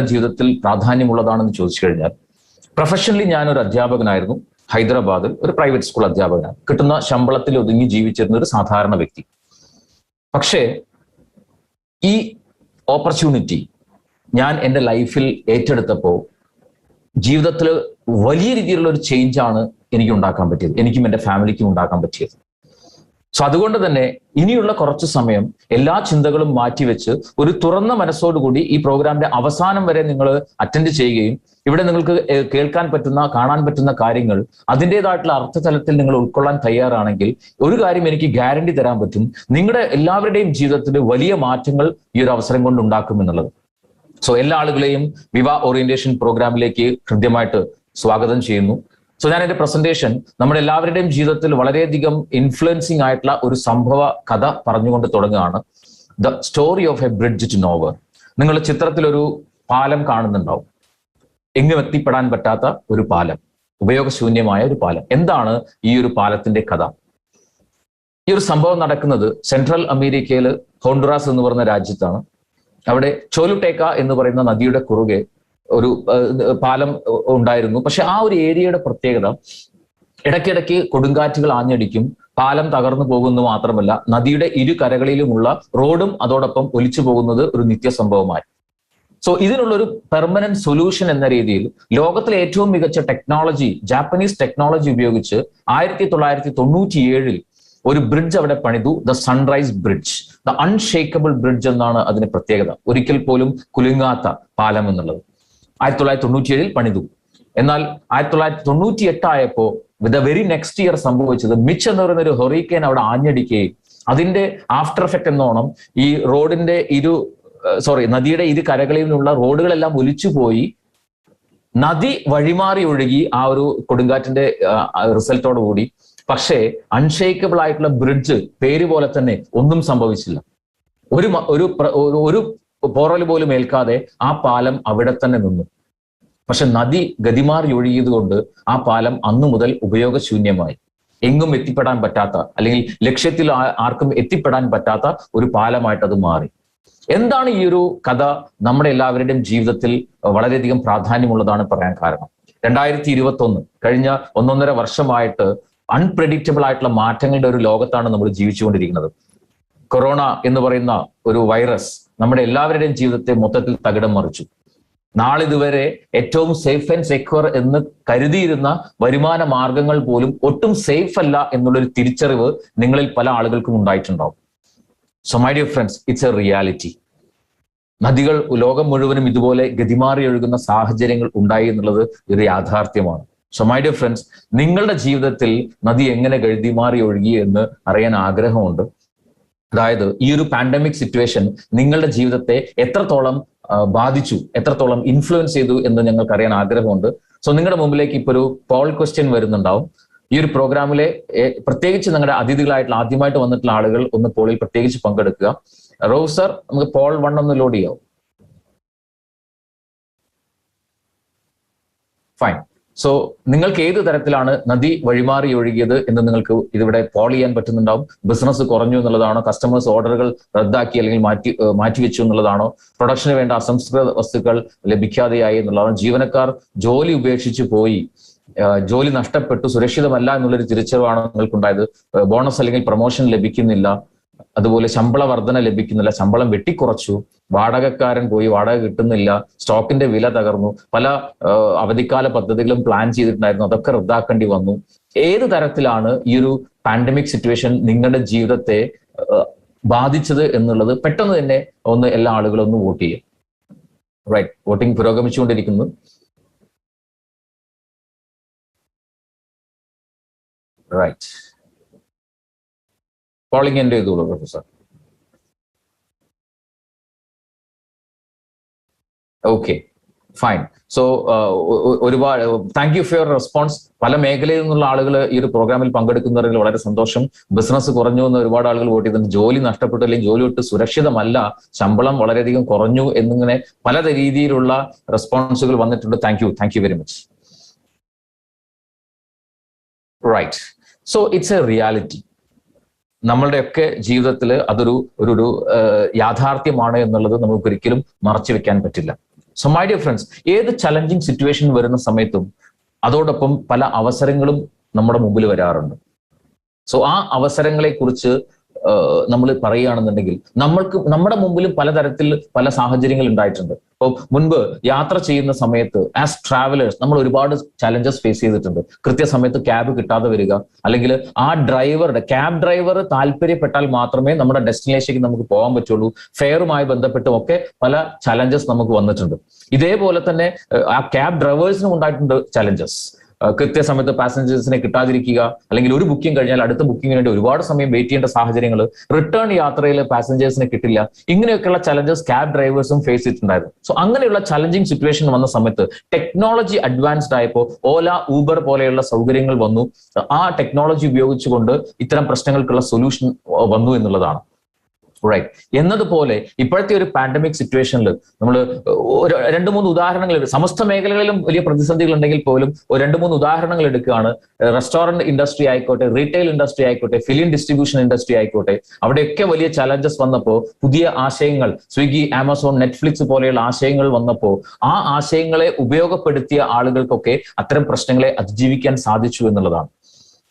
നിങ്ങളുടെ ജീവിതത്തിൽ പ്രാധാന്യമുള്ളതാണെന്ന് ചോദിച്ചു കഴിഞ്ഞാൽ, പ്രൊഫഷണലി ഞാനൊരു അധ്യാപകനായിരുന്നു. ഹൈദരാബാദിൽ ഒരു പ്രൈവറ്റ് സ്കൂൾ അധ്യാപകനാണ്. കിട്ടുന്ന ശമ്പളത്തിൽ ഒതുങ്ങി ജീവിച്ചിരുന്ന ഒരു സാധാരണ വ്യക്തി. പക്ഷേ ഈ ഓപ്പർച്യൂണിറ്റി ഞാൻ എൻ്റെ ലൈഫിൽ ഏറ്റെടുത്തപ്പോൾ ജീവിതത്തിൽ വലിയ രീതിയിലുള്ള ഒരു ചേഞ്ചാണ് എനിക്ക് ഉണ്ടാക്കാൻ പറ്റിയത്, എനിക്കും എൻ്റെ ഫാമിലിക്കും ഉണ്ടാക്കാൻ പറ്റിയത്. സോ അതുകൊണ്ട് തന്നെ ഇനിയുള്ള കുറച്ച് സമയം എല്ലാ ചിന്തകളും മാറ്റിവെച്ച് ഒരു തുറന്ന മനസ്സോടുകൂടി ഈ പ്രോഗ്രാമിന്റെ അവസാനം വരെ നിങ്ങൾ അറ്റൻഡ് ചെയ്യുകയും ഇവിടെ നിങ്ങൾക്ക് കേൾക്കാൻ പറ്റുന്ന, കാണാൻ പറ്റുന്ന കാര്യങ്ങൾ അതിൻ്റെതായിട്ടുള്ള അർത്ഥതലത്തിൽ നിങ്ങൾ ഉൾക്കൊള്ളാൻ തയ്യാറാണെങ്കിൽ ഒരു കാര്യം എനിക്ക് ഗ്യാരണ്ടി തരാൻ പറ്റും, നിങ്ങളുടെ എല്ലാവരുടെയും ജീവിതത്തിൽ വലിയ മാറ്റങ്ങൾ ഈ ഒരു അവസരം കൊണ്ട് ഉണ്ടാക്കുമെന്നുള്ളത്. സോ എല്ലാ ആളുകളെയും വിവ ഓറിയന്റേഷൻ പ്രോഗ്രാമിലേക്ക് ഹൃദ്യമായിട്ട് സ്വാഗതം ചെയ്യുന്നു. സോ ഞാൻ എൻ്റെ പ്രസന്റേഷൻ നമ്മുടെ എല്ലാവരുടെയും ജീവിതത്തിൽ വളരെയധികം ഇൻഫ്ലുവൻസിങ് ആയിട്ടുള്ള ഒരു സംഭവ കഥ പറഞ്ഞുകൊണ്ട് തുടങ്ങുകയാണ്. The story of a bridge to nowhere. നിങ്ങൾ ചിത്രത്തിലൊരു പാലം കാണുന്നുണ്ടാവും. എങ്ങും എത്തിപ്പെടാൻ പറ്റാത്ത ഒരു പാലം, ഉപയോഗശൂന്യമായ ഒരു പാലം. എന്താണ് ഈ ഒരു പാലത്തിന്റെ കഥ? ഈ ഒരു സംഭവം നടക്കുന്നത് സെൻട്രൽ അമേരിക്കയിൽ ഹോണ്ടുറാസ് എന്ന് പറയുന്ന രാജ്യത്താണ്. അവിടെ ചോലുട്ടേക്ക എന്ന് പറയുന്ന നദിയുടെ കുറുകെ ഒരു പാലം ഉണ്ടായിരുന്നു. പക്ഷെ ആ ഒരു ഏരിയയുടെ പ്രത്യേകത, ഇടയ്ക്കിടയ്ക്ക് കൊടുങ്കാറ്റുകൾ ആഞ്ഞടിക്കും, പാലം തകർന്നു പോകുന്നത് മാത്രമല്ല നദിയുടെ ഇരു കരകളിലുമുള്ള റോഡും അതോടൊപ്പം ഒലിച്ചു പോകുന്നത് ഒരു നിത്യസംഭവമായി. സോ ഇതിനുള്ളൊരു പെർമനന്റ് സൊല്യൂഷൻ എന്ന രീതിയിൽ ലോകത്തിലെ ഏറ്റവും മികച്ച ടെക്നോളജി, ജാപ്പനീസ് ടെക്നോളജി ഉപയോഗിച്ച് 1997 ഒരു ബ്രിഡ്ജ് അവിടെ പണിതു. The sunrise bridge, the unshakeable bridge എന്നാണ് അതിന്റെ പ്രത്യേകത. ഒരിക്കൽ പോലും കുലുങ്ങാത്ത പാലം എന്നുള്ളത് 1997 പണിതു. എന്നാൽ 1998 ആയപ്പോ ദ വെരി നെക്സ്റ്റ് ഇയർ സംഭവിച്ചത് മിച്ച് എന്ന് പറയുന്ന ഒരു ഹൊറിക്കേൻ അവിടെ ആഞ്ഞടിക്കുകയും അതിന്റെ ആഫ്റ്റർ എഫക്റ്റ് എന്നോണം ഈ നദിയുടെ ഇരു കരകളിലുള്ള റോഡുകളെല്ലാം ഒലിച്ചുപോയി, നദി വഴിമാറി ഒഴുകി ആ ഒരു കൊടുങ്കാറ്റിന്റെ റിസൾട്ടോട് കൂടി. പക്ഷേ അൺഷേക്കബിൾ ആയിട്ടുള്ള ബ്രിഡ്ജ് പേര് പോലെ തന്നെ ഒന്നും സംഭവിച്ചില്ല. ഒരു പോറൽ പോലും ഏൽക്കാതെ ആ പാലം അവിടെ തന്നെ നിന്നു. പക്ഷെ നദി ഗതിമാറി ഒഴുകിയത് കൊണ്ട് ആ പാലം അന്നു മുതൽ ഉപയോഗശൂന്യമായി. എങ്ങും എത്തിപ്പെടാൻ പറ്റാത്ത, അല്ലെങ്കിൽ ലക്ഷ്യത്തിൽ ആർക്കും എത്തിപ്പെടാൻ പറ്റാത്ത ഒരു പാലമായിട്ട് അത് മാറി. എന്താണ് ഈ ഒരു കഥ നമ്മുടെ എല്ലാവരുടെയും ജീവിതത്തിൽ വളരെയധികം പ്രാധാന്യമുള്ളതാണ് പറയാൻ കാരണം? 2021 കഴിഞ്ഞ 1.5 വർഷമായിട്ട് അൺപ്രെഡിക്റ്റബിൾ ആയിട്ടുള്ള മാറ്റങ്ങളുടെ ഒരു ലോകത്താണ് നമ്മൾ ജീവിച്ചുകൊണ്ടിരിക്കുന്നത്. കൊറോണ എന്ന് പറയുന്ന ഒരു വൈറസ് നമ്മുടെ എല്ലാവരുടെയും ജീവിതത്തെ മൊത്തത്തിൽ തകിടം മറിച്ചു. നാളിതുവരെ ഏറ്റവും സേഫ് ആൻഡ് സെക്യൂർ എന്ന് കരുതിയിരുന്ന വരുമാന മാർഗങ്ങൾ പോലും ഒട്ടും സേഫ് അല്ല എന്നുള്ളൊരു തിരിച്ചറിവ് നിങ്ങളിൽ പല ആളുകൾക്കും ഉണ്ടായിട്ടുണ്ടാവും. So my dear friends, it's a reality. നദികൾ ലോകം മുഴുവനും ഇതുപോലെ ഗതിമാറി ഒഴുകുന്ന സാഹചര്യങ്ങൾ ഉണ്ടായി എന്നുള്ളത് ഒരു യാഥാർത്ഥ്യമാണ്. സോ മൈ ഡിയർ ഫ്രണ്ട്സ്, നിങ്ങളുടെ ജീവിതത്തിൽ നദി എങ്ങനെ ഗതിമാറി ഒഴുകി എന്ന് അറിയാൻ ആഗ്രഹമുണ്ട്. അതായത് ഈ ഒരു പാൻഡമിക് സിറ്റുവേഷൻ നിങ്ങളുടെ ജീവിതത്തെ എത്രത്തോളം ബാധിച്ചു, എത്രത്തോളം ഇൻഫ്ലുവൻസ് ചെയ്തു എന്ന് ഞങ്ങൾക്ക് അറിയാൻ ആഗ്രഹമുണ്ട്. സോ നിങ്ങളുടെ മുമ്പിലേക്ക് ഇപ്പോൾ ഒരു പോൾ ക്വസ്റ്റ്യൻ വരുന്നുണ്ടാവും. ഈ ഒരു പ്രോഗ്രാമിലെ പ്രത്യേകിച്ച് നിങ്ങളുടെ അതിഥികളായിട്ടുള്ള ആദ്യമായിട്ട് വന്നിട്ടുള്ള ആളുകൾ ഒന്ന് പോളിൽ പ്രത്യേകിച്ച് പങ്കെടുക്കുക. റോസ് സർ, നമുക്ക് പോൾ 1 ഒന്ന് ലോഡ് ചെയ്യാം. ഫൈൻ. സോ നിങ്ങൾക്ക് ഏത് തരത്തിലാണ് നദി വഴിമാറി ഒഴുകിയത് എന്ന് നിങ്ങൾക്ക് ഇതിവിടെ പോൾ ചെയ്യാൻ പറ്റുന്നുണ്ടാവും. ബിസിനസ് കുറഞ്ഞു എന്നുള്ളതാണോ, കസ്റ്റമേഴ്സ് ഓർഡറുകൾ റദ്ദാക്കി അല്ലെങ്കിൽ മാറ്റിവെച്ചു എന്നുള്ളതാണോ, പ്രൊഡക്ഷന് വേണ്ട അസംസ്കൃത വസ്തുക്കൾ ലഭിക്കാതെയായി എന്നുള്ളതാണോ, ജീവനക്കാർ ജോലി ഉപേക്ഷിച്ച് പോയി, ജോലി നഷ്ടപ്പെട്ടു, സുരക്ഷിതമല്ല എന്നുള്ളൊരു തിരിച്ചറിവാണ് നിങ്ങൾക്കുണ്ടായത്, ബോണസ് അല്ലെങ്കിൽ പ്രൊമോഷൻ ലഭിക്കുന്നില്ല, അതുപോലെ ശമ്പള വർധന ലഭിക്കുന്നില്ല, ശമ്പളം വെട്ടിക്കുറച്ചു, വാടകക്കാരൻ പോയി, വാടക കിട്ടുന്നില്ല, സ്റ്റോക്കിന്റെ വില തകർന്നു, പല അവധിക്കാല പദ്ധതികളും പ്ലാൻ ചെയ്തിട്ടുണ്ടായിരുന്നു, അതൊക്കെ റദ്ദാക്കേണ്ടി വന്നു. ഏത് തരത്തിലാണ് ഈ ഒരു പാൻഡമിക് സിറ്റുവേഷൻ നിങ്ങളുടെ ജീവിതത്തെ ബാധിച്ചത് എന്നുള്ളത് പെട്ടെന്ന് തന്നെ എല്ലാ ആളുകളും ഒന്ന് വോട്ട് ചെയ്യും. റൈറ്റ്, വോട്ടിംഗ് പുരോഗമിച്ചുകൊണ്ടിരിക്കുന്നു. റൈറ്റ്, പോളിംഗ് എൻ്റെ ചെയ്തോളൂ പ്രൊഫസർ. Okay, fine. സോ ഒരുപാട് thank you for your response. പല മേഖലയിൽ നിന്നുള്ള ആളുകൾ ഈ ഒരു പ്രോഗ്രാമിൽ പങ്കെടുക്കുന്നവരിൽ വളരെ സന്തോഷം. ബിസിനസ് കുറഞ്ഞു എന്ന് ഒരുപാട് ആളുകൾ വോട്ട് ചെയ്തിട്ടുണ്ട്. ജോലി നഷ്ടപ്പെട്ടു അല്ലെങ്കിൽ ജോലി ഒട്ട് സുരക്ഷിതമല്ല, ശമ്പളം വളരെയധികം കുറഞ്ഞു എന്നിങ്ങനെ പല രീതിയിലുള്ള റെസ്പോൺസുകൾ വന്നിട്ടുണ്ട്. Thank you very much. Right, so it's a reality. നമ്മളുടെയൊക്കെ ജീവിതത്തിൽ അതൊരു യാഥാർത്ഥ്യമാണ് എന്നുള്ളത് നമുക്ക് ഒരിക്കലും മറച്ചു വെക്കാൻ പറ്റില്ല. സോ മൈ ഡിയർ ഫ്രണ്ട്സ്, ഏത് ചലഞ്ചിങ് സിറ്റുവേഷൻ വരുന്ന സമയത്തും അതോടൊപ്പം പല അവസരങ്ങളും നമ്മുടെ മുമ്പിൽ വരാറുണ്ട്. സോ ആ അവസരങ്ങളെ കുറിച്ച് നമ്മൾ പറയുകയാണെന്നുണ്ടെങ്കിൽ നമ്മുടെ മുമ്പിലും പലതരത്തിൽ പല സാഹചര്യങ്ങൾ ഉണ്ടായിട്ടുണ്ട്. ഇപ്പോൾ മുൻപ് യാത്ര ചെയ്യുന്ന സമയത്ത് ആസ് ട്രാവലേഴ്സ് നമ്മൾ ഒരുപാട് ചലഞ്ചസ് ഫേസ് ചെയ്തിട്ടുണ്ട്. കൃത്യസമയത്ത് ക്യാബ് കിട്ടാതെ വരിക, അല്ലെങ്കിൽ ആ ക്യാബ് ഡ്രൈവർ താല്പര്യപ്പെട്ടാൽ മാത്രമേ നമ്മുടെ ഡെസ്റ്റിനേഷനിലേക്ക് നമുക്ക് പോകാൻ പറ്റുള്ളൂ. ഫെയറുമായി ബന്ധപ്പെട്ടും ഒക്കെ പല ചലഞ്ചസ് നമുക്ക് വന്നിട്ടുണ്ട്. ഇതേപോലെ തന്നെ ആ ക്യാബ് ഡ്രൈവേഴ്സിനും ഉണ്ടായിട്ടുണ്ട് ചലഞ്ചസ്. കൃത്യസമയത്ത് പാസഞ്ചേഴ്സിനെ കിട്ടാതിരിക്കുക, അല്ലെങ്കിൽ ഒരു ബുക്കിംഗ് കഴിഞ്ഞാൽ അടുത്ത ബുക്കിങ്ങിന് വേണ്ടി ഒരുപാട് സമയം വെയിറ്റ് ചെയ്യേണ്ട സാഹചര്യങ്ങൾ, റിട്ടേൺ യാത്രയിൽ പാസഞ്ചേഴ്സിനെ കിട്ടില്ല. ഇങ്ങനെയൊക്കെയുള്ള ചലഞ്ചസ് ക്യാബ് ഡ്രൈവേഴ്സും ഫേസ് ചെയ്തിട്ടുണ്ടായിരുന്നു. സോ അങ്ങനെയുള്ള ചലഞ്ചിങ് സിറ്റുവേഷൻ വന്ന സമയത്ത് ടെക്നോളജി അഡ്വാൻസ്ഡ് ആയപ്പോൾ ഓല, ഊബർ പോലെയുള്ള സൗകര്യങ്ങൾ വന്നു. ആ ടെക്നോളജി ഉപയോഗിച്ചുകൊണ്ട് ഇത്തരം പ്രശ്നങ്ങൾക്കുള്ള സൊല്യൂഷൻ വന്നു എന്നുള്ളതാണ്. റൈറ്റ്. എന്നതുപോലെ ഇപ്പോഴത്തെ ഒരു പാൻഡമിക് സിറ്റുവേഷനിൽ നമ്മൾ രണ്ട് മൂന്ന് ഉദാഹരണങ്ങൾ, സമസ്ത മേഖലകളിലും വലിയ പ്രതിസന്ധികൾ ഉണ്ടെങ്കിൽ പോലും ഒരു രണ്ട് മൂന്ന് ഉദാഹരണങ്ങൾ എടുക്കുകയാണ്. റെസ്റ്റോറന്റ് ഇൻഡസ്ട്രി ആയിക്കോട്ടെ, റീറ്റെയിൽ ഇൻഡസ്ട്രി ആയിക്കോട്ടെ, ഫിലിം ഡിസ്ട്രിബ്യൂഷൻ ഇൻഡസ്ട്രി ആയിക്കോട്ടെ, അവിടെയൊക്കെ വലിയ ചലഞ്ചസ് വന്നപ്പോൾ, പുതിയ ആശയങ്ങൾ, സ്വിഗ്ഗി, ആമസോൺ, നെറ്റ്ഫ്ലിക്സ് പോലെയുള്ള ആശയങ്ങൾ വന്നപ്പോൾ ആ ആശയങ്ങളെ ഉപയോഗപ്പെടുത്തിയ ആളുകൾക്കൊക്കെ അത്തരം പ്രശ്നങ്ങളെ അതിജീവിക്കാൻ സാധിച്ചു എന്നുള്ളതാണ്.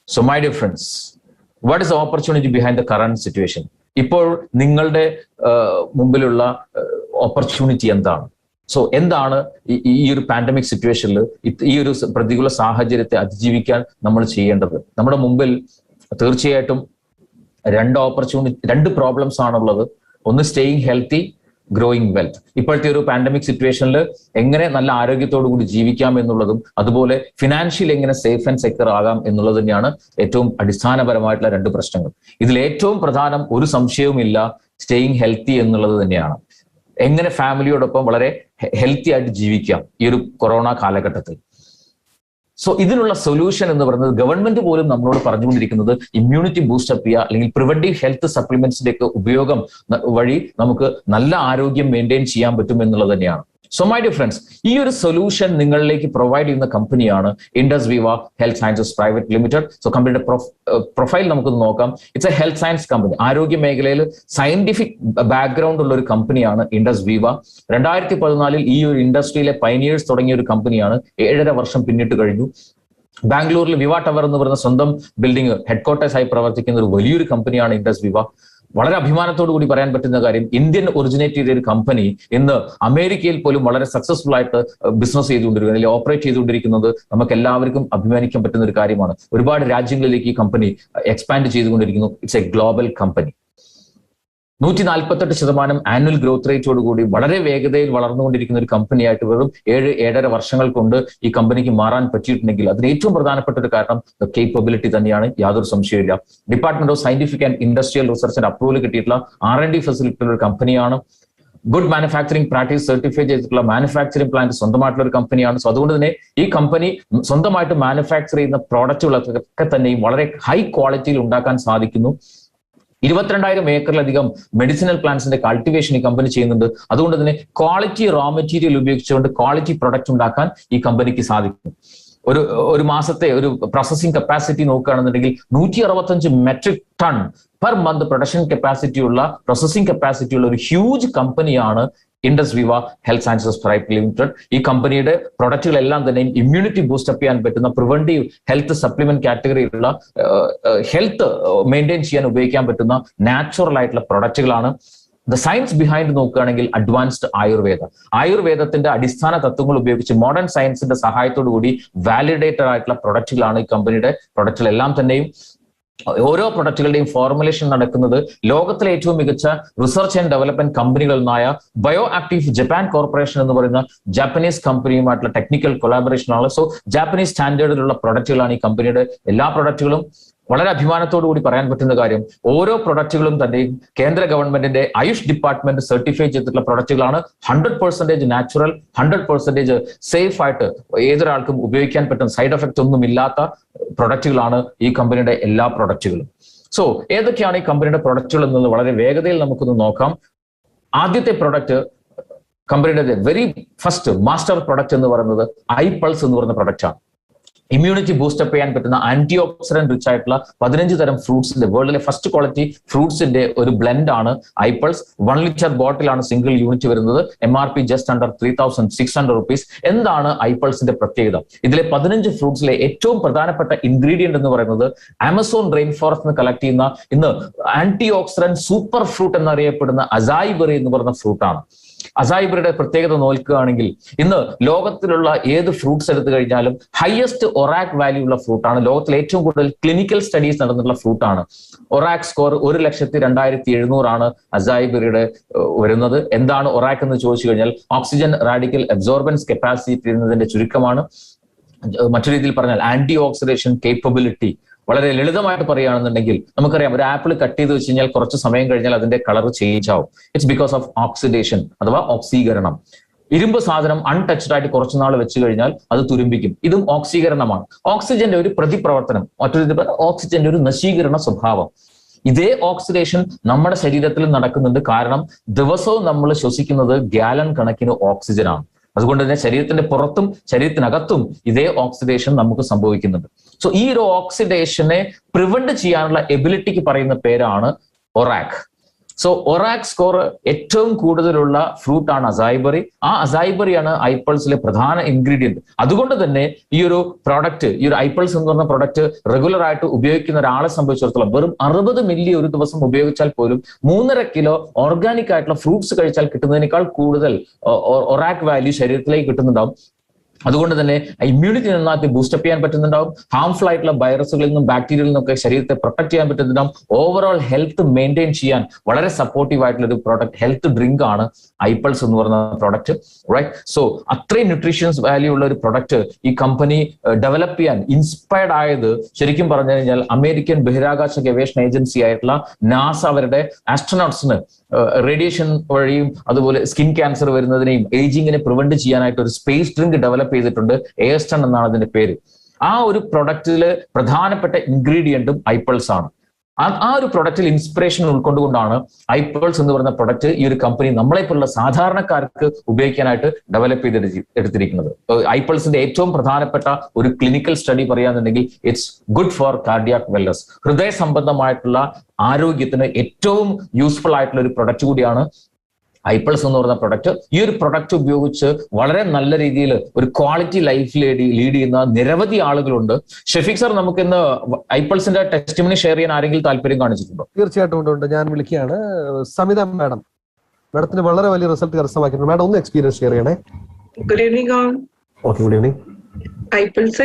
So my dear friends, what is the opportunity behind the current situation? ഇപ്പോൾ നിങ്ങളുടെ മുമ്പിലുള്ള ഓപ്പർച്യൂണിറ്റി എന്താണ്? സോ എന്താണ് ഈ ഒരു പാൻഡമിക് സിറ്റുവേഷനിൽ ഈ ഒരു പ്രതികൂല സാഹചര്യത്തെ അതിജീവിക്കാൻ നമ്മൾ ചെയ്യേണ്ടത്? നമ്മുടെ മുമ്പിൽ തീർച്ചയായിട്ടും രണ്ട് പ്രോബ്ലംസ് ആണുള്ളത്. ഒന്ന് സ്റ്റേയിങ് ഹെൽത്തി, ഗ്രോയിങ് വെൽത്ത്. ഇപ്പോഴത്തെ ഒരു പാൻഡമിക് സിറ്റുവേഷനിൽ എങ്ങനെ നല്ല ആരോഗ്യത്തോടു കൂടി ജീവിക്കാം എന്നുള്ളതും, അതുപോലെ ഫിനാൻഷ്യലി എങ്ങനെ സേഫ് ആൻഡ് സെക്യൂർ ആകാം എന്നുള്ളത് തന്നെയാണ് ഏറ്റവും അടിസ്ഥാനപരമായിട്ടുള്ള രണ്ട് പ്രശ്നങ്ങൾ. ഇതിൽ ഏറ്റവും പ്രധാനം, ഒരു സംശയവുമില്ല, സ്റ്റേയിങ് ഹെൽത്തി എന്നുള്ളത് തന്നെയാണ്. എങ്ങനെ ഫാമിലിയോടൊപ്പം വളരെ ഹെൽത്തി ആയിട്ട് ജീവിക്കാം ഈ ഒരു കൊറോണ കാലഘട്ടത്തിൽ. സോ ഇതിനുള്ള സൊല്യൂഷൻ എന്ന് പറയുന്നത് ഗവൺമെന്റ് പോലും നമ്മളോട് പറഞ്ഞുകൊണ്ടിരിക്കുന്നത് ഇമ്മ്യൂണിറ്റി ബൂസ്റ്റ് അപ്പ് ചെയ്യുക, അല്ലെങ്കിൽ പ്രിവെന്റീവ് ഹെൽത്ത് സപ്ലിമെന്റ്സിന്റെ ഒക്കെ ഉപയോഗം വഴി നമുക്ക് നല്ല ആരോഗ്യം മെയിൻറ്റെയിൻ ചെയ്യാൻ പറ്റും എന്നുള്ളത് തന്നെയാണ്. സോ മൈ ഡിയർ ഫ്രണ്ട്സ്, ഈ ഒരു സൊല്യൂഷൻ നിങ്ങളിലേക്ക് പ്രൊവൈഡ് ചെയ്യുന്ന കമ്പനിയാണ് ഇൻഡസ് വിവ health sciences private limited. So കമ്പനിയുടെ പ്രൊഫൈൽ നമുക്കൊന്ന് നോക്കാം. It's A health science company. ആരോഗ്യ മേഖലയിൽ സയന്റിഫിക് ബാക്ക്ഗ്രൗണ്ട് ഉള്ള ഒരു കമ്പനിയാണ് ഇൻഡസ് വിവ. 2014 ഈ ഒരു ഇൻഡസ്ട്രിയിലെ പൈനിയേഴ്സ് തുടങ്ങിയ ഒരു കമ്പനിയാണ്. 7.5 വർഷം പിന്നിട്ട് കഴിഞ്ഞു. ബാംഗ്ലൂരിൽ വിവ ടവർ എന്ന് പറയുന്ന സ്വന്തം ബിൽഡിംഗ് ഹെഡ്ക്വാർട്ടേഴ്സ് ആയി പ്രവർത്തിക്കുന്ന ഒരു വലിയൊരു കമ്പനിയാണ് ഇൻഡസ് വിവ. വളരെ അഭിമാനത്തോടു കൂടി പറയാൻ പറ്റുന്ന കാര്യം, ഇന്ത്യൻ ഒറിജിനേറ്റ് ചെയ്ത ഒരു കമ്പനി ഇന്ന് അമേരിക്കയിൽ പോലും വളരെ സക്സസ്ഫുൾ ആയിട്ട് ബിസിനസ് ചെയ്തുകൊണ്ടിരിക്കുന്നത്, അല്ലെങ്കിൽ ഓപ്പറേറ്റ് ചെയ്തുകൊണ്ടിരിക്കുന്നത് നമുക്ക് എല്ലാവർക്കും അഭിമാനിക്കാൻ പറ്റുന്ന ഒരു കാര്യമാണ്. ഒരുപാട് രാജ്യങ്ങളിലേക്ക് ഈ കമ്പനി എക്സ്പാൻഡ് ചെയ്തുകൊണ്ടിരിക്കുന്നു. It's a global company. 148% annual growth റേറ്റോടുകൂടി വളരെ വേഗതയിൽ വളർന്നുകൊണ്ടിരിക്കുന്ന ഒരു കമ്പനിയായിട്ട് വെറും 7-7.5 വർഷങ്ങൾ കൊണ്ട് ഈ കമ്പനിക്ക് മാറാൻ പറ്റിയിട്ടുണ്ടെങ്കിൽ അതിന് ഏറ്റവും പ്രധാനപ്പെട്ട ഒരു കാരണം കേപ്പബിലിറ്റി തന്നെയാണ്, യാതൊരു സംശയമില്ല. Department of scientific and industrial റിസർച്ചിന്റെ അപ്രൂവൽ കിട്ടിയിട്ടുള്ള R&D ഫെസിലിറ്റി ഉള്ള ഒരു കമ്പനിയാണ്. ഗുഡ് മാനുഫാക്ചറിംഗ് പ്രാക്ടീസ് സർട്ടിഫൈ ചെയ്തിട്ടുള്ള മാനുഫാക്ചറിംഗ് പ്ലാന്റ് സ്വന്തമായിട്ടുള്ള ഒരു കമ്പനിയാണ്. സോ അതുകൊണ്ട് തന്നെ ഈ കമ്പനി സ്വന്തമായിട്ട് മാനുഫാക്ചർ ചെയ്യുന്ന പ്രോഡക്റ്റുകളൊക്കെ തന്നെയും വളരെ ഹൈ ക്വാളിറ്റിയിൽ ഉണ്ടാക്കാൻ സാധിക്കുന്നു. 22,000 ഏക്കറിലധികം മെഡിസിനൽ പ്ലാന്റ്സിന്റെ കൾട്ടിവേഷൻ ഈ കമ്പനി ചെയ്യുന്നുണ്ട്. അതുകൊണ്ട് തന്നെ ക്വാളിറ്റി റോ മെറ്റീരിയൽ ഉപയോഗിച്ചുകൊണ്ട് ക്വാളിറ്റി പ്രൊഡക്റ്റ് ഉണ്ടാക്കാൻ ഈ കമ്പനിക്ക് സാധിക്കും. ഒരു മാസത്തെ ഒരു പ്രോസസിംഗ് കപ്പാസിറ്റി നോക്കുകയാണെന്നുണ്ടെങ്കിൽ 165 metric ton per month production capacity ഉള്ള, പ്രോസസിംഗ് കപ്പാസിറ്റി ഉള്ള ഒരു ഹ്യൂജ് കമ്പനിയാണ് ഇൻഡസ് വിവ ഹെൽത്ത് സയൻസസ് പ്രൈവറ്റ് ലിമിറ്റഡ്. ഈ കമ്പനിയുടെ പ്രൊഡക്റ്റുകളെല്ലാം തന്നെ ഇമ്മ്യൂണിറ്റി ബൂസ്റ്റപ്പ് ചെയ്യാൻ പറ്റുന്ന പ്രിവെന്റീവ് ഹെൽത്ത് സപ്ലിമെന്റ് കാറ്റഗറിയിലുള്ള ഹെൽത്ത് മെയിൻറ്റെയിൻ ചെയ്യാൻ ഉപയോഗിക്കാൻ പറ്റുന്ന നാച്ചുറൽ ആയിട്ടുള്ള പ്രൊഡക്റ്റുകളാണ്. ദ സയൻസ് ബിഹൈൻഡ് നോക്കുകയാണെങ്കിൽ അഡ്വാൻസ്ഡ് ആയുർവേദത്തിന്റെ അടിസ്ഥാന തത്വങ്ങൾ ഉപയോഗിച്ച് മോഡേൺ സയൻസിന്റെ സഹായത്തോടു കൂടി വാലിഡേറ്റഡ് ആയിട്ടുള്ള പ്രൊഡക്റ്റുകളാണ് ഈ കമ്പനിയുടെ പ്രൊഡക്റ്റുകളെല്ലാം തന്നെയും. ഓരോ പ്രൊഡക്റ്റുകളുടെയും ഫോർമുലേഷൻ നടക്കുന്നത് ലോകത്തിലെ ഏറ്റവും മികച്ച റിസർച്ച് ആൻഡ് ഡെവലപ്മെന്റ് കമ്പനികളിലായ ബയോ ആക്റ്റീവ് ജപ്പാൻ കോർപ്പറേഷൻ എന്ന് പറയുന്ന ജാപ്പനീസ് കമ്പനിയുമായിട്ടുള്ള ടെക്നിക്കൽ കൊളാബറേഷനാണ്. സോ ജാപ്പനീസ് സ്റ്റാൻഡേർഡിലുള്ള പ്രൊഡക്റ്റുകളാണ് ഈ കമ്പനിയുടെ എല്ലാ പ്രൊഡക്റ്റുകളും. വളരെ അഭിമാനത്തോടു കൂടി പറയാൻ പറ്റുന്ന കാര്യം, ഓരോ പ്രൊഡക്റ്റുകളും തന്നെ കേന്ദ്ര ഗവൺമെന്റിന്റെ ആയുഷ് ഡിപ്പാർട്ട്മെന്റ് സർട്ടിഫൈ ചെയ്തിട്ടുള്ള പ്രൊഡക്റ്റുകളാണ്. 100% നാച്ചുറൽ, 100% സേഫ് ആയിട്ട് ഏതൊരാൾക്കും ഉപയോഗിക്കാൻ പറ്റുന്ന, സൈഡ് എഫക്റ്റ് ഒന്നും ഇല്ലാത്ത പ്രൊഡക്റ്റുകളാണ് ഈ കമ്പനിയുടെ എല്ലാ പ്രൊഡക്റ്റുകളും. സോ ഏതൊക്കെയാണ് ഈ കമ്പനിയുടെ പ്രൊഡക്റ്റുകൾ എന്നത് വളരെ വേഗതയിൽ നമുക്കൊന്ന് നോക്കാം. ആദ്യത്തെ പ്രൊഡക്റ്റ്, കമ്പനിയുടെ വെരി ഫസ്റ്റ് മാസ്റ്റർ പ്രൊഡക്റ്റ് എന്ന് പറയുന്നത് iPulse എന്ന് പറയുന്ന പ്രൊഡക്റ്റാണ്. ഇമ്മ്യൂണിറ്റി ബൂസ്റ്റപ്പ് ചെയ്യാൻ പറ്റുന്ന ആന്റി ഓക്സിഡന്റ് റിച്ച് ആയിട്ടുള്ള 15 തരം ഫ്രൂട്ട്സിന്റെ വേൾഡിലെ ഫസ്റ്റ് ക്വാളിറ്റി ഫ്രൂട്ട്സിന്റെ ഒരു ബ്ലെൻഡ് ആണ് ഐപ്പിൾസ്. 1 ലിറ്റർ ബോട്ടിലാണ് സിംഗിൾ യൂണിറ്റ് വരുന്നത്. MRP just under 3600 rupees. എന്താണ് ഐപ്പിൾസിന്റെ പ്രത്യേകത? ഇതിലെ 15 ഫ്രൂട്ട്സിലെ ഏറ്റവും പ്രധാനപ്പെട്ട ഇൻഗ്രീഡിയന്റ് എന്ന് പറയുന്നത് ആമസോൺ റെയിൻ ഫോറസ്റ്റ് കളക്ട് ചെയ്യുന്ന ഇന്ന് ആന്റി ഓക്സിഡന്റ് സൂപ്പർ ഫ്രൂട്ട് എന്നറിയപ്പെടുന്ന അസായി ബെറി എന്ന് പറയുന്ന ഫ്രൂട്ടാണ്. അസായി ബെറിയുടെ പ്രത്യേകത നോക്കുകയാണെങ്കിൽ ഇന്ന് ലോകത്തിലുള്ള ഏത് ഫ്രൂട്ട്സ് എടുത്തു കഴിഞ്ഞാലും ഹയസ്റ്റ് ഒറാക് വാല്യൂ ഉള്ള ഫ്രൂട്ടാണ്. ലോകത്തിൽ ഏറ്റവും കൂടുതൽ ക്ലിനിക്കൽ സ്റ്റഡീസ് നടന്നിട്ടുള്ള ഫ്രൂട്ടാണ്. ഒറാക് സ്കോർ 1,02,700 അസായി ബെറിയുടെ വരുന്നത്. എന്താണ് ഒറാക് എന്ന് ചോദിച്ചു കഴിഞ്ഞാൽ ഓക്സിജൻ റാഡിക്കൽ അബ്സോർബൻസ് കപ്പാസിറ്റി എന്നതിന്റെ ചുരുക്കമാണ്. മറ്റു രീതിയിൽ പറഞ്ഞാൽ ആന്റി ഓക്സിഡേഷൻ കേപ്പബിലിറ്റി. വളരെ ലളിതമായിട്ട് പറയുകയാണെന്നുണ്ടെങ്കിൽ നമുക്കറിയാം, ഒരു ആപ്പിൾ കട്ട് ചെയ്ത് വെച്ച് കഴിഞ്ഞാൽ കുറച്ച് സമയം കഴിഞ്ഞാൽ അതിന്റെ കളർ ചേഞ്ച് ആവും. ഇറ്റ്സ് ബിക്കോസ് ഓഫ് ഓക്സിഡേഷൻ അഥവാ ഓക്സീകരണം. ഇരുമ്പ് സാധനം അൺടച്ച്ഡ് ആയിട്ട് കുറച്ചുനാൾ വെച്ച് കഴിഞ്ഞാൽ അത് തുരുമ്പിക്കും. ഇതും ഓക്സീകരണമാണ്. ഓക്സിജന്റെ ഒരു പ്രതിപ്രവർത്തനം, മറ്റൊരു ഓക്സിജന്റെ ഒരു നശീകരണ സ്വഭാവം. ഇതേ ഓക്സിഡേഷൻ നമ്മുടെ ശരീരത്തിൽ നടക്കുന്നുണ്ട്. കാരണം ദിവസവും നമ്മൾ ശ്വസിക്കുന്നത് ഗാലൻ കണക്കിന് ഓക്സിജൻ ആണ്. അതുകൊണ്ട് തന്നെ ശരീരത്തിന്റെ പുറത്തും ശരീരത്തിനകത്തും ഇതേ ഓക്സിഡേഷൻ നമുക്ക് സംഭവിക്കുന്നുണ്ട്. സോ ഈ ഒരു ഓക്സിഡേഷനെ പ്രിവെന്റ് ചെയ്യാനുള്ള എബിലിറ്റിക്ക് പറയുന്ന പേരാണ് ഒറാക്. സോ ഒറാക് സ്കോർ ഏറ്റവും കൂടുതലുള്ള ഫ്രൂട്ടാണ് അസായി ബെറി. ആ അസായി ബെറിയാണ് ഐപ്പിൾസിലെ പ്രധാന ഇൻഗ്രീഡിയന്റ്. അതുകൊണ്ട് തന്നെ ഈ ഒരു പ്രോഡക്റ്റ്, ഈ ഒരു ഐപ്പിൾസ് എന്ന് പറഞ്ഞ പ്രോഡക്റ്റ് റെഗുലർ ആയിട്ട് ഉപയോഗിക്കുന്ന ഒരാളെ സംബന്ധിച്ചിടത്തോളം വെറും 60 മില്ലി ഒരു ദിവസം ഉപയോഗിച്ചാൽ പോലും 3.5 കിലോ ഓർഗാനിക് ആയിട്ടുള്ള ഫ്രൂട്ട്സ് കഴിച്ചാൽ കിട്ടുന്നതിനേക്കാൾ കൂടുതൽ ഒറാക് വാല്യൂ ശരീരത്തിലേക്ക് കിട്ടുന്നുണ്ടാവും. അതുകൊണ്ട് തന്നെ ഇമ്മ്യൂണിറ്റി നന്നായിട്ട് ബൂസ്റ്റപ്പ് ചെയ്യാൻ പറ്റുന്നുണ്ടാവും. ഹാംഫുൾ ആയിട്ടുള്ള വൈറസുകളിൽ നിന്നും ബാക്ടീരിയയിൽ നിന്നൊക്കെ ശരീരത്തെ പ്രൊട്ടക്ട് ചെയ്യാൻ പറ്റുന്നുണ്ടാവും. ഓവറോൾ ഹെൽത്ത് മെയിൻറ്റെയിൻ ചെയ്യാൻ വളരെ സപ്പോർട്ടീവ് ആയിട്ടുള്ള ഒരു പ്രോഡക്റ്റ്, ഹെൽത്ത് ഡ്രിങ്ക് ആണ് ഐപ്പിൾസ് എന്ന് പറയുന്ന പ്രോഡക്റ്റ്. റൈറ്റ്. സോ അത്രയും ന്യൂട്രീഷ്യൻസ് വാല്യൂ ഉള്ള ഒരു പ്രൊഡക്റ്റ് ഈ കമ്പനി ഡെവലപ്പ് ചെയ്യാൻ ഇൻസ്പയർഡ് ആയത് ശരിക്കും പറഞ്ഞു കഴിഞ്ഞാൽ അമേരിക്കൻ ബഹിരാകാശ ഗവേഷണ ഏജൻസി ആയിട്ടുള്ള നാസ അവരുടെ ആസ്ട്രോനോട്ട്സിന് റേഡിയേഷൻ വഴിയും അതുപോലെ സ്കിൻ ക്യാൻസർ വരുന്നതിനെയും ഏജിങ്ങിനെ പ്രിവെന്റ് ചെയ്യാനായിട്ട് ഒരു സ്പേസ് ഡ്രിങ്ക് ഡെവലപ്പ് ചെയ്തിട്ടുണ്ട്. എയർസ്റ്റൺ എന്നാണ് അതിന്റെ പേര്. ആ ഒരു പ്രൊഡക്റ്റില് പ്രധാനപ്പെട്ട ഇൻഗ്രീഡിയന്റും ഐപ്പിൾസ് ആണ്. ആ ഒരു പ്രൊഡക്റ്റിൽ ഇൻസ്പിറേഷൻ ഉൾക്കൊണ്ടുകൊണ്ടാണ് ഐപ്പിൾസ് എന്ന് പറയുന്ന പ്രൊഡക്റ്റ് ഈ ഒരു കമ്പനി നമ്മളെപ്പോലുള്ള സാധാരണക്കാർക്ക് ഉപയോഗിക്കാനായിട്ട് ഡെവലപ്പ് എടുത്തിരിക്കുന്നത്. ഐപ്പിൾസിന്റെ ഏറ്റവും പ്രധാനപ്പെട്ട ഒരു ക്ലിനിക്കൽ സ്റ്റഡി പറയാന്നുണ്ടെങ്കിൽ it's good for cardiac wellness. ഹൃദയ സംബന്ധമായിട്ടുള്ള ആരോഗ്യത്തിന് ഏറ്റവും യൂസ്ഫുൾ ആയിട്ടുള്ള ഒരു പ്രൊഡക്റ്റ് കൂടിയാണ് ഐപ്പിൾസ് എന്ന് പറയുന്ന പ്രൊഡക്റ്റ്. ഈ ഒരു പ്രൊഡക്റ്റ് ഉപയോഗിച്ച് വളരെ നല്ല രീതിയിൽ ഒരു ക്വാളിറ്റി ലൈഫ് ലീഡ് ചെയ്യുന്ന നിരവധി ആളുകളുണ്ട്. ഷെഫീഖ് സാർ, നമുക്ക് ഇന്ന് ഐപ്പിൾസിന്റെ ടെസ്റ്റിമണി ഷെയർ ചെയ്യാൻ ആരെങ്കിലും താല്പര്യം കാണിച്ചിട്ടുണ്ടോ? തീർച്ചയായിട്ടും ഉണ്ട്. ഞാൻ വിളിക്കുകയാണ് സമിത മാഡം. മാഡത്തിന് വളരെ വലിയ റിസൾട്ട് കരസ്ഥമാക്കിയിട്ടുണ്ട്. മാഡം ഒന്ന് എക്സ്പീരിയൻസ് ഷെയർ ചെയ്യണേ. Good evening all. Okay, good evening. ഐപ്പിൾസ്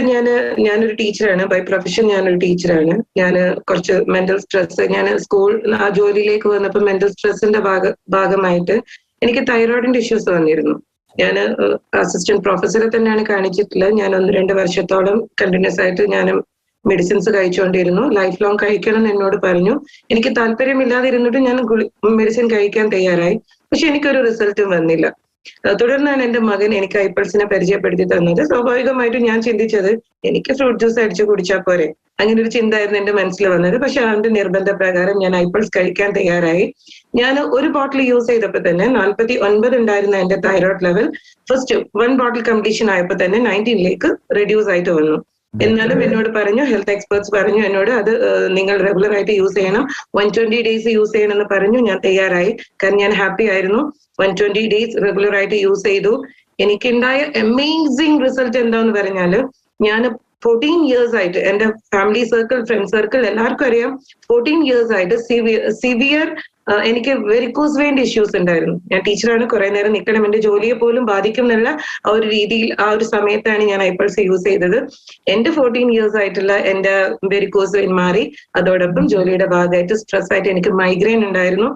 ഞാനൊരു ടീച്ചറാണ്. ബൈ പ്രൊഫഷൻ ഞാനൊരു ടീച്ചറാണ്. ഞാൻ കുറച്ച് മെന്റൽ സ്ട്രെസ്, ഞാൻ സ്കൂൾ ആ ജോലിയിലേക്ക് വന്നപ്പോൾ മെന്റൽ സ്ട്രെസ്സിന്റെ ഭാഗമായിട്ട് എനിക്ക് തൈറോയിഡിന്റെ ഇഷ്യൂസ് വന്നിരുന്നു. ഞാൻ അസിസ്റ്റന്റ് പ്രൊഫസറെ തന്നെയാണ് കാണിച്ചിട്ടുള്ളത്. ഞാൻ 1-2 വർഷത്തോളം കണ്ടിന്യൂസ് ആയിട്ട് ഞാൻ മെഡിസിൻസ് കഴിച്ചുകൊണ്ടിരുന്നു. ലൈഫ് ലോങ് കഴിക്കണം എന്ന് എന്നോട് പറഞ്ഞു. എനിക്ക് താല്പര്യമില്ലാതിരുന്നിട്ട് ഞാൻ മെഡിസിൻ കഴിക്കാൻ തയ്യാറായി. പക്ഷെ എനിക്കൊരു റിസൾട്ടും വന്നില്ല. തുടർന്നാണ് എന്റെ മകൻ എനിക്ക് ഐപ്പിൾസിനെ പരിചയപ്പെടുത്തി തന്നത്. സ്വാഭാവികമായിട്ടും ഞാൻ ചിന്തിച്ചത് എനിക്ക് ഫ്രൂട്ട് ജ്യൂസ് അടിച്ചു കുടിച്ചാൽ പോരെ, അങ്ങനെ ഒരു ചിന്തയായിരുന്നു എന്റെ മനസ്സിൽ വന്നത്. പക്ഷെ അവന്റെ നിർബന്ധപ്രകാരം ഞാൻ ഐപ്പിൾസ് കഴിക്കാൻ തയ്യാറായി. ഞാൻ ഒരു ബോട്ടിൽ യൂസ് ചെയ്തപ്പോൾ തന്നെ 49 ഉണ്ടായിരുന്ന എന്റെ തൈറോയ്ഡ് ലെവൽ ഫസ്റ്റ് 1 ബോട്ടിൽ കംപ്ലീഷൻ ആയപ്പോൾ തന്നെ 19ലേക്ക് റെഡ്യൂസ് ആയിട്ട് വന്നു. എന്നാലും എന്നോട് പറഞ്ഞു, ഹെൽത്ത് എക്സ്പേർട്സ് പറഞ്ഞു എന്നോട് അത് നിങ്ങൾ റെഗുലർ ആയിട്ട് യൂസ് ചെയ്യണം, 120 ഡേയ്സ് യൂസ് ചെയ്യണം എന്ന് പറഞ്ഞു. ഞാൻ തയ്യാറായി, കാരണം ഞാൻ ഹാപ്പി ആയിരുന്നു. 120 ഡേയ്സ് റെഗുലർ ആയിട്ട് യൂസ് ചെയ്തു. എനിക്കുണ്ടായ അമേസിംഗ് റിസൾട്ട് എന്താന്ന് പറഞ്ഞാല്, ഞാൻ 14 ഇയേഴ്സ് ആയിട്ട് എന്റെ ഫാമിലി സർക്കിൾ, ഫ്രണ്ട് സർക്കിൾ എല്ലാവർക്കും അറിയാം, 14 ഇയേഴ്സ് ആയിട്ട് സിവിയർ എനിക്ക് വെരിക്കോസ് വെയിൻ ഇഷ്യൂസ് ഉണ്ടായിരുന്നു. ഞാൻ ടീച്ചറാണ്, കുറെ നേരം നിൽക്കണം, എന്റെ ജോലിയെ പോലും ബാധിക്കും എന്നുള്ള ആ ഒരു രീതിയിൽ ആ ഒരു സമയത്താണ് ഞാൻ ഐപ്പിൾസ് യൂസ് ചെയ്തത്. എന്റെ 14 ഇയേഴ്സ് ആയിട്ടുള്ള എന്റെ വെരിക്കോസ് വെയിൻ മാറി. അതോടൊപ്പം ജോലിയുടെ ഭാഗമായിട്ട് സ്ട്രെസ് ആയിട്ട് എനിക്ക് മൈഗ്രെയിൻ ഉണ്ടായിരുന്നു.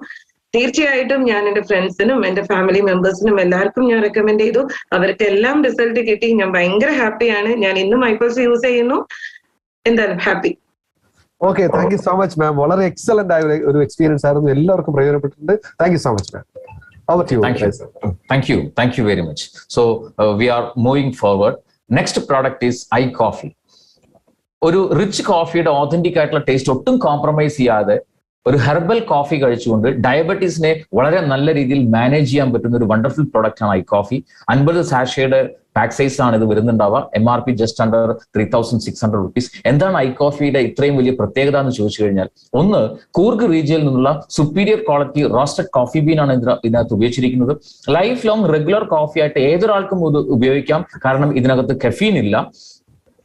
തീർച്ചയായിട്ടും ഞാൻ എന്റെ ഫ്രണ്ട്സിനും എന്റെ ഫാമിലി മെമ്പേഴ്സിനും എല്ലാവർക്കും ഞാൻ റെക്കമെൻഡ് ചെയ്തു. അവർക്കെല്ലാം റിസൾട്ട് കിട്ടി. ഞാൻ ഭയങ്കര ഹാപ്പിയാണ്. ഞാൻ ഇന്നും ഐപ്പിൾസ് യൂസ് ചെയ്യുന്നു. എന്തായാലും happy. Okay, thank you so much ma'am. വളരെ എക്സലന്റ് ആയ ഒരു എക്സ്പീരിയൻസ് ആയിരുന്നു. എല്ലാവർക്കും പ്രയോജനപ്പെട്ടിട്ടുണ്ട്. താങ്ക് യു സോ മച്ച് മാം. Over to you. Thank you very much. So we are moving forward. Next product is iCoffee. ഒരു റിച്ച് കോഫിയുടെ ഓതന്റിക് ആയിട്ടുള്ള ടേസ്റ്റ് ഒട്ടും കോംപ്രമൈസ് ചെയ്യാതെ ഒരു ഹെർബൽ കോഫി കഴിച്ചുകൊണ്ട് ഡയബറ്റീസിനെ വളരെ നല്ല രീതിയിൽ മാനേജ് ചെയ്യാൻ പറ്റുന്ന ഒരു വണ്ടർഫുൾ പ്രോഡക്റ്റ് ആണ് ഐ കോഫി. 50 സാഷയുടെ പാക്ക് സൈസ് ആണ് ഇത് വരുന്നുണ്ടാവുക. MRP just under 3600 rupees. എന്താണ് ഐ കോഫിയുടെ ഇത്രയും വലിയ പ്രത്യേകത എന്ന് ചോദിച്ചു കഴിഞ്ഞാൽ, ഒന്ന്, കൂർഗ് റീജിയനിൽ നിന്നുള്ള superior quality roasted coffee bean ആണ് ഇതിനകത്ത് ഉപയോഗിച്ചിരിക്കുന്നത്. ലൈഫ് ലോങ് റെഗുലർ കോഫി ആയിട്ട് ഏതൊരാൾക്കും ഇത് ഉപയോഗിക്കാം, കാരണം ഇതിനകത്ത് കെഫീൻ ഇല്ല.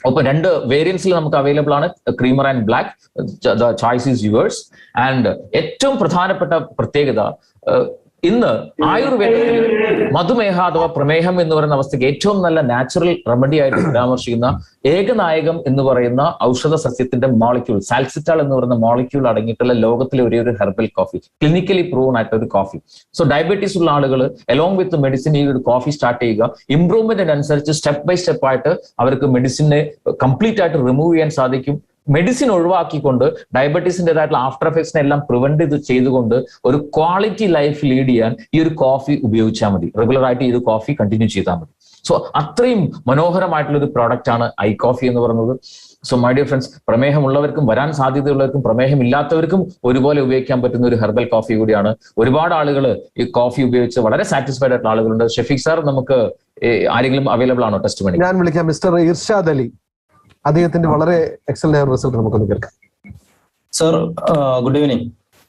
ഒപ്പം 2 വേരിയൻസിൽ നമുക്ക് അവൈലബിൾ ആണ്, creamer and black. The choice is yours. And ഏറ്റവും പ്രധാനപ്പെട്ട പ്രത്യേകത, ഇന്ന് ആയുർവേദത്തിൽ മധുമേഹ അഥവാ പ്രമേഹം എന്ന് പറയുന്ന അവസ്ഥയ്ക്ക് ഏറ്റവും നല്ല നാച്ചുറൽ റെമഡി ആയിട്ട് പരാമർശിക്കുന്ന ഏകനായകം എന്ന് പറയുന്ന ഔഷധ സസ്യത്തിന്റെ മോളിക്യൂൾ, സാൽസിറ്റാൾ എന്ന് പറയുന്ന മോളിക്യൂൾ അടങ്ങിയിട്ടുള്ള ലോകത്തിലെ ഒരേ ഒരു ഹെർബൽ കോഫി, ക്ലിനിക്കലി പ്രൂവൺ ആയിട്ടുള്ള ഒരു കോഫി. സോ ഡയബറ്റീസ് ഉള്ള ആളുകൾ അലോങ് വിത്ത് മെഡിസിൻ ഈ ഒരു കോഫി സ്റ്റാർട്ട് ചെയ്യുക. ഇംപ്രൂവ്മെന്റിനനുസരിച്ച് സ്റ്റെപ്പ് ബൈ സ്റ്റെപ്പ് ആയിട്ട് അവർക്ക് മെഡിസിനെ കംപ്ലീറ്റ് ആയിട്ട് റിമൂവ് ചെയ്യാൻ സാധിക്കും. മെഡിസിൻ ഒഴിവാക്കിക്കൊണ്ട് ഡയബറ്റീസിൻ്റെതായിട്ടുള്ള ആഫ്റ്റർ എഫക്ട്സിനെ എല്ലാം പ്രിവെന്റ് ചെയ്തുകൊണ്ട് ഒരു ക്വാളിറ്റി ലൈഫ് ലീഡ് ചെയ്യാൻ ഈ ഒരു കോഫി ഉപയോഗിച്ചാൽ മതി. റെഗുലർ ആയിട്ട് ഈ ഒരു കോഫി കണ്ടിന്യൂ ചെയ്താൽ മതി. സോ അത്രയും മനോഹരമായിട്ടുള്ള ഒരു പ്രോഡക്റ്റ് ആണ് ഐ കോഫി എന്ന് പറയുന്നത്. സോ മൈ ഡിയർ ഫ്രണ്ട്സ്, പ്രമേഹമുള്ളവർക്കും വരാൻ സാധ്യതയുള്ളവർക്കും പ്രമേഹം ഇല്ലാത്തവർക്കും ഒരുപോലെ ഉപയോഗിക്കാൻ പറ്റുന്ന ഒരു ഹെർബൽ കോഫി കൂടിയാണ്. ഒരുപാട് ആളുകൾ ഈ കോഫി ഉപയോഗിച്ച് വളരെ സാറ്റിസ്ഫൈഡ് ആയിട്ടുള്ള ആളുകളുണ്ട്. ഷഫീഖ് സാർ, നമുക്ക് ആരെങ്കിലും അവൈലബിൾ ആണോ ടെസ്റ്റ് മണി? ഞാൻ വിളിക്കാം മിസ്റ്റർ ഇർഷാദ് അലി. അദ്ദേഹത്തിന്റെ വളരെ എക്സലന്റ് ആയ റിസൾട്ട് നമുക്കൊന്ന് കേൾക്കാം. Sir, good evening.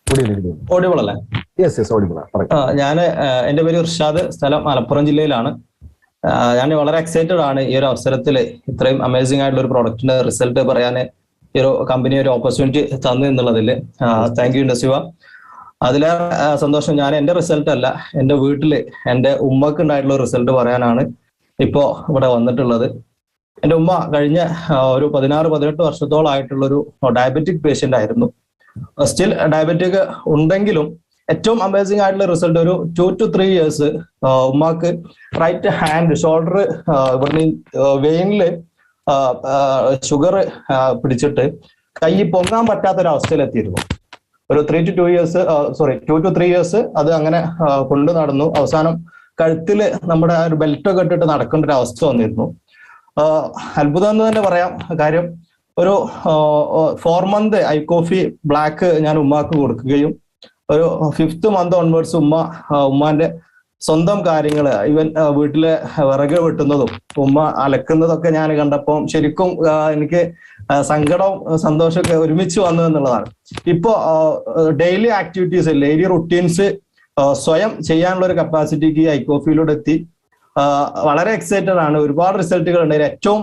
Good evening. Audible അല്ലേ? യെസ് യെസ്, ഓഡിബിൾ ആണ്. ഞാൻ, എന്റെ പേര് ഇർഷാദ്, സ്ഥലം മലപ്പുറം ജില്ലയിലാണ്. ഞാൻ വളരെ എക്സൈറ്റഡ് ആണ് ഈ ഒരു അവസരത്തിൽ ഇത്രയും അമേസിംഗ് ആയിട്ടുള്ള ഒരു പ്രൊഡക്റ്റിന്റെ റിസൾട്ട് പറയാൻ ഈ ഒരു കമ്പനി ഒരു ഓപ്പർച്യൂണിറ്റി തന്നു എന്നുള്ളതിൽ താങ്ക് യു നസീവ. അതിലേറെ സന്തോഷം ഞാൻ എന്റെ റിസൾട്ട് അല്ല, എന്റെ വീട്ടില് എന്റെ ഉമ്മക്ക് ഉണ്ടായിട്ടുള്ള റിസൾട്ട് പറയാനാണ് ഇപ്പോ ഇവിടെ വന്നിട്ടുള്ളത്. എന്റെ ഉമ്മ കഴിഞ്ഞ ഒരു 16-18 വർഷത്തോളായിട്ടുള്ളൊരു ഡയബറ്റിക് പേഷ്യന്റ് ആയിരുന്നു. സ്റ്റിൽ ഡയബറ്റിക് ഉണ്ടെങ്കിലും ഏറ്റവും അമേസിംഗ് ആയിട്ടുള്ള റിസൾട്ട്, ഒരു 2 to 3 years ഉമ്മാക്ക് റൈറ്റ് ഹാൻഡ് ഷോൾഡർ ഇവിടുന്ന് വെയിനില് ഷുഗർ പിടിച്ചിട്ട് കൈ പൊങ്ങാൻ പറ്റാത്തൊരവസ്ഥയിലെത്തിയിരുന്നു. ഒരു 2 to 3 years അത് അങ്ങനെ കൊണ്ടു നടന്നു. അവസാനം കഴുത്തില് നമ്മുടെ ഒരു ബെൽറ്റൊക്കെ ഇട്ടിട്ട് നടക്കേണ്ട ഒരു അവസ്ഥ വന്നിരുന്നു. അത്ഭുതം എന്ന് തന്നെ പറയാം. കാര്യം ഒരു 4 month ഐ കോഫി ബ്ലാക്ക് ഞാൻ ഉമ്മാക്ക് കൊടുക്കുകയും ഒരു 5th month ഓൺവേർഡ്സ് ഉമ്മാന്റെ സ്വന്തം കാര്യങ്ങൾ, ഈവൻ വീട്ടിലെ വിറക് വെട്ടുന്നതും ഉമ്മ അലക്കുന്നതൊക്കെ ഞാൻ കണ്ടപ്പോൾ ശരിക്കും എനിക്ക് സങ്കടവും സന്തോഷമൊക്കെ ഒരുമിച്ച് വന്നു എന്നുള്ളതാണ്. ഇപ്പോ ഡെയിലി ആക്ടിവിറ്റീസ്, ഡെയിലി റുട്ടീൻസ് സ്വയം ചെയ്യാനുള്ള ഒരു കപ്പാസിറ്റിക്ക് ഈ ഐ കോഫിയിലൂടെ എത്തി. വളരെ എക്സൈറ്റഡ് ആണ്. ഒരുപാട് റിസൾട്ടുകൾ ഉണ്ട്. ഏറ്റവും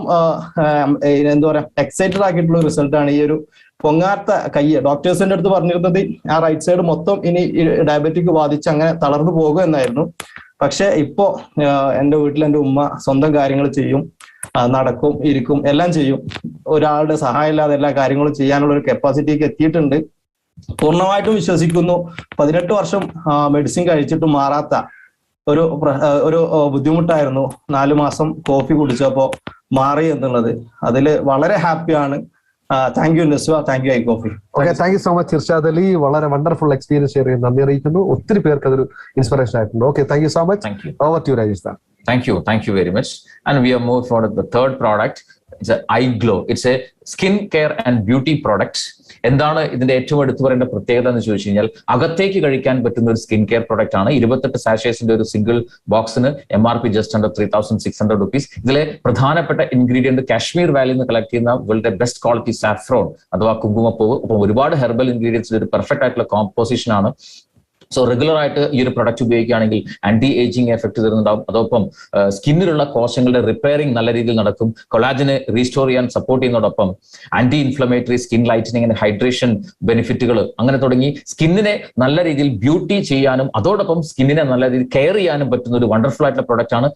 എന്താ പറയാ എക്സൈറ്റഡ് ആക്കിയിട്ടുള്ള റിസൾട്ടാണ് ഈ ഒരു പൊങ്ങാത്ത കൈ. ഡോക്ടേഴ്സിന്റെ അടുത്ത് പറഞ്ഞിരുന്നത് ആ റൈറ്റ് സൈഡ് മൊത്തം ഇനി ഡയബറ്റിക് ബാധിച്ച് അങ്ങനെ തളർന്നു പോകും എന്നായിരുന്നു. പക്ഷെ ഇപ്പോ എന്റെ വീട്ടിൽ എന്റെ ഉമ്മ സ്വന്തം കാര്യങ്ങൾ ചെയ്യും, നടക്കും, ഇരിക്കും, എല്ലാം ചെയ്യും. ഒരാളുടെ സഹായം ഇല്ലാതെ എല്ലാ കാര്യങ്ങളും ചെയ്യാനുള്ള ഒരു കപ്പാസിറ്റിക്ക് എത്തിയിട്ടുണ്ട്. പൂർണ്ണമായിട്ടും വിശ്വസിക്കുന്നു. 18 വർഷം മെഡിസിൻ കഴിച്ചിട്ടും മാറാത്ത ഒരു ബുദ്ധിമുട്ടായിരുന്നു. 4 മാസം കോഫി കുടിച്ചപ്പോ മാറി എന്നുള്ളത്. അതില് വളരെ ഹാപ്പിയാണ്. Thank you Naswa, thank you ഐ കോഫി. Okay, thank you so much Irshad Ali. വളരെ വണ്ടർഫുൾ എക്സ്പീരിയൻസ് ഷെയർ ചെയ്യാൻ നന്ദി അറിയിക്കുന്നു. ഒത്തിരി പേർക്ക് അതൊരു ഇൻസ്പിറേഷൻ ആയിട്ടുണ്ട്. Okay, thank you so much. Over to Rajesh. Thank you very much. And we are moving forward to the third product. It's an eye glow. It's a skin care and beauty product. എന്താണ് ഇതിന്റെ ഏറ്റവും എടുത്തു പറയേണ്ട പ്രത്യേകത എന്ന് ചോദിച്ചു കഴിഞ്ഞാൽ, അകത്തേക്ക് കഴിക്കാൻ പറ്റുന്ന ഒരു സ്കിൻ കെയർ പ്രോഡക്റ്റ് ആണ്. 28 സാഷേസിന്റെ ഒരു സിംഗിൾ ബോക്സിന് MRP ജസ്റ്റ് അണ്ടർ 3600 റുപ്പീസ്. ഇതിലെ പ്രധാനപ്പെട്ട ഇൻഗ്രീഡിയന്റ് കാശ്മീർ വാലിയിൽ നിന്ന് കളക്ട് ചെയ്യുന്ന വളരെ ബെസ്റ്റ് ക്വാളിറ്റി സാഫ്രോൺ അഥവാ കുങ്കുമപ്പൂവ്. ഒപ്പം ഒരുപാട് ഹെർബൽ ഇൻഗ്രീഡിയൻസിന്റെ ഒരു പെർഫെക്റ്റ് ആയിട്ടുള്ള കോമ്പോസിഷൻ ആണ്. സോ റെഗുലർ ആയിട്ട് ഈ ഒരു പ്രൊഡക്റ്റ് ഉപയോഗിക്കുകയാണെങ്കിൽ ആന്റി ഏജിങ് എഫക്ട് തരുന്നുണ്ടാവും. അതോടൊപ്പം സ്കിന്നിലുള്ള കോശങ്ങളുടെ റിപ്പയറിംഗ് നല്ല രീതിയിൽ നടക്കും. കൊളാജനെ റീസ്റ്റോർ ചെയ്യാൻ സപ്പോർട്ട് ചെയ്യുന്നതോടൊപ്പം anti inflammatory, skin lightening and hydration ബെനിഫിറ്റുകൾ അങ്ങനെ തുടങ്ങി സ്കിന്നിനെ നല്ല രീതിയിൽ ബ്യൂട്ടി ചെയ്യാനും അതോടൊപ്പം സ്കിന്നിനെ നല്ല രീതിയിൽ കെയർ ചെയ്യാനും പറ്റുന്ന ഒരു വണ്ടർഫുൾ ആയിട്ടുള്ള പ്രൊഡക്റ്റ് ആണ്.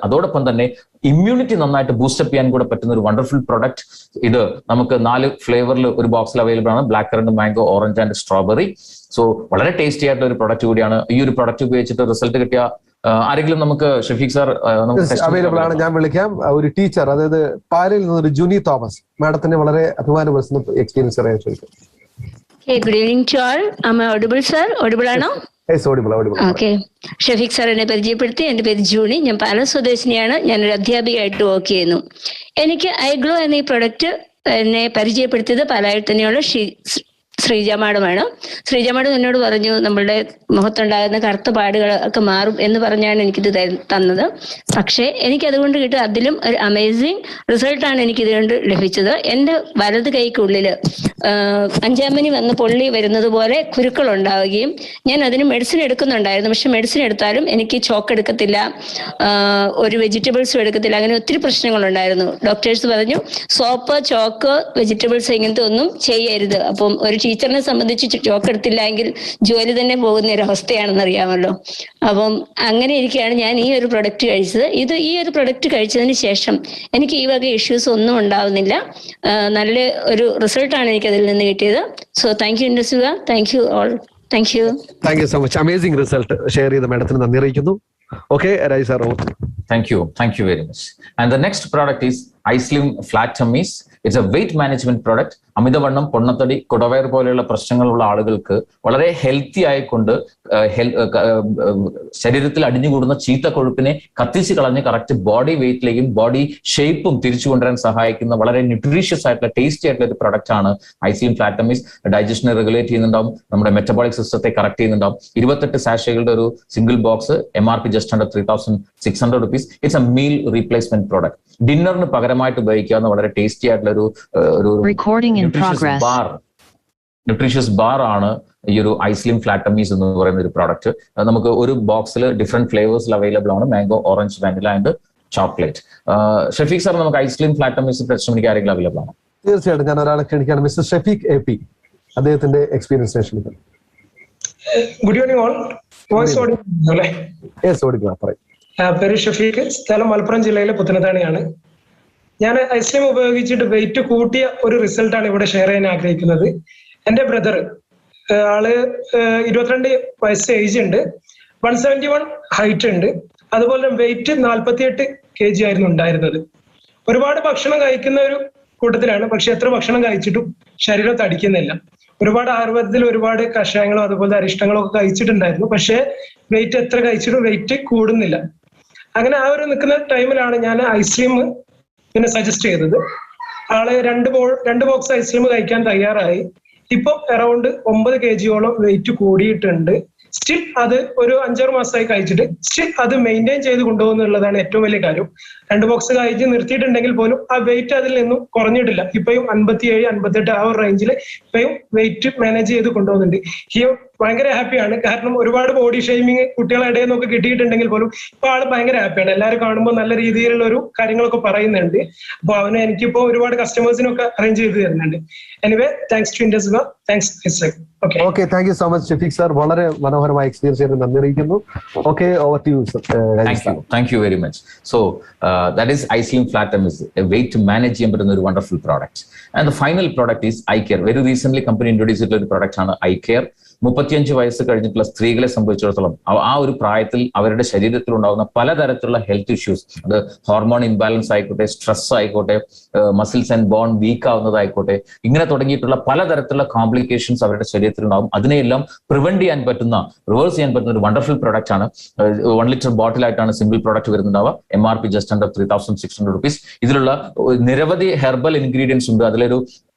അതോടൊപ്പം തന്നെ ഇമ്മ്യൂണിറ്റി നന്നായിട്ട് ബൂസ്റ്റപ്പ് ചെയ്യാൻ കൂടെ പറ്റുന്ന ഒരു വണ്ടർഫുൾ പ്രൊഡക്റ്റ്. ഇത് നമുക്ക് 4 ഫ്ലേവറിൽ ഒരു ബോക്സിൽ അവൈലബിൾ ആണ്. Black currant, mango, orange and strawberry. So വളരെ ടേസ്റ്റി ആയിട്ടുള്ള ഒരു പ്രൊഡക്റ്റ് കൂടിയാണ്. ഈ ഒരു പ്രൊഡക്റ്റ് ഉപയോഗിച്ചിട്ട് റിസൾട്ട് കിട്ടിയ ആരെങ്കിലും നമുക്ക് ഷഫീഖ് സാർ അവൈലബിൾ ആണ്. ഞാൻ വിളിക്കാം. ഒരു ടീച്ചർ, അതായത് പാലയിൽ നിന്നൊരു ജൂനി തോമസ് മാഡത്തിന് വളരെ അഭിമാനപ്പെടുത്തുന്ന എക്സ്പീരിയൻസ് അറിയാൻ ചോദിക്കും. Good evening to all. Am I audible sir? Audible ആണോ? ഓക്കെ. ഷഫീഖ് സാർ എന്നെ പരിചയപ്പെടുത്തി. എന്റെ പേര് ജൂണി. ഞാൻ പാല സ്വദേശിനിയാണ്. ഞാനൊരു അധ്യാപികയായിട്ട് വർക്ക് ചെയ്യുന്നു. എനിക്ക് ഐഗ്ലോ എന്ന ഈ പ്രൊഡക്റ്റ് എന്നെ പരിചയപ്പെടുത്തിയത് പാലായിൽ തന്നെയുള്ള ശ്രീജ മാഡമാണ്. ശ്രീജ മാഡം എന്നോട് പറഞ്ഞു നമ്മളുടെ മുഖത്തുണ്ടാകുന്ന കറുത്ത പാടുകളൊക്കെ മാറും എന്ന് പറഞ്ഞാണ് എനിക്കിത് തന്നത്. പക്ഷേ എനിക്കതുകൊണ്ട് കിട്ടുക അതിലും ഒരു അമേസിങ് റിസൾട്ടാണ് എനിക്കിത് കൊണ്ട് ലഭിച്ചത്. എൻ്റെ വലത് കൈക്കുള്ളിൽ അഞ്ചാമനി വന്ന് പൊള്ളി വരുന്നത് പോലെ കുരുക്കൾ ഉണ്ടാവുകയും ഞാൻ അതിന് മെഡിസിൻ എടുക്കുന്നുണ്ടായിരുന്നു. പക്ഷെ മെഡിസിൻ എടുത്താലും എനിക്ക് ചോക്ക് എടുക്കത്തില്ല, ഒരു വെജിറ്റബിൾസും എടുക്കത്തില്ല, അങ്ങനെ ഒത്തിരി പ്രശ്നങ്ങളുണ്ടായിരുന്നു. ഡോക്ടേഴ്സ് പറഞ്ഞു സോപ്പ്, ചോക്ക്, വെജിറ്റബിൾസ് ഇങ്ങനത്തെ ഒന്നും ചെയ്യരുത്. അപ്പം ഒരു ടീച്ചറിനെ സംബന്ധിച്ച് ചോക്ക് എടുത്തില്ല എങ്കിൽ ജോലി തന്നെ പോകുന്ന ഒരു അവസ്ഥയാണെന്ന് അറിയാമല്ലോ. അപ്പം അങ്ങനെ ഇരിക്കുകയാണ് ഞാൻ ഈ ഒരു പ്രൊഡക്റ്റ് കഴിച്ചത്. ഈ ഒരു പ്രൊഡക്റ്റ് കഴിച്ചതിന് ശേഷം എനിക്ക് ഈ വക ഇഷ്യൂസ് ഒന്നും ഉണ്ടാവുന്നില്ല. നല്ല ഒരു റിസൾട്ടാണ് എനിക്ക് അതിൽ നിന്ന് കിട്ടിയത്. സോ താങ്ക് യു ഇൻഡസുക, thank you all, thank you so much. Amazing result share ചെയ്ത മാഡത്തിന് നന്ദി അറിയിക്കുന്നു. Okay, Raj sir. Thank you very much. And the next product is iSlim Flat Tummies. It's a weight management product. അമിതവണ്ണം, പൊണ്ണത്തടി, കുടവയർ പോലെയുള്ള പ്രശ്നങ്ങളുള്ള ആളുകൾക്ക് വളരെ ഹെൽത്തി ആയിക്കൊണ്ട് ശരീരത്തിൽ അടിഞ്ഞുകൂടുന്ന ചീത്ത കൊഴുപ്പിനെ കത്തിച്ച് കളഞ്ഞ് കറക്റ്റ് ബോഡി വെയിറ്റിലേക്കും ബോഡി ഷേപ്പും തിരിച്ചു കൊണ്ടുവരാൻ സഹായിക്കുന്ന വളരെ ന്യൂട്രീഷ്യസ് ആയിട്ടുള്ള ടേസ്റ്റി ആയിട്ടുള്ള ഒരു പ്രൊഡക്റ്റ് ആണ് ഐസ്ലിം ഫ്ലാറ്റ് ടമ്മീസ്. ഡൈജഷനെ റെഗുലേറ്റ് ചെയ്യുന്നുണ്ടാവും, നമ്മുടെ മെറ്റബോളിക് സിസ്റ്റത്തെ കറക്റ്റ് ചെയ്യുന്നുണ്ടാവും. 28 സാഷകളുടെ ഒരു single box, MRP just under 3,600 rupees. It's a meal replacement product. ഡിന്നറിന് പകരമായിട്ട് ഉപയോഗിക്കാവുന്ന വളരെ ടേസ്റ്റി ആയിട്ടുള്ള ഒരു ന്യൂട്രീഷ്യസ് ബാർ ആണ് ഈ ഒരു ഐസ്ലിം ഫ്ലാറ്റ് ടമ്മീസ് എന്ന് പറയുന്ന ഒരു പ്രോഡക്റ്റ്. നമുക്ക് ഒരു ബോക്സിൽ ഡിഫറെന്റ് ഫ്ലേവേഴ്സിൽ അവൈലബിൾ ആണ്, mango, orange, vanilla and chocolate. Shafeeq sir, നമുക്ക് ഐസ്ലിം ഫ്ലാറ്റ് ടമ്മീസ് ടെസ്റ്റ് ആരെങ്കിലും അവൈലബിൾ ആണ്? തീർച്ചയായിട്ടും ഞാൻ ഒരാളെ ക്ഷണിക്കുകയാണ്, മിസ്റ്റർ ഷഫീഖ് AP. അദ്ദേഹത്തിന്റെ എക്സ്പീരിയൻസ് ക്ഷണിക്കുന്നു. Good evening all. Voice audio? Yes, audio. പറയും. പേര് ഷഫീഖ്, സ്ഥലം മലപ്പുറം ജില്ലയിലെ പുത്തനത്താണിയാണ്. ഞാൻ ഐസ്ലിം ഉപയോഗിച്ചിട്ട് വെയിറ്റ് കൂട്ടിയ ഒരു റിസൾട്ടാണ് ഇവിടെ ഷെയർ ചെയ്യാൻ ആഗ്രഹിക്കുന്നത്. എന്റെ ബ്രദർ, ആള് 22 വയസ്സ് ഏജ് ഉണ്ട്, 171 ഹൈറ്റ് ഉണ്ട്, അതുപോലെ വെയിറ്റ് 48 kg ആയിരുന്നു ഉണ്ടായിരുന്നത്. ഒരുപാട് ഭക്ഷണം കഴിക്കുന്ന ഒരു കൂട്ടത്തിലാണ്, പക്ഷെ എത്ര ഭക്ഷണം കഴിച്ചിട്ടും ശരീരം തടിക്കുന്നില്ല. ഒരുപാട് ആയുർവേദത്തിൽ ഒരുപാട് കഷായങ്ങളും അതുപോലെ അരിഷ്ടങ്ങളും ഒക്കെ കഴിച്ചിട്ടുണ്ടായിരുന്നു, പക്ഷെ വെയിറ്റ് എത്ര കഴിച്ചിട്ടും വെയിറ്റ് കൂടുന്നില്ല. അങ്ങനെ ആ ഒരു നിൽക്കുന്ന ടൈമിലാണ് ഞാൻ ഐസ്ക്രീം പിന്നെ സജസ്റ്റ് ചെയ്തത്. ആള് 2 ബോക്സ് ഐസ്ക്രീം കഴിക്കാൻ തയ്യാറായി. ഇപ്പം അറൌണ്ട് 9 kg വെയിറ്റ് കൂടിയിട്ടുണ്ട്. സ്റ്റിൽ അത് ഒരു 5-6 മാസമായി കഴിച്ചിട്ട് സ്റ്റിൽ അത് മെയിൻറ്റെയിൻ ചെയ്ത് കൊണ്ടുപോകുന്നുള്ളതാണ് ഏറ്റവും വലിയ കാര്യം. 2 ബോക്സ് കഴിച്ച് നിർത്തിയിട്ടുണ്ടെങ്കിൽ പോലും ആ വെയിറ്റ് അതിൽ നിന്നും കുറഞ്ഞിട്ടില്ല. ഇപ്പോഴും 57-58 ആ ഒരു റേഞ്ചിൽ ഇപ്പോഴും വെയിറ്റ് മാനേജ് ചെയ്ത് കൊണ്ടുപോകുന്നുണ്ട്. ഭയങ്കര ഹാപ്പിയാണ്. കാരണം ഒരുപാട് ബോഡി ഷെയ്മിങ് കുട്ടികളുടെ ഇടയിൽ നിന്നൊക്കെ കിട്ടിയിട്ടുണ്ടെങ്കിൽ പോലും ഇപ്പൊ ആള് ഭയങ്കര ഹാപ്പിയാണ്. എല്ലാവരും കാണുമ്പോൾ നല്ല രീതിയിലുള്ള ഒരു കാര്യങ്ങളൊക്കെ പറയുന്നുണ്ട്. അപ്പൊ അവന് എനിക്കിപ്പോ ഒരുപാട് കസ്റ്റമേഴ്സിനൊക്കെ അറേഞ്ച് ചെയ്ത് തരുന്നുണ്ട്. എനിവേ, താങ്ക്സ് ടു ഇൻഡസുക, thanks. Okay, thank you so much Shafeeq sir. വളരെ മനോഹരമായ എക്സ്പീരിയൻസ് നന്ദി അറിയിക്കുന്നു. Okay, over to you sir. Thank you very much. So that is iSlim Flat Tummies, a weight manage ചെയ്യാൻ പറ്റുന്ന ഒരു wonderful product. And the final product is iCare. Very recently company introduced ചെയ്തിട്ടുള്ള ഒരു product ആണ് iCare. 35 വയസ്സ് കഴിഞ്ഞിട്ടുള്ള സ്ത്രീകളെ സംബന്ധിച്ചിടത്തോളം ആ ഒരു പ്രായത്തിൽ അവരുടെ ശരീരത്തിൽ ഉണ്ടാകുന്ന പലതരത്തിലുള്ള ഹെൽത്ത് ഇഷ്യൂസ്, അത് ഹോർമോൺ ഇംബാലൻസ് ആയിക്കോട്ടെ, സ്ട്രെസ് ആയിക്കോട്ടെ, മസിൽസ് ആൻഡ് ബോൺ വീക്ക് ആവുന്നതായിക്കോട്ടെ, ഇങ്ങനെ തുടങ്ങിയിട്ടുള്ള പലതരത്തിലുള്ള കോംപ്ലിക്കേഷൻസ് അവരുടെ ശരീരത്തിൽ ഉണ്ടാകും. അതിനെയെല്ലാം പ്രിവെന്റ് ചെയ്യാൻ പറ്റുന്ന, റിവേഴ്സ് ചെയ്യാൻ പറ്റുന്ന ഒരു വണ്ടർഫുൾ പ്രോഡക്റ്റ് ആണ്. 1 ലിറ്റർ ബോട്ടിലായിട്ടാണ് സിംഗിൾ പ്രോഡക്റ്റ് വരുന്നുണ്ടാവുക. MRP just under 3,600 rupees. ഇതിലുള്ള നിരവധി ഹെർബൽ ഇൻഗ്രീഡിയൻസ് ഉണ്ട്. അതിലൊരു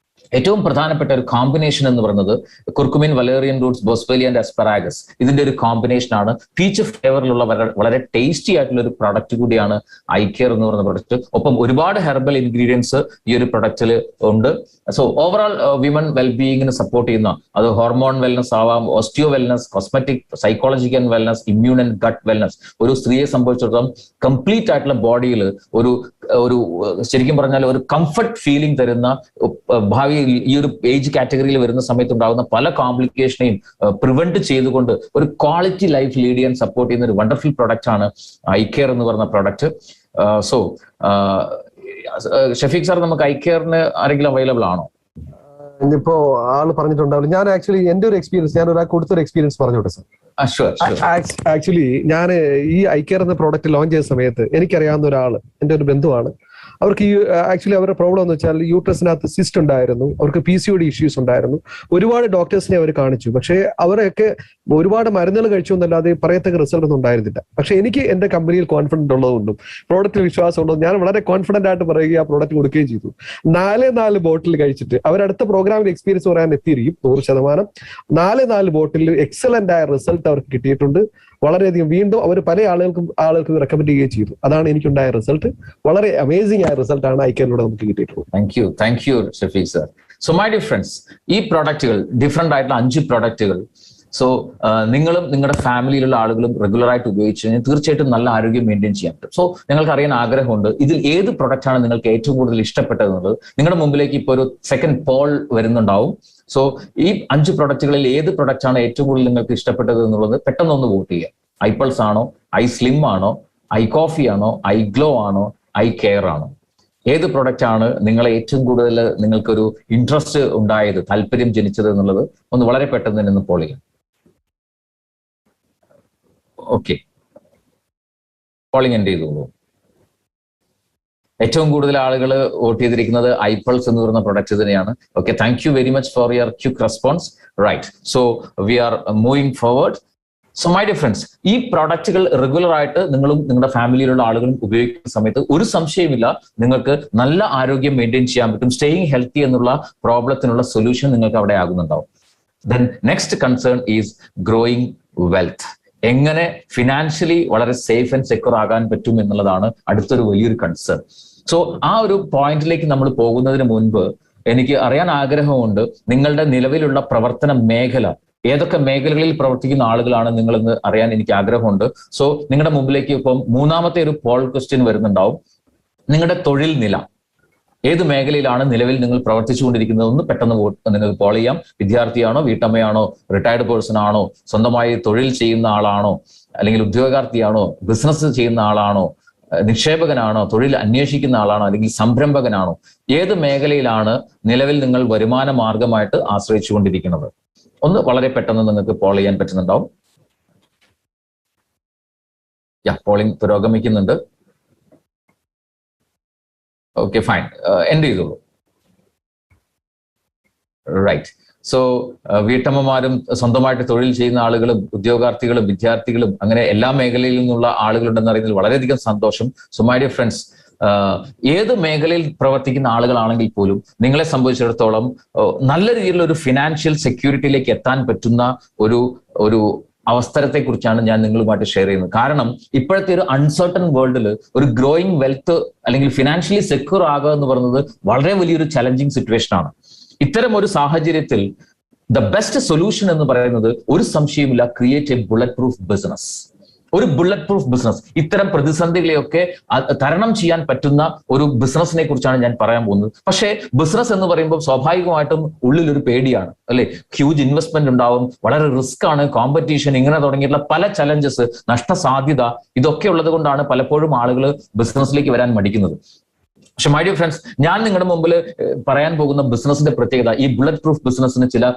ഏറ്റവും പ്രധാനപ്പെട്ട ഒരു കോമ്പിനേഷൻ എന്ന് പറയുന്നത് curcumin, valerian roots, boswellia and asparagus. ഇതിന്റെ ഒരു കോമ്പിനേഷൻ ആണ്. പീച്ച് ഫ്ലേവറിലുള്ള വളരെ ടേസ്റ്റി ആയിട്ടുള്ള ഒരു പ്രൊഡക്റ്റ് കൂടിയാണ് iCare എന്ന് പറയുന്ന പ്രൊഡക്റ്റ്. ഒപ്പം ഒരുപാട് ഹെർബൽ ഇൻഗ്രീഡിയൻസ് ഈ ഒരു പ്രൊഡക്റ്റിൽ ഉണ്ട്. സോ ഓവറോൾ വിമൻ വെൽബീയിങ്ങിന് സപ്പോർട്ട് ചെയ്യുന്ന, അത് ഹോർമോൺ വെൽനസ് ആവാം, osteo wellness, cosmetic, psychological wellness, immune and gut wellness. ഒരു സ്ത്രീയെ സംബന്ധിച്ചിടത്തോളം കംപ്ലീറ്റ് ആയിട്ടുള്ള ബോഡിയിൽ ഒരു ശരിക്കും പറഞ്ഞാൽ ഒരു കംഫർട്ട് ഫീലിംഗ് തരുന്ന, ഭാവി ഈ ഒരു ഏജ് കാറ്റഗറിയിൽ വരുന്ന സമയത്ത് ഉണ്ടാകുന്ന പല കോംപ്ലിക്കേഷനെയും പ്രിവെന്റ് ചെയ്തുകൊണ്ട് ഒരു ക്വാളിറ്റി ലൈഫ് ലീഡ് ചെയ്യാൻ സപ്പോർട്ട് ചെയ്യുന്ന ഒരു വണ്ടർഫുൾ പ്രൊഡക്റ്റ് ആണ് iCare എന്ന് പറയുന്ന പ്രൊഡക്റ്റ്. സോ ഷഫീഖ് സാർ, നമുക്ക് iCareന് ആരെങ്കിലും അവൈലബിൾ ആണോ? ഇപ്പോ ആള് പറഞ്ഞിട്ടുണ്ടാവില്ല. ഞാൻ ആക്ച്വലി എന്റെ ഒരു എക്സ്പീരിയൻസ്, ഞാൻ ഒരാൾക്ക് കൊടുത്തൊരു എക്സ്പീരിയൻസ് പറഞ്ഞോട്ടെ സാർ. ആക്ച്വലി ഞാൻ ഈ iCare എന്ന പ്രോഡക്റ്റ് ലോഞ്ച് ചെയ്ത സമയത്ത് എനിക്കറിയാവുന്ന ഒരാള്, എന്റെ ഒരു ബന്ധുവാണ്. അവർക്ക് ഈ ആക്ച്വലി അവരുടെ പ്രോബ്ലം എന്ന് വെച്ചാൽ യൂട്രസിനകത്ത് സിസ്റ്റ് ഉണ്ടായിരുന്നു, അവർക്ക് PCOD ഇഷ്യൂസ് ഉണ്ടായിരുന്നു. ഒരുപാട് ഡോക്ടേഴ്സിനെ അവർ കാണിച്ചു. പക്ഷേ അവരൊക്കെ ഒരുപാട് മരുന്നുകൾ കഴിച്ചു എന്നല്ലാതെ പറയത്തക്ക റിസൾട്ട് ഒന്നും ഉണ്ടായിരുന്നില്ല. പക്ഷെ എനിക്ക് എന്റെ കമ്പനിയിൽ കോൺഫിഡന്റ് ഉള്ളതുകൊണ്ടും പ്രോഡക്റ്റിൽ വിശ്വാസം ഉള്ളതും ഞാൻ വളരെ കോൺഫിഡന്റ് ആയിട്ട് പറയുകയും ആ പ്രോഡക്റ്റ് കൊടുക്കുകയും ചെയ്തു. 4 ബോട്ടിൽ കഴിച്ചിട്ട് അവരടുത്ത പ്രോഗ്രാമിൽ എക്സ്പീരിയൻസ് പറയാൻ എത്തിയിരിക്കും 100%. 4 ബോട്ടിൽ എക്സലന്റ് ആയ റിസൾട്ട് അവർക്ക് കിട്ടിയിട്ടുണ്ട്. വളരെയധികം വീണ്ടും അവർ പല ആളുകൾക്കും റെക്കമെൻഡ് ചെയ്യുകയും ചെയ്തു. അതാണ് എനിക്കുണ്ടായ റിസൾട്ട്. വളരെ അമേസിംഗ് ആയ റിസൾട്ടാണ് ഐക്കറിലൂടെ നമുക്ക് കിട്ടിയിട്ടുള്ളത്. Thank you Shafeeq sir. So my dear friends, ഈ പ്രോഡക്റ്റുകൾ ഡിഫറെന്റ് ആയിട്ടുള്ള 5 പ്രോഡക്റ്റുകൾ സോ നിങ്ങളും നിങ്ങളുടെ ഫാമിലിയിലുള്ള ആളുകളും റെഗുലർ ആയിട്ട് ഉപയോഗിച്ച് കഴിഞ്ഞാൽ തീർച്ചയായിട്ടും നല്ല ആരോഗ്യം മെയിൻറ്റെയിൻ ചെയ്യാൻ പറ്റും. സോ നിങ്ങൾക്ക് അറിയാൻ ആഗ്രഹമുണ്ട് ഇതിൽ ഏത് പ്രൊഡക്റ്റ് ആണ് നിങ്ങൾക്ക് ഏറ്റവും കൂടുതൽ ഇഷ്ടപ്പെട്ടത് എന്നുള്ളത്. നിങ്ങളുടെ മുമ്പിലേക്ക് ഇപ്പോൾ ഒരു സെക്കൻഡ് പോൾ വരുന്നുണ്ടാവും. സോ ഈ 5 പ്രൊഡക്റ്റുകളിൽ ഏത് പ്രൊഡക്റ്റ് ആണ് ഏറ്റവും കൂടുതൽ നിങ്ങൾക്ക് ഇഷ്ടപ്പെട്ടത് എന്നുള്ളത് പെട്ടെന്ന് ഒന്ന് വോട്ട് ചെയ്യുക. ഐപൾസ് ആണോ, iSlim ആണോ, iCoffee ആണോ, iGlow ആണോ, iCare ആണോ? ഏത് പ്രൊഡക്റ്റ് ആണ് നിങ്ങളെ ഏറ്റവും കൂടുതൽ നിങ്ങൾക്കൊരു ഇൻട്രസ്റ്റ് ഉണ്ടായത്, താല്പര്യം ജനിച്ചത് എന്നുള്ളത് ഒന്ന് വളരെ പെട്ടെന്ന് തന്നെ ഒന്ന് പോൾ ചെയ്യാം. ഓക്കെ, പോളിംഗ് എൻഡ് ചെയ്തോളൂ. ഏറ്റവും കൂടുതൽ ആളുകൾ വോട്ട് ചെയ്തിരിക്കുന്നത് ഐപൾസ് എന്ന് പറയുന്ന പ്രൊഡക്റ്റ് തന്നെയാണ്. Okay, thank you very much for your quick response. Right, so we are moving forward. So my dear friends, ഈ പ്രോഡക്റ്റുകൾ റെഗുലർ ആയിട്ട് നിങ്ങളും നിങ്ങളുടെ ഫാമിലിയിലുള്ള ആളുകളും ഉപയോഗിക്കുന്ന സമയത്ത് ഒരു സംശയമില്ല നിങ്ങൾക്ക് നല്ല ആരോഗ്യം മെയിൻറ്റെയിൻ ചെയ്യാൻ പറ്റും. സ്റ്റേയിങ് ഹെൽത്തി എന്നുള്ള പ്രോബ്ലത്തിനുള്ള സൊല്യൂഷൻ നിങ്ങൾക്ക് അവിടെ ആകുന്നുണ്ടാവും. Then next concern is growing wealth. എങ്ങനെ ഫിനാൻഷ്യലി വളരെ സേഫ് ആൻഡ് സെക്യൂർ ആകാൻ പറ്റും എന്നുള്ളതാണ് അടുത്തൊരു വലിയൊരു കൺസേൺ. സോ ആ ഒരു പോയിന്റിലേക്ക് നമ്മൾ പോകുന്നതിന് മുൻപ് എനിക്ക് അറിയാൻ ആഗ്രഹമുണ്ട് നിങ്ങളുടെ നിലവിലുള്ള പ്രവർത്തന മേഖല, ഏതൊക്കെ മേഖലകളിൽ പ്രവർത്തിക്കുന്ന ആളുകളാണ് നിങ്ങളെന്ന് അറിയാൻ എനിക്ക് ആഗ്രഹമുണ്ട്. സോ നിങ്ങളുടെ മുമ്പിലേക്ക് ഇപ്പം 3ാമത്തെ ഒരു പോൾ ക്വസ്റ്റ്യൻ വരുന്നുണ്ടാവും. നിങ്ങളുടെ തൊഴിൽ നില, ഏത് മേഖലയിലാണ് നിലവിൽ നിങ്ങൾ പ്രവർത്തിച്ചുകൊണ്ടിരിക്കുന്നത് ഒന്ന് പെട്ടെന്ന് നിങ്ങൾക്ക് പോൾ ചെയ്യാം. വിദ്യാർത്ഥിയാണോ, വീട്ടമ്മയാണോ, റിട്ടയർഡ് പേഴ്സൺ ആണോ, സ്വന്തമായി തൊഴിൽ ചെയ്യുന്ന ആളാണോ, അല്ലെങ്കിൽ ഉദ്യോഗാർത്ഥിയാണോ, ബിസിനസ് ചെയ്യുന്ന ആളാണോ, നിക്ഷേപകനാണോ, തൊഴിൽ അന്വേഷിക്കുന്ന ആളാണോ, അല്ലെങ്കിൽ സംരംഭകനാണോ? ഏത് മേഖലയിലാണ് നിലവിൽ നിങ്ങൾ വരുമാന മാർഗമായിട്ട് ആശ്രയിച്ചുകൊണ്ടിരിക്കുന്നത് ഒന്ന് വളരെ പെട്ടെന്ന് നിങ്ങൾക്ക് പോൾ ചെയ്യാൻ പറ്റുന്നുണ്ടാവും. പോളിംഗ് പുരോഗമിക്കുന്നുണ്ട്. ഓക്കെ, ഫൈൻ, എൻഡ് ചെയ്തോളൂ. റൈറ്റ്, സോ വീട്ടമ്മമാരും സ്വന്തമായിട്ട് തൊഴിൽ ചെയ്യുന്ന ആളുകളും ഉദ്യോഗാർത്ഥികളും വിദ്യാർത്ഥികളും അങ്ങനെ എല്ലാ മേഖലയിൽ നിന്നുള്ള ആളുകളുണ്ടെന്ന് അറിയുന്നതിൽ വളരെയധികം സന്തോഷം. സോ മൈ ഡിയർ ഫ്രണ്ട്സ്, ഏത് മേഖലയിൽ പ്രവർത്തിക്കുന്ന ആളുകളാണെങ്കിൽ പോലും നിങ്ങളെ സംബന്ധിച്ചിടത്തോളം നല്ല രീതിയിലുള്ള ഒരു ഫിനാൻഷ്യൽ സെക്യൂരിറ്റിയിലേക്ക് എത്താൻ പറ്റുന്ന ഒരു അവസരത്തെക്കുറിച്ചാണ് ഞാൻ നിങ്ങളുമായിട്ട് ഷെയർ ചെയ്യുന്നത്. കാരണം ഇപ്പോഴത്തെ ഒരു അൺസർട്ടൺ വേൾഡിൽ ഒരു ഗ്രോയിങ് വെൽത്ത് അല്ലെങ്കിൽ ഫിനാൻഷ്യലി സെക്യൂർ ആകുക എന്ന് പറയുന്നത് വളരെ വലിയൊരു ചലഞ്ചിങ് സിറ്റുവേഷൻ ആണ്. ഇത്തരം ഒരു സാഹചര്യത്തിൽ ദ ബെസ്റ്റ് സൊല്യൂഷൻ എന്ന് പറയുന്നത് ഒരു സംശയമില്ല, create A bullet proof business. ഒരു ബുള്ളറ്റ് പ്രൂഫ് ബിസിനസ്, ഇത്തരം പ്രതിസന്ധികളെയൊക്കെ തരണം ചെയ്യാൻ പറ്റുന്ന ഒരു ബിസിനസിനെ കുറിച്ചാണ് ഞാൻ പറയാൻ പോകുന്നത്. പക്ഷേ ബിസിനസ് എന്ന് പറയുമ്പോൾ സ്വാഭാവികമായിട്ടും ഉള്ളിലൊരു പേടിയാണ്, അല്ലെ? ഹ്യൂജ് ഇൻവെസ്റ്റ്മെന്റ് ഉണ്ടാവും, വളരെ റിസ്ക് ആണ്, കോമ്പറ്റീഷൻ, ഇങ്ങനെ തുടങ്ങിയിട്ടുള്ള പല ചലഞ്ചസ്, നഷ്ടസാധ്യത, ഇതൊക്കെ ഉള്ളത് കൊണ്ടാണ് പലപ്പോഴും ആളുകൾ ബിസിനസ്സിലേക്ക് വരാൻ മടിക്കുന്നത്. പക്ഷെ മൈ ഡിയർ ഫ്രണ്ട്സ്, ഞാൻ നിങ്ങളുടെ മുമ്പിൽ പറയാൻ പോകുന്ന ബിസിനസിന്റെ പ്രത്യേകത, ഈ ബുള്ളറ്റ് പ്രൂഫ് ബിസിനസിന് ചില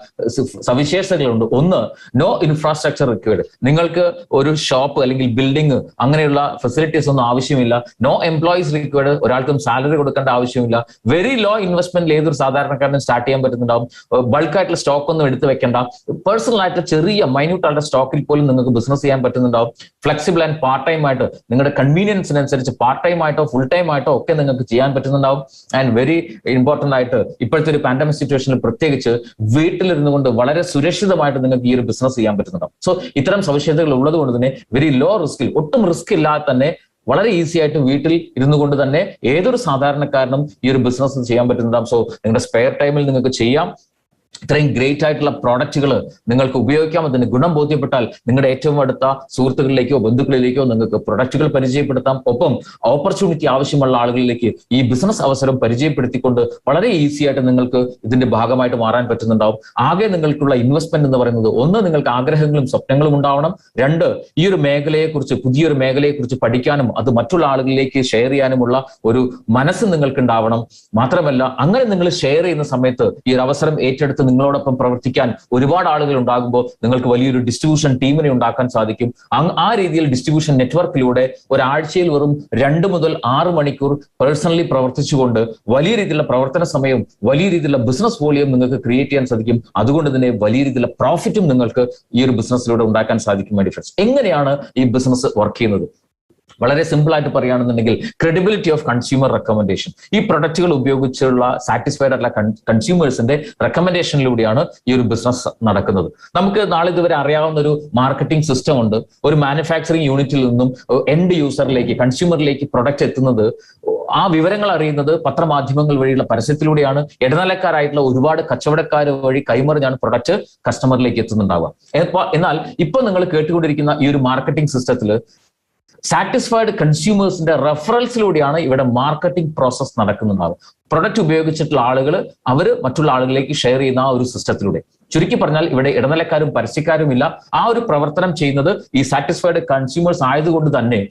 സവിശേഷതകളുണ്ട്. ഒന്ന്, നോ ഇൻഫ്രാസ്ട്രക്ചർ റിക്വയർഡ്. നിങ്ങൾക്ക് ഒരു ഷോപ്പ് അല്ലെങ്കിൽ ബിൽഡിംഗ് അങ്ങനെയുള്ള ഫെസിലിറ്റീസ് ഒന്നും ആവശ്യമില്ല. No employees required. ഒരാൾക്കും സാലറി കൊടുക്കേണ്ട ആവശ്യമില്ല. വെരി ലോ ഇൻവെസ്റ്റ്മെന്റിൽ ഏതൊരു സാധാരണക്കാരനും സ്റ്റാർട്ട് ചെയ്യാൻ പറ്റുന്നുണ്ടാവും. ബൾക്കായിട്ടുള്ള സ്റ്റോക്ക് ഒന്നും എടുത്ത് വെക്കേണ്ട. പേഴ്സണൽ ആയിട്ട് ചെറിയ മൈന്യൂട്ട് ആയിട്ടുള്ള സ്റ്റോക്കിൽ പോലും നിങ്ങൾക്ക് ബിസിനസ് ചെയ്യാൻ പറ്റുന്നുണ്ടാവും. ഫ്ലെക്സിബിൾ ആൻഡ് പാർട്ട് ടൈം ആയിട്ട് നിങ്ങളുടെ കൺവീനിയൻസിനനുസരിച്ച് പാർട്ട് ടൈം ആയിട്ടോ ഫുൾ ടൈം ആയിട്ടോ ഒക്കെ നിങ്ങൾക്ക് ചെയ്യാൻ പറ്റുന്നുണ്ടാവും. ആൻഡ് വെരി ഇമ്പോർട്ടന്റ് ആയിട്ട് ഇപ്പോഴത്തെ ഒരു പാൻഡമിക് സിറ്റുവേഷനിൽ പ്രത്യേകിച്ച് വീട്ടിലിരുന്നു കൊണ്ട് വളരെ സുരക്ഷിതമായിട്ട് നിങ്ങൾക്ക് ഈ ഒരു ബിസിനസ് ചെയ്യാൻ പറ്റുന്നുണ്ടാവും. സോ ഇത്തരം സവിശേഷതകൾ ഉള്ളത് കൊണ്ട് തന്നെ വെരി ലോ റിസ്കിൽ, ഒട്ടും റിസ്ക് ഇല്ലാതെ തന്നെ വളരെ ഈസി ആയിട്ട് വീട്ടിൽ ഇരുന്നു കൊണ്ട് തന്നെ ഏതൊരു സാധാരണക്കാരനും ഈ ഒരു ബിസിനസ് ചെയ്യാൻ പറ്റുന്നുണ്ടാവും. സോ നിങ്ങളുടെ സ്പെയർ ടൈമിൽ നിങ്ങൾക്ക് ചെയ്യാം. ഇത്രയും ഗ്രേറ്റ് ആയിട്ടുള്ള പ്രോഡക്റ്റുകൾ നിങ്ങൾക്ക് ഉപയോഗിക്കാം. അതിന് ഗുണം ബോധ്യപ്പെട്ടാൽ നിങ്ങളുടെ ഏറ്റവും അടുത്ത സുഹൃത്തുക്കളിലേക്കോ ബന്ധുക്കളിലേക്കോ നിങ്ങൾക്ക് പ്രൊഡക്റ്റുകൾ പരിചയപ്പെടുത്താം. ഒപ്പം ഓപ്പർച്യൂണിറ്റി ആവശ്യമുള്ള ആളുകളിലേക്ക് ഈ ബിസിനസ് അവസരം പരിചയപ്പെടുത്തിക്കൊണ്ട് വളരെ ഈസി ആയിട്ട് നിങ്ങൾക്ക് ഇതിന്റെ ഭാഗമായിട്ട് മാറാൻ പറ്റുന്നുണ്ടാവും. ആകെ നിങ്ങൾക്കുള്ള ഇൻവെസ്റ്റ്മെന്റ് എന്ന് പറയുന്നത്, ഒന്ന്, നിങ്ങൾക്ക് ആഗ്രഹങ്ങളും സ്വപ്നങ്ങളും ഉണ്ടാവണം. 2, ഈ ഒരു മേഖലയെക്കുറിച്ച്, പുതിയൊരു മേഖലയെക്കുറിച്ച് പഠിക്കാനും അത് മറ്റുള്ള ആളുകളിലേക്ക് ഷെയർ ചെയ്യാനുമുള്ള ഒരു മനസ്സ് നിങ്ങൾക്ക് ഉണ്ടാവണം. മാത്രമല്ല, അങ്ങനെ നിങ്ങൾ ഷെയർ ചെയ്യുന്ന സമയത്ത് ഈ ഒരു അവസരം ഏറ്റെടുത്ത് നിങ്ങളോടൊപ്പം പ്രവർത്തിക്കാൻ ഒരുപാട് ആളുകൾ ഉണ്ടാകുമ്പോൾ നിങ്ങൾക്ക് വലിയൊരു ഡിസ്ട്രിബ്യൂഷൻ ടീമിനെ ഉണ്ടാക്കാൻ സാധിക്കും. ആ രീതിയിൽ ഡിസ്ട്രിബ്യൂഷൻ നെറ്റ്വർക്കിലൂടെ ഒരാഴ്ചയിൽ വെറും 2 മുതൽ 6 മണിക്കൂർ പേഴ്സണലി പ്രവർത്തിച്ചുകൊണ്ട് വലിയ രീതിയിലുള്ള പ്രവർത്തന സമയവും വലിയ രീതിയിലുള്ള ബിസിനസ് വോളിയം നിങ്ങൾക്ക് ക്രിയേറ്റ് ചെയ്യാൻ സാധിക്കും. അതുകൊണ്ട് തന്നെ വലിയ രീതിയിലുള്ള പ്രോഫിറ്റും നിങ്ങൾക്ക് ഈ ഒരു ബിസിനസ്സിലൂടെ ഉണ്ടാക്കാൻ സാധിക്കും. മൈ ഫ്രണ്ട്സ്, എങ്ങനെയാണ് ഈ ബിസിനസ് വർക്ക് ചെയ്യുന്നത്? വളരെ സിമ്പിൾ ആയിട്ട് പറയുകയാണെന്നുണ്ടെങ്കിൽ ക്രെഡിബിലിറ്റി ഓഫ് കൺസ്യൂമർ റെക്കമെൻഡേഷൻ. ഈ പ്രൊഡക്റ്റുകൾ ഉപയോഗിച്ചുള്ള സാറ്റിസ്ഫൈഡ് ആയിട്ടുള്ള കൺസ്യൂമേഴ്സിന്റെ റെക്കമെൻഡേഷനിലൂടെയാണ് ഈ ഒരു ബിസിനസ് നടക്കുന്നത്. നമുക്ക് നാളെ ഇതുവരെ അറിയാവുന്ന ഒരു മാർക്കറ്റിംഗ് സിസ്റ്റം ഉണ്ട്. ഒരു മാനുഫാക്ചറിംഗ് യൂണിറ്റിൽ നിന്നും എൻഡ് യൂസറിലേക്ക്, കൺസ്യൂമറിലേക്ക് പ്രൊഡക്റ്റ് എത്തുന്നത്, ആ വിവരങ്ങൾ അറിയുന്നത് പത്രമാധ്യമങ്ങൾ വഴിയുള്ള പരസ്യത്തിലൂടെയാണ്. ഇടനിലക്കാരായിട്ടുള്ള ഒരുപാട് കച്ചവടക്കാർ വഴി കൈമറിഞ്ഞാണ് പ്രൊഡക്റ്റ് കസ്റ്റമറിലേക്ക് എത്തുന്നുണ്ടാവുക. എന്നാൽ ഇപ്പൊ നിങ്ങൾ കേട്ടുകൊണ്ടിരിക്കുന്ന ഈ ഒരു മാർക്കറ്റിംഗ് സിസ്റ്റത്തിൽ സാറ്റിസ്ഫൈഡ് കൺസ്യൂമേഴ്സിന്റെ റെഫറൽസിലൂടെയാണ് ഇവിടെ മാർക്കറ്റിംഗ് പ്രോസസ് നടക്കുന്നുണ്ടാവും. പ്രൊഡക്റ്റ് ഉപയോഗിച്ചിട്ടുള്ള ആളുകൾ മറ്റുള്ള ആളുകളിലേക്ക് ഷെയർ ചെയ്യുന്ന ആ ഒരു സിസ്റ്റത്തിലൂടെ. ചുരുക്കി പറഞ്ഞാൽ ഇവിടെ ഇടനിലക്കാരും പരസ്യക്കാരും ഇല്ല. ആ ഒരു പ്രവർത്തനം ചെയ്യുന്നത് ഈ സാറ്റിസ്ഫൈഡ് കൺസ്യൂമേഴ്സ് ആയതുകൊണ്ട് തന്നെ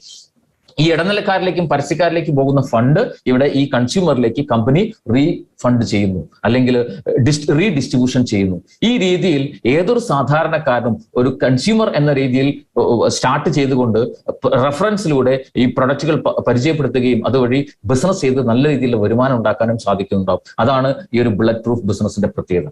ഈ ഇടനിലക്കാരിലേക്കും പരസ്യക്കാരിലേക്കും പോകുന്ന ഫണ്ട് ഇവിടെ ഈ കൺസ്യൂമറിലേക്ക് കമ്പനി റീഫണ്ട് ചെയ്യുന്നു, അല്ലെങ്കിൽ റീഡിസ്ട്രിബ്യൂഷൻ ചെയ്യുന്നു. ഈ രീതിയിൽ ഏതൊരു സാധാരണക്കാരനും ഒരു കൺസ്യൂമർ എന്ന രീതിയിൽ സ്റ്റാർട്ട് ചെയ്തുകൊണ്ട് റെഫറൻസിലൂടെ ഈ പ്രൊഡക്റ്റുകൾ പരിചയപ്പെടുത്തുകയും അതുവഴി ബിസിനസ് ചെയ്ത് നല്ല രീതിയിൽ വരുമാനം ഉണ്ടാക്കാനും സാധിക്കുന്നുണ്ടാവും. അതാണ് ഈ ഒരു ബുള്ളറ്റ് പ്രൂഫ് ബിസിനസിന്റെ പ്രത്യേകത.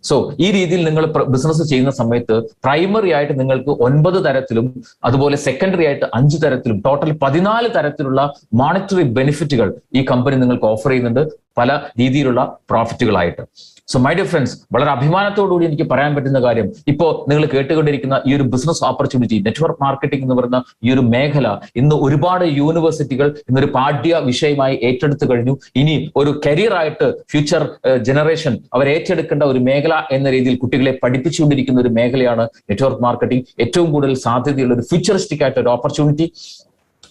സോ ഈ രീതിയിൽ നിങ്ങൾ ബിസിനസ് ചെയ്യുന്ന സമയത്ത് പ്രൈമറി ആയിട്ട് നിങ്ങൾക്ക് 9 തരത്തിലും അതുപോലെ സെക്കൻഡറി ആയിട്ട് 5 തരത്തിലും ടോട്ടൽ 14 തരത്തിലുള്ള മോണിറ്ററി ബെനിഫിറ്റുകൾ ഈ കമ്പനി നിങ്ങൾക്ക് ഓഫർ ചെയ്യുന്നുണ്ട്, പല രീതിയിലുള്ള പ്രോഫിറ്റുകളായിട്ട്. സോ മൈ ഡിയർ ഫ്രണ്ട്സ്, വളരെ അഭിമാനത്തോടുകൂടി എനിക്ക് പറയാൻ പറ്റുന്ന കാര്യം, ഇപ്പോൾ നിങ്ങൾ കേട്ടുകൊണ്ടിരിക്കുന്ന ഈ ഒരു ബിസിനസ് ഓപ്പർച്യൂണിറ്റി, നെറ്റ്വർക്ക് മാർക്കറ്റിംഗ് എന്ന് പറയുന്ന ഈ ഒരു മേഖല ഇന്ന് ഒരുപാട് യൂണിവേഴ്സിറ്റികൾ ഇന്നൊരു പാഠ്യ വിഷയമായി ഏറ്റെടുത്തു കഴിഞ്ഞു. ഇനി ഒരു കരിയർ ആയിട്ട് ഫ്യൂച്ചർ ജനറേഷൻ അവർ ഏറ്റെടുക്കേണ്ട ഒരു മേഖല എന്ന രീതിയിൽ കുട്ടികളെ പഠിപ്പിച്ചുകൊണ്ടിരിക്കുന്ന ഒരു മേഖലയാണ് നെറ്റ്വർക്ക് മാർക്കറ്റിംഗ്. ഏറ്റവും കൂടുതൽ സാധ്യതയുള്ള ഒരു ഫ്യൂച്ചറിസ്റ്റിക് ആയിട്ട് ഒരു ഓപ്പർച്യൂണിറ്റി.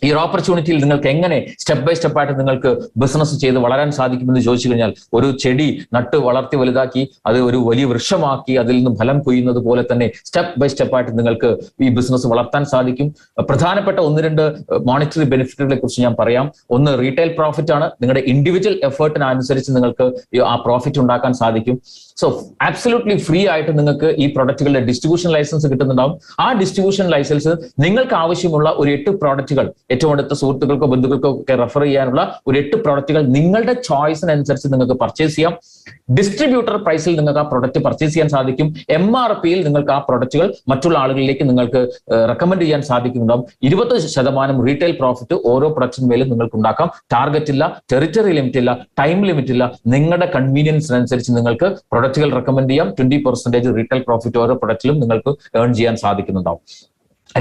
ഈ ഒരു ഓപ്പർച്യൂണിറ്റിയിൽ നിങ്ങൾക്ക് എങ്ങനെ സ്റ്റെപ്പ് ബൈ സ്റ്റെപ്പായിട്ട് നിങ്ങൾക്ക് ബിസിനസ് ചെയ്ത് വളരാൻ സാധിക്കുമെന്ന് ചോദിച്ചു കഴിഞ്ഞാൽ, ഒരു ചെടി നട്ട് വളർത്തി വലുതാക്കി അത് ഒരു വലിയ വൃക്ഷമാക്കി അതിൽ നിന്നും ഫലം കൊയ്യുന്നത് പോലെ തന്നെ സ്റ്റെപ്പ് ബൈ സ്റ്റെപ്പായിട്ട് നിങ്ങൾക്ക് ഈ ബിസിനസ് വളർത്താൻ സാധിക്കും. പ്രധാനപ്പെട്ട 1-2 മോണിറ്ററി ബെനിഫിറ്റുകളെ കുറിച്ച് ഞാൻ പറയാം. ഒന്ന്, റീറ്റെയിൽ പ്രോഫിറ്റ് ആണ്. നിങ്ങളുടെ ഇൻഡിവിജ്വൽ എഫേർട്ടിനനുസരിച്ച് നിങ്ങൾക്ക് ആ പ്രോഫിറ്റ് ഉണ്ടാക്കാൻ സാധിക്കും. സോ ആബ്സല്യൂട്ട്ലി ഫ്രീ ആയിട്ട് നിങ്ങൾക്ക് ഈ പ്രൊഡക്റ്റുകളുടെ ഡിസ്ട്രിബ്യൂഷൻ ലൈസൻസ് കിട്ടുന്നുണ്ടാവും. ആ ഡിസ്ട്രിബ്യൂഷൻ ലൈസൻസ് നിങ്ങൾക്ക് ആവശ്യമുള്ള ഒരു 8 പ്രോഡക്റ്റുകൾ, ഏറ്റവും അടുത്ത സുഹൃത്തുക്കൾക്കോ ബന്ധുക്കൾക്കോ ഒക്കെ റെഫർ ചെയ്യാനുള്ള ഒരു 8 പ്രോഡക്റ്റുകൾ നിങ്ങളുടെ ചോയ്സിനനുസരിച്ച് നിങ്ങൾക്ക് പർച്ചേസ് ചെയ്യാം. ഡിസ്ട്രിബ്യൂട്ടർ പ്രൈസിൽ നിങ്ങൾക്ക് ആ പ്രൊഡക്റ്റ് പർച്ചേസ് ചെയ്യാൻ സാധിക്കും. MRPയിൽ നിങ്ങൾക്ക് ആ പ്രൊഡക്റ്റുകൾ മറ്റുള്ള ആളുകളിലേക്ക് നിങ്ങൾക്ക് റെക്കമെൻഡ് ചെയ്യാൻ സാധിക്കുന്നുണ്ടാവും. 20% റീറ്റെയിൽ പ്രോഫിറ്റ് ഓരോ പ്രൊഡക്റ്റിന് മേലും നിങ്ങൾക്ക് ഉണ്ടാക്കാം. ടാർഗറ്റ് ഇല്ല, ടെറിറ്ററി ലിമിറ്റ് ഇല്ല, ടൈം ലിമിറ്റ് ഇല്ല. നിങ്ങളുടെ കൺവീനിയൻസിനനുസരിച്ച് നിങ്ങൾക്ക് പ്രൊഡക്റ്റുകൾ റെക്കമെൻഡ് ചെയ്യാം. 20% റീറ്റെയിൽ പ്രോഫിറ്റ് ഓരോ പ്രൊഡക്റ്റിലും നിങ്ങൾക്ക് ഏൺ ചെയ്യാൻ സാധിക്കുന്നുണ്ടാവും.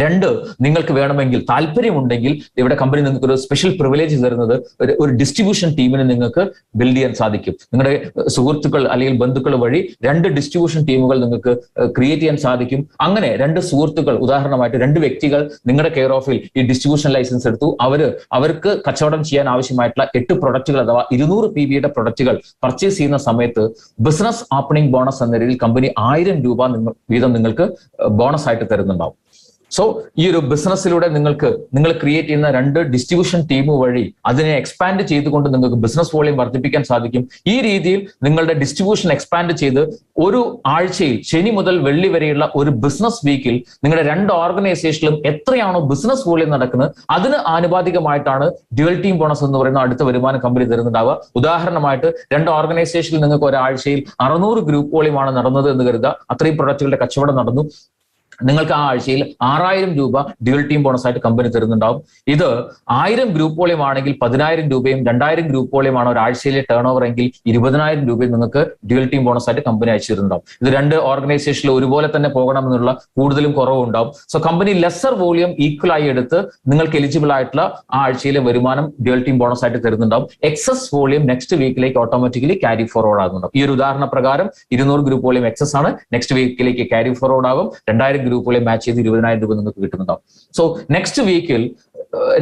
2, നിങ്ങൾക്ക് വേണമെങ്കിൽ താല്പര്യമുണ്ടെങ്കിൽ ഇവിടെ കമ്പനി നിങ്ങൾക്ക് ഒരു സ്പെഷ്യൽ പ്രിവിലേജ് തരുന്നത് ഒരു ഡിസ്ട്രിബ്യൂഷൻ ടീമിനെ നിങ്ങൾക്ക് ബിൽഡ് ചെയ്യാൻ സാധിക്കും. നിങ്ങളുടെ സുഹൃത്തുക്കൾ അല്ലെങ്കിൽ ബന്ധുക്കൾ വഴി 2 ഡിസ്ട്രിബ്യൂഷൻ ടീമുകൾ നിങ്ങൾക്ക് ക്രിയേറ്റ് ചെയ്യാൻ സാധിക്കും. അങ്ങനെ 2 സുഹൃത്തുക്കൾ, ഉദാഹരണമായിട്ട് 2 വ്യക്തികൾ നിങ്ങളുടെ കെയർ ഓഫിൽ ഈ ഡിസ്ട്രിബ്യൂഷൻ ലൈസൻസ് എടുത്തു. അവർക്ക് കച്ചവടം ചെയ്യാൻ ആവശ്യമായിട്ടുള്ള 8 പ്രൊഡക്റ്റുകൾ അഥവാ 200 PBയുടെ പ്രൊഡക്റ്റുകൾ പർച്ചേസ് ചെയ്യുന്ന സമയത്ത് ബിസിനസ് ഓപ്പണിംഗ് ബോണസ് എന്ന രീതിയിൽ കമ്പനി 1000 രൂപ വീതം നിങ്ങൾക്ക് ബോണസ് ആയിട്ട് തരുന്നുണ്ടാവും. സോ ഈ ഒരു ബിസിനസ്സിലൂടെ നിങ്ങൾ ക്രിയേറ്റ് ചെയ്യുന്ന 2 ഡിസ്ട്രിബ്യൂഷൻ ടീം വഴി അതിനെ എക്സ്പാൻഡ് ചെയ്തുകൊണ്ട് നിങ്ങൾക്ക് ബിസിനസ് വോളിയം വർദ്ധിപ്പിക്കാൻ സാധിക്കും. ഈ രീതിയിൽ നിങ്ങളുടെ ഡിസ്ട്രിബ്യൂഷൻ എക്സ്പാൻഡ് ചെയ്ത് ഒരു ആഴ്ചയിൽ ശനി മുതൽ വെള്ളി വരെയുള്ള ഒരു ബിസിനസ് വീക്കിൽ നിങ്ങളുടെ 2 ഓർഗനൈസേഷനിലും എത്രയാണോ ബിസിനസ് വോളിയം നടക്കുന്നത് അതിന് ആനുപാതികമായിട്ടാണ് ഡ്യുവൽ ടീം ബോണസ് എന്ന് പറയുന്ന അടുത്ത വരുമാനം കമ്പനി തരുന്നുണ്ടാവുക. ഉദാഹരണമായിട്ട് 2 ഓർഗനൈസേഷനിൽ നിങ്ങൾക്ക് ഒരാഴ്ചയിൽ 600 ഗ്രൂപ്പ് വോളിയമാണ് നടന്നത് എന്ന് കരുതുക. അത്രയും പ്രൊഡക്റ്റുകളുടെ കച്ചവടം നടന്നു. നിങ്ങൾക്ക് ആ ആഴ്ചയിൽ 6000 രൂപ ഡ്യുവൽ ടീം ബോണസ് ആയിട്ട് കമ്പനി തരുന്നുണ്ടാവും. ഇത് 1000 ഗ്രൂപ്പ് വോളിയം ആണെങ്കിൽ 10000 രൂപയും 2000 ഗ്രൂപ്പ് വോളിയമാണ് ഒരാഴ്ചയിലെ ടേൺ ഓവർ എങ്കിൽ 20000 രൂപയും നിങ്ങൾക്ക് ഡ്യുവൽ ടീം ബോണസ് ആയിട്ട് കമ്പനി അയച്ചു തരുന്നുണ്ടാവും. ഇത് 2 ഓർഗനൈസേഷനിൽ ഒരുപോലെ തന്നെ പോകണമെന്നുള്ള കൂടുതലും കുറവും ഉണ്ടാവും. So company lesser volume equal ആയി എടുത്ത് നിങ്ങൾക്ക് എലിജിബിൾ ആയിട്ടുള്ള ആ ആഴ്ചയിലെ വരുമാനം ഡ്യുവൽ ടീം ബോണസ് ആയിട്ട് തരുന്നുണ്ടാവും. എക്സസ് വോളിയം നെക്സ്റ്റ് വീക്കിലേക്ക് ഓട്ടോമാറ്റിക്കലി ക്യാരി ഫോർവേഡ് ആകുന്നുണ്ടാവും. ഈ ഒരു ഉദാഹരണ പ്രകാരം 200 ഗ്രൂപ്പ് വോളിയം എക്സസ് ആണ്, നെക്സ്റ്റ് വീക്കിലേക്ക് ക്യാരി ഫോർവേഡ് ആകും. 2000 ഗ്രൂപ്പുകളെ മാച്ച് ചെയ്ത് 20000 രൂപ നിങ്ങൾക്ക് കിട്ടുന്നുണ്ടാവും. സോ നെക്സ്റ്റ് വീക്കിൽ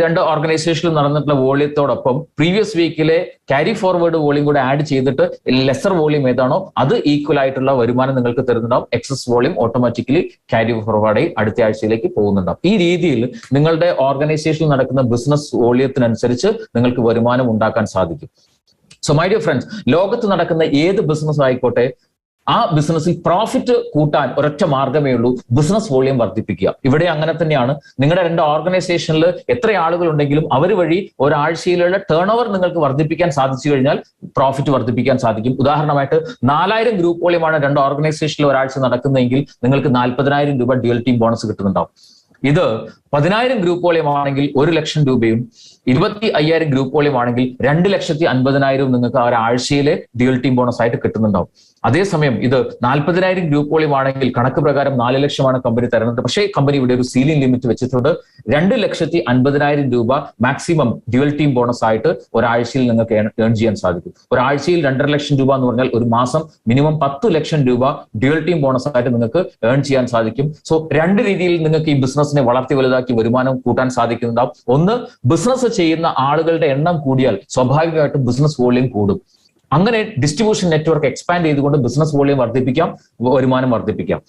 2 ഓർഗനൈസേഷനിൽ നടന്നിട്ടുള്ള വോളിയത്തോടൊപ്പം പ്രീവിയസ് വീക്കിലെ ക്യാരി ഫോർവേഡ് വോളിയം കൂടെ ആഡ് ചെയ്തിട്ട് ലെസർ വോളിയം ഏതാണോ അത് ഈക്വൽ ആയിട്ടുള്ള വരുമാനം നിങ്ങൾക്ക് തരുന്നുണ്ടാവും. എക്സസ് വോളിയം ഓട്ടോമാറ്റിക്കലി ക്യാരി ഫോർവേഡായി അടുത്ത ആഴ്ചയിലേക്ക് പോകുന്നുണ്ടാവും. ഈ രീതിയിൽ നിങ്ങളുടെ ഓർഗനൈസേഷനിൽ നടക്കുന്ന ബിസിനസ് വോളിയത്തിനനുസരിച്ച് നിങ്ങൾക്ക് വരുമാനം ഉണ്ടാക്കാൻ സാധിക്കും. സോ മൈ ഡിയർ ഫ്രണ്ട്സ്, ലോകത്ത് നടക്കുന്ന ഏത് ബിസിനസ് ആയിക്കോട്ടെ ആ ബിസിനസ്സിൽ പ്രോഫിറ്റ് കൂട്ടാൻ ഒരൊറ്റ മാർഗ്ഗമേ ഉള്ളൂ, ബിസിനസ് വോളിയം വർദ്ധിപ്പിക്കുക. ഇവിടെ അങ്ങനെ തന്നെയാണ്. നിങ്ങളുടെ 2 ഓർഗനൈസേഷനിൽ എത്ര ആളുകൾ ഉണ്ടെങ്കിലും അവർ വഴി ഒരാഴ്ചയിലുള്ള ടേൺ ഓവർ നിങ്ങൾക്ക് വർദ്ധിപ്പിക്കാൻ സാധിച്ചു കഴിഞ്ഞാൽ പ്രോഫിറ്റ് വർദ്ധിപ്പിക്കാൻ സാധിക്കും. ഉദാഹരണമായിട്ട് 4000 ഗ്രൂപ്പ് വോളിയമാണ് 2 ഓർഗനൈസേഷനിൽ ഒരാഴ്ച നടക്കുന്നതെങ്കിൽ നിങ്ങൾക്ക് 40,000 രൂപ ഡ്യുവൽ ടീം ബോണസ് കിട്ടുന്നുണ്ടാവും. ഇത് 10,000 ഗ്രൂപ്പ് വോളിയമാണെങ്കിൽ 1 ലക്ഷം രൂപയും 25,000 ഗ്രൂപ്പ് വോളിയമാണെങ്കിൽ 2,50,000 നിങ്ങൾക്ക് ആ ഒരാഴ്ചയിലെ ഡ്യുവൽ ടീം ബോണസ് ആയിട്ട് കിട്ടുന്നുണ്ടാവും. അതേസമയം ഇത് 40,000 ഗ്രൂപ്പ് വോളിയമാണെങ്കിൽ കണക്ക് പ്രകാരം 4 ലക്ഷമാണ് കമ്പനി തരുന്നത്. പക്ഷേ കമ്പനി ഇവിടെ ഒരു സീലിംഗ് ലിമിറ്റ് വെച്ചിട്ടുണ്ട്. 2,50,000 രൂപ മാക്സിമം ഡ്യുവൽ ടീം ബോണസ് ആയിട്ട് ഒരാഴ്ചയിൽ നിങ്ങൾക്ക് ഏൺ ചെയ്യാൻ സാധിക്കും. ഒരാഴ്ചയിൽ 2.5 ലക്ഷം രൂപ എന്ന് പറഞ്ഞാൽ ഒരു മാസം മിനിമം 10 ലക്ഷം രൂപ ഡ്യുവൽ ടീം ബോണസ് ആയിട്ട് നിങ്ങൾക്ക് ഏൺ ചെയ്യാൻ സാധിക്കും. സോ 2 രീതിയിൽ നിങ്ങൾക്ക് ഈ ബിസിനസിനെ വളർത്തി വലുതാക്കി വരുമാനം കൂട്ടാൻ സാധിക്കുന്നുണ്ടാവും. ഒന്ന്, ബിസിനസ് ചെയ്യുന്ന ആളുകളുടെ എണ്ണം കൂടിയാൽ സ്വാഭാവികമായിട്ടും ബിസിനസ് വോളിയം കൂടും. അങ്ങനെ ഡിസ്ട്രിബ്യൂഷൻ നെറ്റ്വർക്ക് എക്സ്പാൻഡ് ചെയ്തുകൊണ്ട് ബിസിനസ് വോളിയം വർദ്ധിപ്പിക്കാം, വരുമാനം വർദ്ധിപ്പിക്കാം.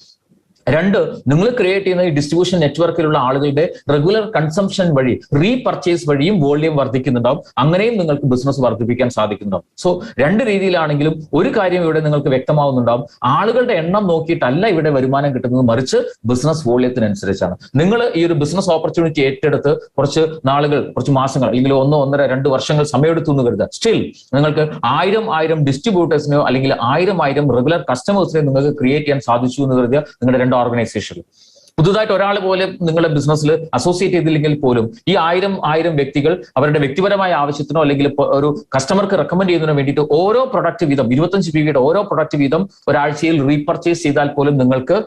2, നിങ്ങൾ ക്രിയേറ്റ് ചെയ്യുന്ന ഈ ഡിസ്ട്രിബ്യൂഷൻ നെറ്റ്വർക്കിലുള്ള ആളുകളുടെ റെഗുലർ കൺസംഷൻ വഴി റീപർച്ചേസ് വഴിയും വോളിയം വർദ്ധിക്കുന്നുണ്ടാവും. അങ്ങനെയും നിങ്ങൾക്ക് ബിസിനസ് വർദ്ധിപ്പിക്കാൻ സാധിക്കുന്നുണ്ടാവും. സോ 2 രീതിയിലാണെങ്കിലും ഒരു കാര്യം ഇവിടെ നിങ്ങൾക്ക് വ്യക്തമാവുന്നുണ്ടാവും, ആളുകളുടെ എണ്ണം നോക്കിയിട്ടല്ല ഇവിടെ വരുമാനം കിട്ടുന്നത്, മറിച്ച് ബിസിനസ് വോളിയത്തിനനുസരിച്ചാണ്. നിങ്ങൾ ഈ ഒരു ബിസിനസ് ഓപ്പർച്യൂണിറ്റി ഏറ്റെടുത്ത് കുറച്ച് നാളുകൾ, കുറച്ച് മാസങ്ങൾ അല്ലെങ്കിൽ 1, 1.5, 2 വർഷങ്ങൾ സമയമെടുത്തു എന്ന് കരുതുക. സ്റ്റിൽ നിങ്ങൾക്ക് 1000 ഡിസ്ട്രിബ്യൂട്ടേഴ്സിനെയോ അല്ലെങ്കിൽ 1000 റെഗുലർ കസ്റ്റമേഴ്സിനെയോ നിങ്ങൾക്ക് ക്രിയേറ്റ് ചെയ്യാൻ സാധിച്ചു എന്ന് കരുതുക. നിങ്ങളുടെ 2 ഓർഗനൈസേഷനിൽ പുതുതായിട്ട് ഒരാൾ പോലും നിങ്ങളുടെ ബിസിനസ്സിൽ അസോസിയേറ്റ് ചെയ്തില്ലെങ്കിൽ പോലും ഈ 1000 വ്യക്തികൾ അവരുടെ വ്യക്തിപരമായ ആവശ്യത്തിനോ അല്ലെങ്കിൽ ഒരു കസ്റ്റമർക്ക് റെക്കമെൻഡ് ചെയ്യുന്നതിനോ വേണ്ടിയിട്ട് ഓരോ പ്രൊഡക്റ്റ് വീതം 25 PVയുടെ ഓരോ പ്രൊഡക്റ്റ് വീതം ഒരാഴ്ചയിൽ റീപർച്ചേസ് ചെയ്താൽ പോലും നിങ്ങൾക്ക്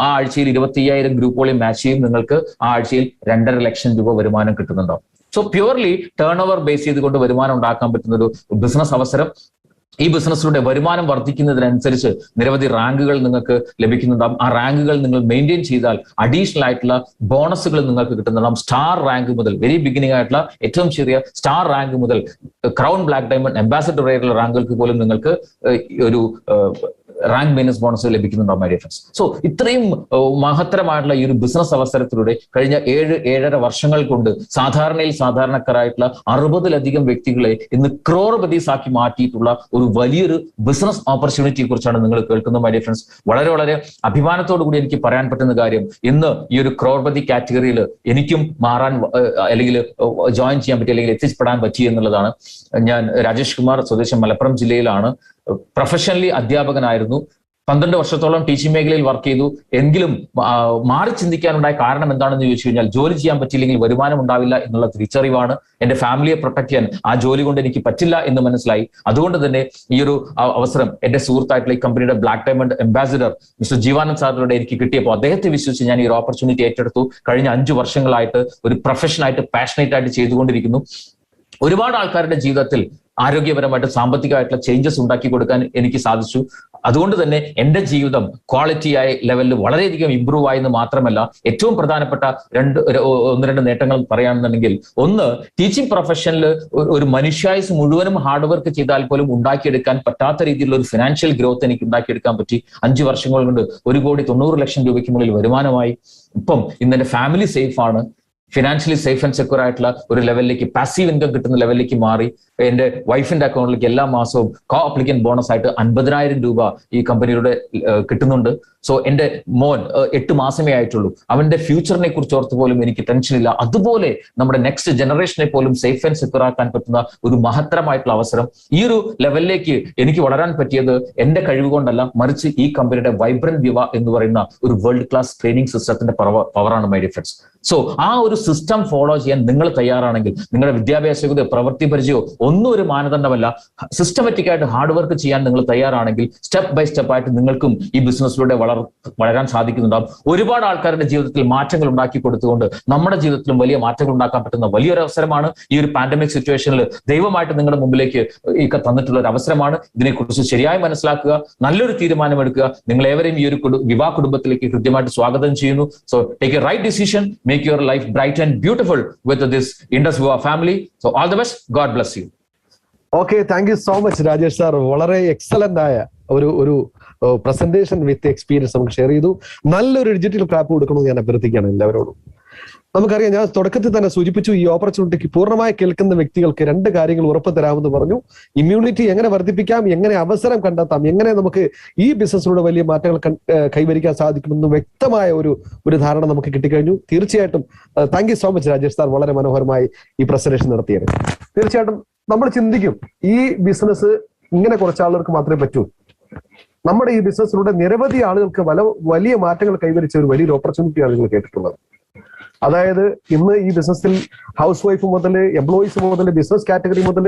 ആ ആഴ്ചയിൽ 25,000 ഗ്രൂപ്പ് വോളിയം മാച്ച് ചെയ്യും. നിങ്ങൾക്ക് ആ ആഴ്ചയിൽ 2.5 ലക്ഷം രൂപ വരുമാനം കിട്ടുന്നുണ്ടാവും. So purely turnover base ചെയ്തുകൊണ്ട് വരുമാനം ഉണ്ടാക്കാൻ പറ്റുന്ന ഒരു ബിസിനസ് അവസരം. ഈ ബിസിനസ്സിലൂടെ വരുമാനം വർദ്ധിക്കുന്നതിനനുസരിച്ച് നിരവധി റാങ്കുകൾ നിങ്ങൾക്ക് ലഭിക്കുന്നുണ്ടാകും. ആ റാങ്കുകൾ നിങ്ങൾ മെയിൻറ്റെയിൻ ചെയ്താൽ അഡീഷണൽ ആയിട്ടുള്ള ബോണസുകൾ നിങ്ങൾക്ക് കിട്ടുന്നുണ്ടാകും. സ്റ്റാർ റാങ്ക് മുതൽ, വെരി ബിഗിനിങ് ആയിട്ടുള്ള ഏറ്റവും ചെറിയ സ്റ്റാർ റാങ്ക് മുതൽ ക്രൗൺ ബ്ലാക്ക് ഡയമണ്ട് അംബാസഡർ ആയിട്ടുള്ള റാങ്കുകൾക്ക് പോലും നിങ്ങൾക്ക് ഒരു റാങ്ക് മെയിനസ് ബോണസ് ലഭിക്കുന്നുണ്ടാവും മൈ ഡിയർ ഫ്രണ്ട്സ്. സോ ഇത്രയും മഹത്തരമായിട്ടുള്ള ഈ ഒരു ബിസിനസ് അവസരത്തിലൂടെ കഴിഞ്ഞ 7-7.5 വർഷങ്ങൾ കൊണ്ട് സാധാരണക്കാരായിട്ടുള്ള 60-ലധികം വ്യക്തികളെ ഇന്ന് ക്രോർപതീസ് ആക്കി മാറ്റിയിട്ടുള്ള ഒരു വലിയൊരു ബിസിനസ് ഓപ്പർച്യൂണിറ്റിയെ കുറിച്ചാണ് നിങ്ങൾ കേൾക്കുന്നത് മൈ ഡിയർ ഫ്രണ്ട്സ്. വളരെ വളരെ അഭിമാനത്തോടു കൂടി എനിക്ക് പറയാൻ പറ്റുന്ന കാര്യം, ഇന്ന് ഈ ഒരു ക്രോർപതി കാറ്റഗറിയിൽ എനിക്കും മാറാൻ അല്ലെങ്കിൽ ജോയിൻ ചെയ്യാൻ പറ്റി അല്ലെങ്കിൽ എത്തിപ്പെടാൻ പറ്റി എന്നുള്ളതാണ്. ഞാൻ രാജേഷ് കുമാർ, സ്വദേശം മലപ്പുറം ജില്ലയിലാണ്. പ്രൊഫഷണലി അധ്യാപകനായിരുന്നു. 12 വർഷത്തോളം ടീച്ചിങ് മേഖലയിൽ വർക്ക് ചെയ്തു. എങ്കിലും മാറി ചിന്തിക്കാനുണ്ടായ കാരണം എന്താണെന്ന് ചോദിച്ചു കഴിഞ്ഞാൽ, ജോലി ചെയ്യാൻ പറ്റിയില്ലെങ്കിൽ വരുമാനം ഉണ്ടാവില്ല എന്നുള്ള തിരിച്ചറിവാണ്. എന്റെ ഫാമിലിയെ പ്രൊട്ടക്ട് ചെയ്യാൻ ആ ജോലി കൊണ്ട് എനിക്ക് പറ്റില്ല എന്ന് മനസ്സിലായി. അതുകൊണ്ട് തന്നെ ഈ ഒരു അവസരം എന്റെ സുഹൃത്തായിട്ടുള്ള ഈ കമ്പനിയുടെ black diamond ambassador mister Jeevanand സാറിലൂടെ എനിക്ക് കിട്ടിയപ്പോൾ അദ്ദേഹത്തെ വിശ്വസിച്ച് ഞാൻ ഈ ഒരു ഓപ്പർച്യൂണിറ്റി ഏറ്റെടുത്തു. കഴിഞ്ഞ 5 വർഷങ്ങളായിട്ട് ഒരു പ്രൊഫഷനായിട്ട് പാഷനേറ്റ് ആയിട്ട് ചെയ്തുകൊണ്ടിരിക്കുന്നു. ഒരുപാട് ആൾക്കാരുടെ ജീവിതത്തിൽ ആരോഗ്യപരമായിട്ട് സാമ്പത്തികമായിട്ടുള്ള ചേഞ്ചസ് ഉണ്ടാക്കി കൊടുക്കാൻ എനിക്ക് സാധിച്ചു. അതുകൊണ്ട് തന്നെ എന്റെ ജീവിതം ക്വാളിറ്റിയായ ലെവലിൽ വളരെയധികം ഇമ്പ്രൂവ് ആയെന്ന് മാത്രമല്ല, ഏറ്റവും പ്രധാനപ്പെട്ട 1-2 നേട്ടങ്ങൾ പറയുകയാണെന്നുണ്ടെങ്കിൽ, ഒന്ന്, ടീച്ചിങ് പ്രൊഫഷനിൽ ഒരു മനുഷ്യായുസ് മുഴുവനും ഹാർഡ് വർക്ക് ചെയ്താൽ പോലും ഉണ്ടാക്കിയെടുക്കാൻ പറ്റാത്ത രീതിയിലുള്ള ഒരു ഫിനാൻഷ്യൽ ഗ്രോത്ത് എനിക്ക് ഉണ്ടാക്കിയെടുക്കാൻ പറ്റി. 5 വർഷങ്ങൾ കൊണ്ട് 1,90,00,000 രൂപയ്ക്ക് മുകളിൽ വരുമാനമായി. ഇപ്പം ഇന്ന് എന്റെ ഫാമിലി സേഫ് ആണ്. ഫിനാൻഷ്യലി സേഫ് ആൻഡ് സെക്യൂർ ആയിട്ടുള്ള ഒരു ലെവലിലേക്ക്, പാസീവ് ഇൻകം കിട്ടുന്ന ലെവലിലേക്ക് മാറി. എന്റെ വൈഫിന്റെ അക്കൗണ്ടിലേക്ക് എല്ലാ മാസവും കോ അപ്ലിക്കന്റ് ബോണസ് ആയിട്ട് 50,000 രൂപ ഈ കമ്പനിയുടെ കിട്ടുന്നുണ്ട്. സോ എന്റെ മോൻ 8 മാസമേ ആയിട്ടുള്ളൂ. അവന്റെ ഫ്യൂച്ചറിനെ കുറിച്ച് ഓർത്ത് പോലും എനിക്ക് ടെൻഷനില്ല. അതുപോലെ നമ്മുടെ നെക്സ്റ്റ് ജനറേഷനെ പോലും സേഫ് ആൻഡ് സെക്യൂർ ആക്കാൻ പറ്റുന്ന ഒരു മഹത്തരമായിട്ടുള്ള അവസരം. ഈ ഒരു ലെവലിലേക്ക് എനിക്ക് വളരാൻ പറ്റിയത് എന്റെ കഴിവ് കൊണ്ടല്ല, മറിച്ച് ഈ കമ്പനിയുടെ വൈബ്രന്റ് വിവ എന്ന് പറയുന്ന ഒരു വേൾഡ് ക്ലാസ് ട്രെയിനിങ് സിസ്റ്റത്തിന്റെ പവറാണ് മൈ ഡിയർ ഫ്രണ്ട്സ്. സോ ആ ഒരു സിസ്റ്റം ഫോളോ ചെയ്യാൻ നിങ്ങൾ തയ്യാറാണെങ്കിൽ, നിങ്ങളുടെ വിദ്യാഭ്യാസ യോഗ്യത, പ്രവൃത്തി പരിചയമോ ഒന്നും ഒരു മാനദണ്ഡമല്ല, സിസ്റ്റമാറ്റിക് ആയിട്ട് ഹാർഡ് വർക്ക് ചെയ്യാൻ നിങ്ങൾ തയ്യാറാണെങ്കിൽ സ്റ്റെപ്പ് ബൈ സ്റ്റെപ്പ് ആയിട്ട് നിങ്ങൾക്കും ഈ ബിസിനസ്സിലൂടെ വളരാൻ സാധിക്കുന്നുണ്ടാവും. ഒരുപാട് ആൾക്കാരുടെ ജീവിതത്തിൽ മാറ്റങ്ങൾ ഉണ്ടാക്കി കൊടുത്തുകൊണ്ട് നമ്മുടെ ജീവിതത്തിലും വലിയ മാറ്റങ്ങൾ ഉണ്ടാക്കാൻ പറ്റുന്ന വലിയൊരു അവസരമാണ് ഈ ഒരു പാൻഡമിക് സിറ്റുവേഷനിൽ ദൈവമായിട്ട് നിങ്ങളുടെ മുമ്പിലേക്ക് തന്നിട്ടുള്ള ഒരു അവസരമാണ്. ഇതിനെക്കുറിച്ച് ശരിയായി മനസ്സിലാക്കുക, നല്ലൊരു തീരുമാനമെടുക്കുക. നിങ്ങൾ ഏവരെയും ഈ ഒരു വിവാഹ കുടുംബത്തിലേക്ക് കൃത്യമായിട്ട് സ്വാഗതം ചെയ്യുന്നു. So take a right decision, make your life bright and beautiful with this Indus Viva family. So all the best. God bless you. Okay, thank you so much Rajesh sir. വളരെ എക്സലന്റ് ആയ ഒരു പ്രസന്റേഷൻ വിത്ത് experience നമുക്ക് share ചെയ്തു. നല്ലൊരു digital clap കൊടുക്കണമെന്ന് ഞാൻ അഭ്യർത്ഥിക്കുകയാണ് എല്ലാവരോടും. നമുക്കറിയാം, ഞാൻ തുടക്കത്തിൽ തന്നെ സൂചിപ്പിച്ചു, ഈ ഓപ്പർച്യൂണിറ്റിക്ക് പൂർണ്ണമായി കേൾക്കുന്ന വ്യക്തികൾക്ക് 2 കാര്യങ്ങൾ ഉറപ്പ് തരാമെന്ന് പറഞ്ഞു. ഇമ്മ്യൂണിറ്റി എങ്ങനെ വർദ്ധിപ്പിക്കാം, എങ്ങനെ അവസരം കണ്ടെത്താം, എങ്ങനെ നമുക്ക് ഈ ബിസിനസ്സിലൂടെ വലിയ മാറ്റങ്ങൾ കൈവരിക്കാൻ സാധിക്കുമെന്ന് വ്യക്തമായ ഒരു ധാരണ നമുക്ക് കിട്ടിക്കഴിഞ്ഞു. തീർച്ചയായിട്ടും thank you so much Rajesh sir, വളരെ മനോഹരമായി ഈ പ്രസന്റേഷൻ നടത്തിയത്. തീർച്ചയായിട്ടും നമ്മൾ ചിന്തിക്കും, ഈ ബിസിനസ് ഇങ്ങനെ കുറച്ച് ആളുകൾക്ക് മാത്രമേ പറ്റൂ. നമ്മുടെ ഈ ബിസിനസ്സിലൂടെ നിരവധി ആളുകൾക്ക് വലിയ മാറ്റങ്ങൾ കൈവരിച്ച ഒരു വലിയൊരു ഓപ്പർച്യൂണിറ്റിയാണ് നിങ്ങൾ കേട്ടിട്ടുള്ളത്. അതായത് ഇന്ന് ഈ ബിസിനസ്സിൽ ഹൗസ് വൈഫ് മുതൽ എംപ്ലോയീസ് മുതൽ ബിസിനസ് കാറ്റഗറി മുതൽ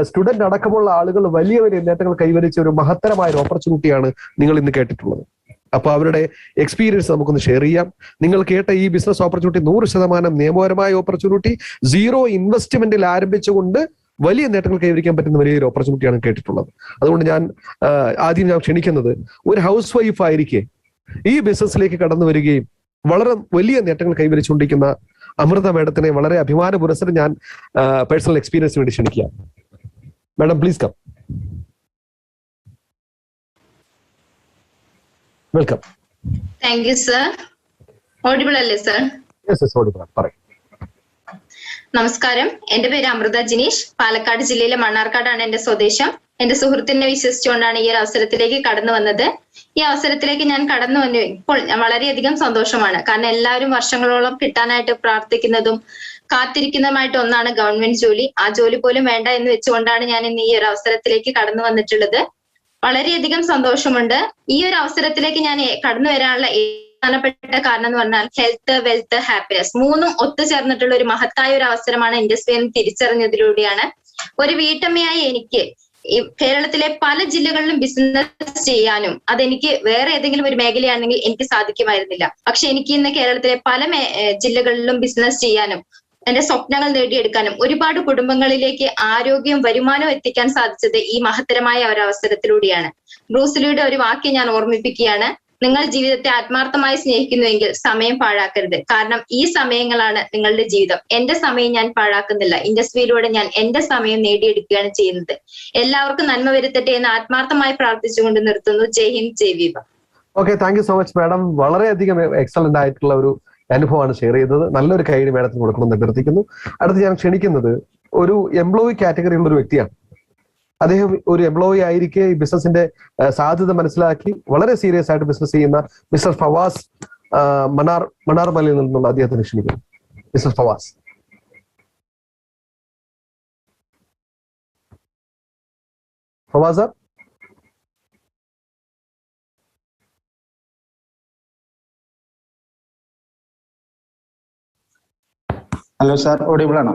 സ്റ്റുഡന്റ് അടക്കമുള്ള ആളുകൾ വലിയ വലിയ നേട്ടങ്ങൾ കൈവരിച്ച ഒരു മഹത്തരമായ ഒരു ഓപ്പർച്യൂണിറ്റിയാണ് നിങ്ങൾ ഇന്ന് കേട്ടിട്ടുള്ളത്. അപ്പൊ അവരുടെ എക്സ്പീരിയൻസ് നമുക്കൊന്ന് ഷെയർ ചെയ്യാം. നിങ്ങൾ കേട്ട ഈ ബിസിനസ് ഓപ്പർച്യൂണിറ്റി 100% നിയമപരമായ ഓപ്പർച്യൂണിറ്റി, 0 ഇൻവെസ്റ്റ്മെന്റിൽ ആരംഭിച്ചുകൊണ്ട് വലിയ നേട്ടങ്ങൾ കൈവരിക്കാൻ പറ്റുന്ന വലിയൊരു ഓപ്പർച്യൂണിറ്റിയാണ് കേട്ടിട്ടുള്ളത്. അതുകൊണ്ട് ഞാൻ ക്ഷണിക്കുന്നത്, ഒരു ഹൗസ് വൈഫ് ആയിരിക്കെ ഈ ബിസിനസ്സിലേക്ക് കടന്നു വരികയും വളരെ വലിയ നേട്ടങ്ങൾ കൈവരിച്ചുകൊണ്ടിരിക്കുന്ന അമൃത മാഡത്തിനെ വളരെ അഭിമാന പുരസ്സരം ഞാൻ പേഴ്സണൽ എക്സ്പീരിയൻസിന് വേണ്ടി ക്ഷണിക്കാം. Madam please come. Welcome. Thank you sir. Audible അല്ലേ സർ? യെസ് ഓഡിബിൾ ആണ്, പറയൂ. നമസ്കാരം, എന്റെ പേര് അമൃത ജിനീഷ്. പാലക്കാട് ജില്ലയിലെ മണ്ണാർക്കാടാണ് എന്റെ സ്വദേശം. എന്റെ സുഹൃത്തിനെ വിശ്വസിച്ചുകൊണ്ടാണ് ഈ ഒരു അവസരത്തിലേക്ക് കടന്നു വന്നത്. ഈ അവസരത്തിലേക്ക് ഞാൻ കടന്നു വന്നു ഇപ്പോൾ വളരെയധികം സന്തോഷമാണ്. കാരണം എല്ലാവരും വർഷങ്ങളോളം കിട്ടാനായിട്ട് പ്രാർത്ഥിക്കുന്നതും കാത്തിരിക്കുന്നതുമായിട്ട് ഒന്നാണ് ഗവൺമെന്റ് ജോലി. ആ ജോലി പോലും വേണ്ട എന്ന് വെച്ചുകൊണ്ടാണ് ഞാൻ ഇന്ന് ഈ ഒരു അവസരത്തിലേക്ക് കടന്നു വന്നിട്ടുള്ളത്. വളരെയധികം സന്തോഷമുണ്ട്. ഈ ഒരു അവസരത്തിലേക്ക് ഞാൻ കടന്നു വരാനുള്ള പ്രധാനപ്പെട്ട കാരണം എന്ന് പറഞ്ഞാൽ ഹെൽത്ത്, വെൽത്ത്, ഹാപ്പിനെസ് 3ഉം ഒത്തുചേർന്നിട്ടുള്ള ഒരു മഹത്തായ ഒരു അവസരമാണ് ഇൻഡസ്ട്രി എന്ന് തിരിച്ചറിഞ്ഞതിലൂടെയാണ്. ഒരു വീട്ടമ്മയായി എനിക്ക് ഈ കേരളത്തിലെ പല ജില്ലകളിലും ബിസിനസ് ചെയ്യാനും അതെനിക്ക് വേറെ ഏതെങ്കിലും ഒരു മേഖലയാണെങ്കിൽ എനിക്ക് സാധിക്കുമായിരുന്നില്ല. പക്ഷെ എനിക്ക് ഇന്ന് കേരളത്തിലെ പല ജില്ലകളിലും ബിസിനസ് ചെയ്യാനും എന്റെ സ്വപ്നങ്ങൾ നേടിയെടുക്കാനും ഒരുപാട് കുടുംബങ്ങളിലേക്ക് ആരോഗ്യവും വരുമാനവും എത്തിക്കാൻ സാധിച്ചത് ഈ മഹത്തരമായ ഒരു അവസരത്തിലൂടെയാണ്. ബ്രൂസ്ലിയുടെ ഒരു വാക്യം ഞാൻ ഓർമ്മിപ്പിക്കുകയാണ്: നിങ്ങൾ ജീവിതത്തെ ആത്മാർത്ഥമായി സ്നേഹിക്കുന്നുവെങ്കിൽ സമയം പാഴാക്കരുത്. കാരണം ഈ സമയങ്ങളാണ് നിങ്ങളുടെ ജീവിതം. എന്റെ സമയം ഞാൻ പാഴാക്കുന്നില്ല. ഇൻഡസ്ട്രിയിലൂടെ ഞാൻ എന്റെ സമയം നേടിയെടുക്കുകയാണ് ചെയ്യുന്നത്. എല്ലാവർക്കും നന്മ വരുത്തട്ടെ എന്ന് ആത്മാർത്ഥമായി പ്രാർത്ഥിച്ചുകൊണ്ട് നിർത്തുന്നു. ജയ് Hind, Jai Viva. Okay, thank you so much madam. വളരെയധികം എക്സലന്റ് ആയിട്ടുള്ള ഒരു അനുഭവമാണ് ഷെയർ ചെയ്തത്. നല്ലൊരു കൈയ്യടി മാഡത്തിന് കൊടുക്കണമെന്ന് അഭ്യർത്ഥിക്കുന്നു. അടുത്ത് ഞാൻ ക്ഷണിക്കുന്നത് ഒരു എംപ്ലോയി കാറ്റഗറിയുള്ള ഒരു വ്യക്തിയാണ്. അദ്ദേഹം ഒരു എംപ്ലോയി ആയിരിക്കെ ഈ ബിസിനസിന്റെ സാധ്യത മനസ്സിലാക്കി വളരെ സീരിയസ് ആയിട്ട് ബിസിനസ് ചെയ്യുന്ന മിസ്റ്റർ ഫവാസ് മണ്ണാർമലയിൽ നിന്നുള്ള അദ്ദേഹത്തിന് ക്ഷണിക്കുന്നു. Mister Fawaz. Fawaz sir. Hello sir, audible ആണോ?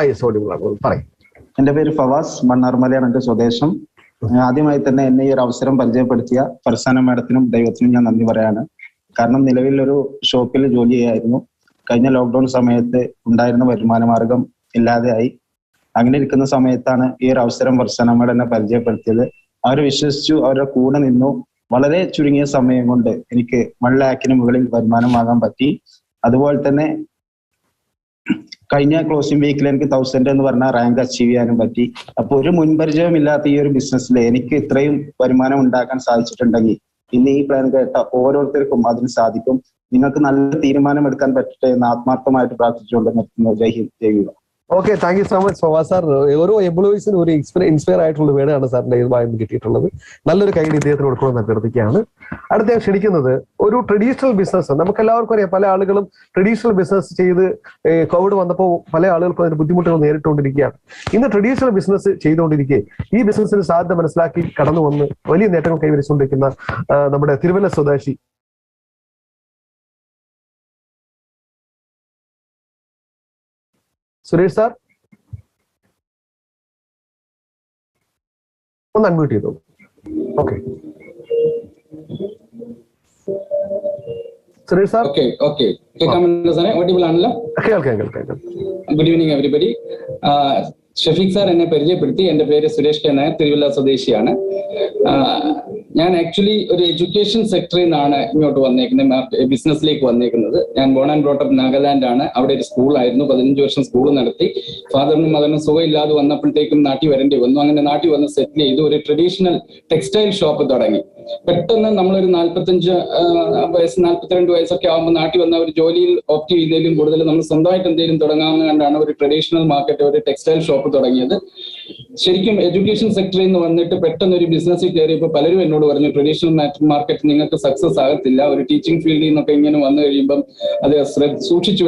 യെസ് ഓഡിബിൾ ആണ്, പറയും. എന്റെ പേര് ഫവാസ്, മണ്ണാർമലയാണ് എന്റെ സ്വദേശം. ആദ്യമായി തന്നെ എന്നെ ഈ ഒരു അവസരം പരിചയപ്പെടുത്തിയ ഫർസാന മാഡത്തിനും ദൈവത്തിനും ഞാൻ നന്ദി പറയാണ്. കാരണം നിലവിൽ ഒരു ഷോപ്പിൽ ജോലി ചെയ്യായിരുന്നു. കഴിഞ്ഞ ലോക്ക്ഡൌൺ സമയത്ത് ഉണ്ടായിരുന്ന വരുമാന മാർഗം ഇല്ലാതെയായി. അങ്ങനെ ഇരിക്കുന്ന സമയത്താണ് ഈ ഒരു അവസരം ഫർസാന മാഡം എന്നെ പരിചയപ്പെടുത്തിയത്. അവർ വിശ്വസിച്ചു, അവരുടെ കൂടെ നിന്നു. വളരെ ചുരുങ്ങിയ സമയം കൊണ്ട് എനിക്ക് 1 ലാഖിന് മുകളിൽ വരുമാനം വാങ്ങാൻ പറ്റി. അതുപോലെ തന്നെ കഴിഞ്ഞ ക്ലോസിംഗ് വീക്കിൽ എനിക്ക് 1000 എന്ന് പറഞ്ഞ റാങ്ക് അച്ചീവ് ചെയ്യാനും പറ്റി. അപ്പൊ ഒരു മുൻപരിചയം ഇല്ലാത്ത ഈ ഒരു ബിസിനസ്സിൽ എനിക്ക് ഇത്രയും വരുമാനം ഉണ്ടാക്കാൻ സാധിച്ചിട്ടുണ്ടെങ്കിൽ ഇന്ന് ഈ പ്ലാൻ കേട്ട ഓരോരുത്തർക്കും അതിന് സാധിക്കും. നിങ്ങൾക്ക് നല്ല തീരുമാനം എടുക്കാൻ പറ്റട്ടെ എന്ന് ആത്മാർത്ഥമായിട്ട് പ്രാർത്ഥിച്ചുകൊണ്ട് നിർത്തുന്നു. ജയ് Hind, Jai Viva. Okay, thank you so much Fawaz sir. ഓരോ എംപ്ലോയീസിനും ഒരു ഇൻസ്പയർ ആയിട്ടുള്ള വേർഡാണ് സാറിന്റെ ഇതുമായി കിട്ടിയിട്ടുള്ളത്. നല്ലൊരു കൈയ്യടി ഇദ്ദേഹത്തിന് കൊടുക്കണമെന്ന് അഭ്യർത്ഥിക്കുകയാണ്. അടുത്ത ഞാൻ ക്ഷണിക്കുന്നത് ഒരു ട്രഡീഷണൽ ബിസിനസ്. നമുക്ക് എല്ലാവർക്കും അറിയാം, പല ആളുകളും ട്രഡീഷണൽ ബിസിനസ് ചെയ്ത് കോവിഡ് വന്നപ്പോൾ പല ആളുകൾക്കും അതിന്റെ ബുദ്ധിമുട്ടുകൾ നേരിട്ടുകൊണ്ടിരിക്കുകയാണ്. ഇന്ന് ട്രഡീഷണൽ ബിസിനസ് ചെയ്തുകൊണ്ടിരിക്കെ ഈ ബിസിനസ്സിന് സാധ്യത മനസ്സിലാക്കി കടന്നു വന്ന് വലിയ നേട്ടങ്ങൾ കൈവരിച്ചുകൊണ്ടിരിക്കുന്ന നമ്മുടെ തിരുവല്ല സ്വദേശി സുരേഷ് സാർ, ഒന്ന് അൺമ്യൂട്ട് ചെയ്തോളൂ. Okay, Suresh sir. കേൾക്കാം. Good evening everybody. Shafeeq sir എന്നെ പരിചയപ്പെടുത്തി. എന്റെ പേര് സുരേഷ് കെ നായർ, തിരുവല്ല സ്വദേശിയാണ്. ഞാൻ ആക്ച്വലി ഒരു എഡ്യൂക്കേഷൻ സെക്ടറിൽ നിന്നാണ് ഇങ്ങോട്ട് വന്നേക്കുന്നത്, ബിസിനസ്സിലേക്ക് വന്നേക്കുന്നത്. ഞാൻ born and brought up Nagaland ആണ്. അവിടെ ഒരു സ്കൂളായിരുന്നു, 15 വർഷം സ്കൂൾ നടത്തി. ഫാദറിനും മദറിനും സുഖമില്ലാതെ വന്നപ്പോഴത്തേക്കും നാട്ടിൽ വരേണ്ടി വന്നു. അങ്ങനെ നാട്ടിൽ വന്ന് സെറ്റിൽ ചെയ്തു ഒരു ട്രഡീഷണൽ ടെക്സ്റ്റൈൽ ഷോപ്പ് തുടങ്ങി. പെട്ടെന്ന് നമ്മളൊരു 45 വയസ്സ് 42 വയസ്സൊക്കെ ആകുമ്പോൾ നാട്ടിൽ വന്ന ഒരു ജോലിയിൽ ഓപ്റ്റ് ചെയ്യുന്നതിലും കൂടുതൽ നമ്മൾ സ്വന്തമായിട്ട് എന്തെങ്കിലും തുടങ്ങാമെന്ന് കണ്ടാണ് ഒരു ട്രഡീഷണൽ മാർക്കറ്റ്, ഒരു ടെക്സ്റ്റൈൽ ഷോപ്പ് തുടങ്ങിയത്. ശരിക്കും എഡ്യൂക്കേഷൻ സെക്ടറിൽ നിന്ന് വന്നിട്ട് പെട്ടെന്ന് ഒരു ബിസിനസ്സിൽ കയറിയപ്പോൾ പലരും എന്നോട് പറഞ്ഞു, ട്രഡീഷണൽ മാർക്കറ്റ് നിങ്ങൾക്ക് സക്സസ് ആകത്തില്ല, ഒരു ടീച്ചിങ് ഫീൽഡിൽ നിന്നൊക്കെ ഇങ്ങനെ വന്നു കഴിയുമ്പം അത് ശ്രദ്ധിച്ചു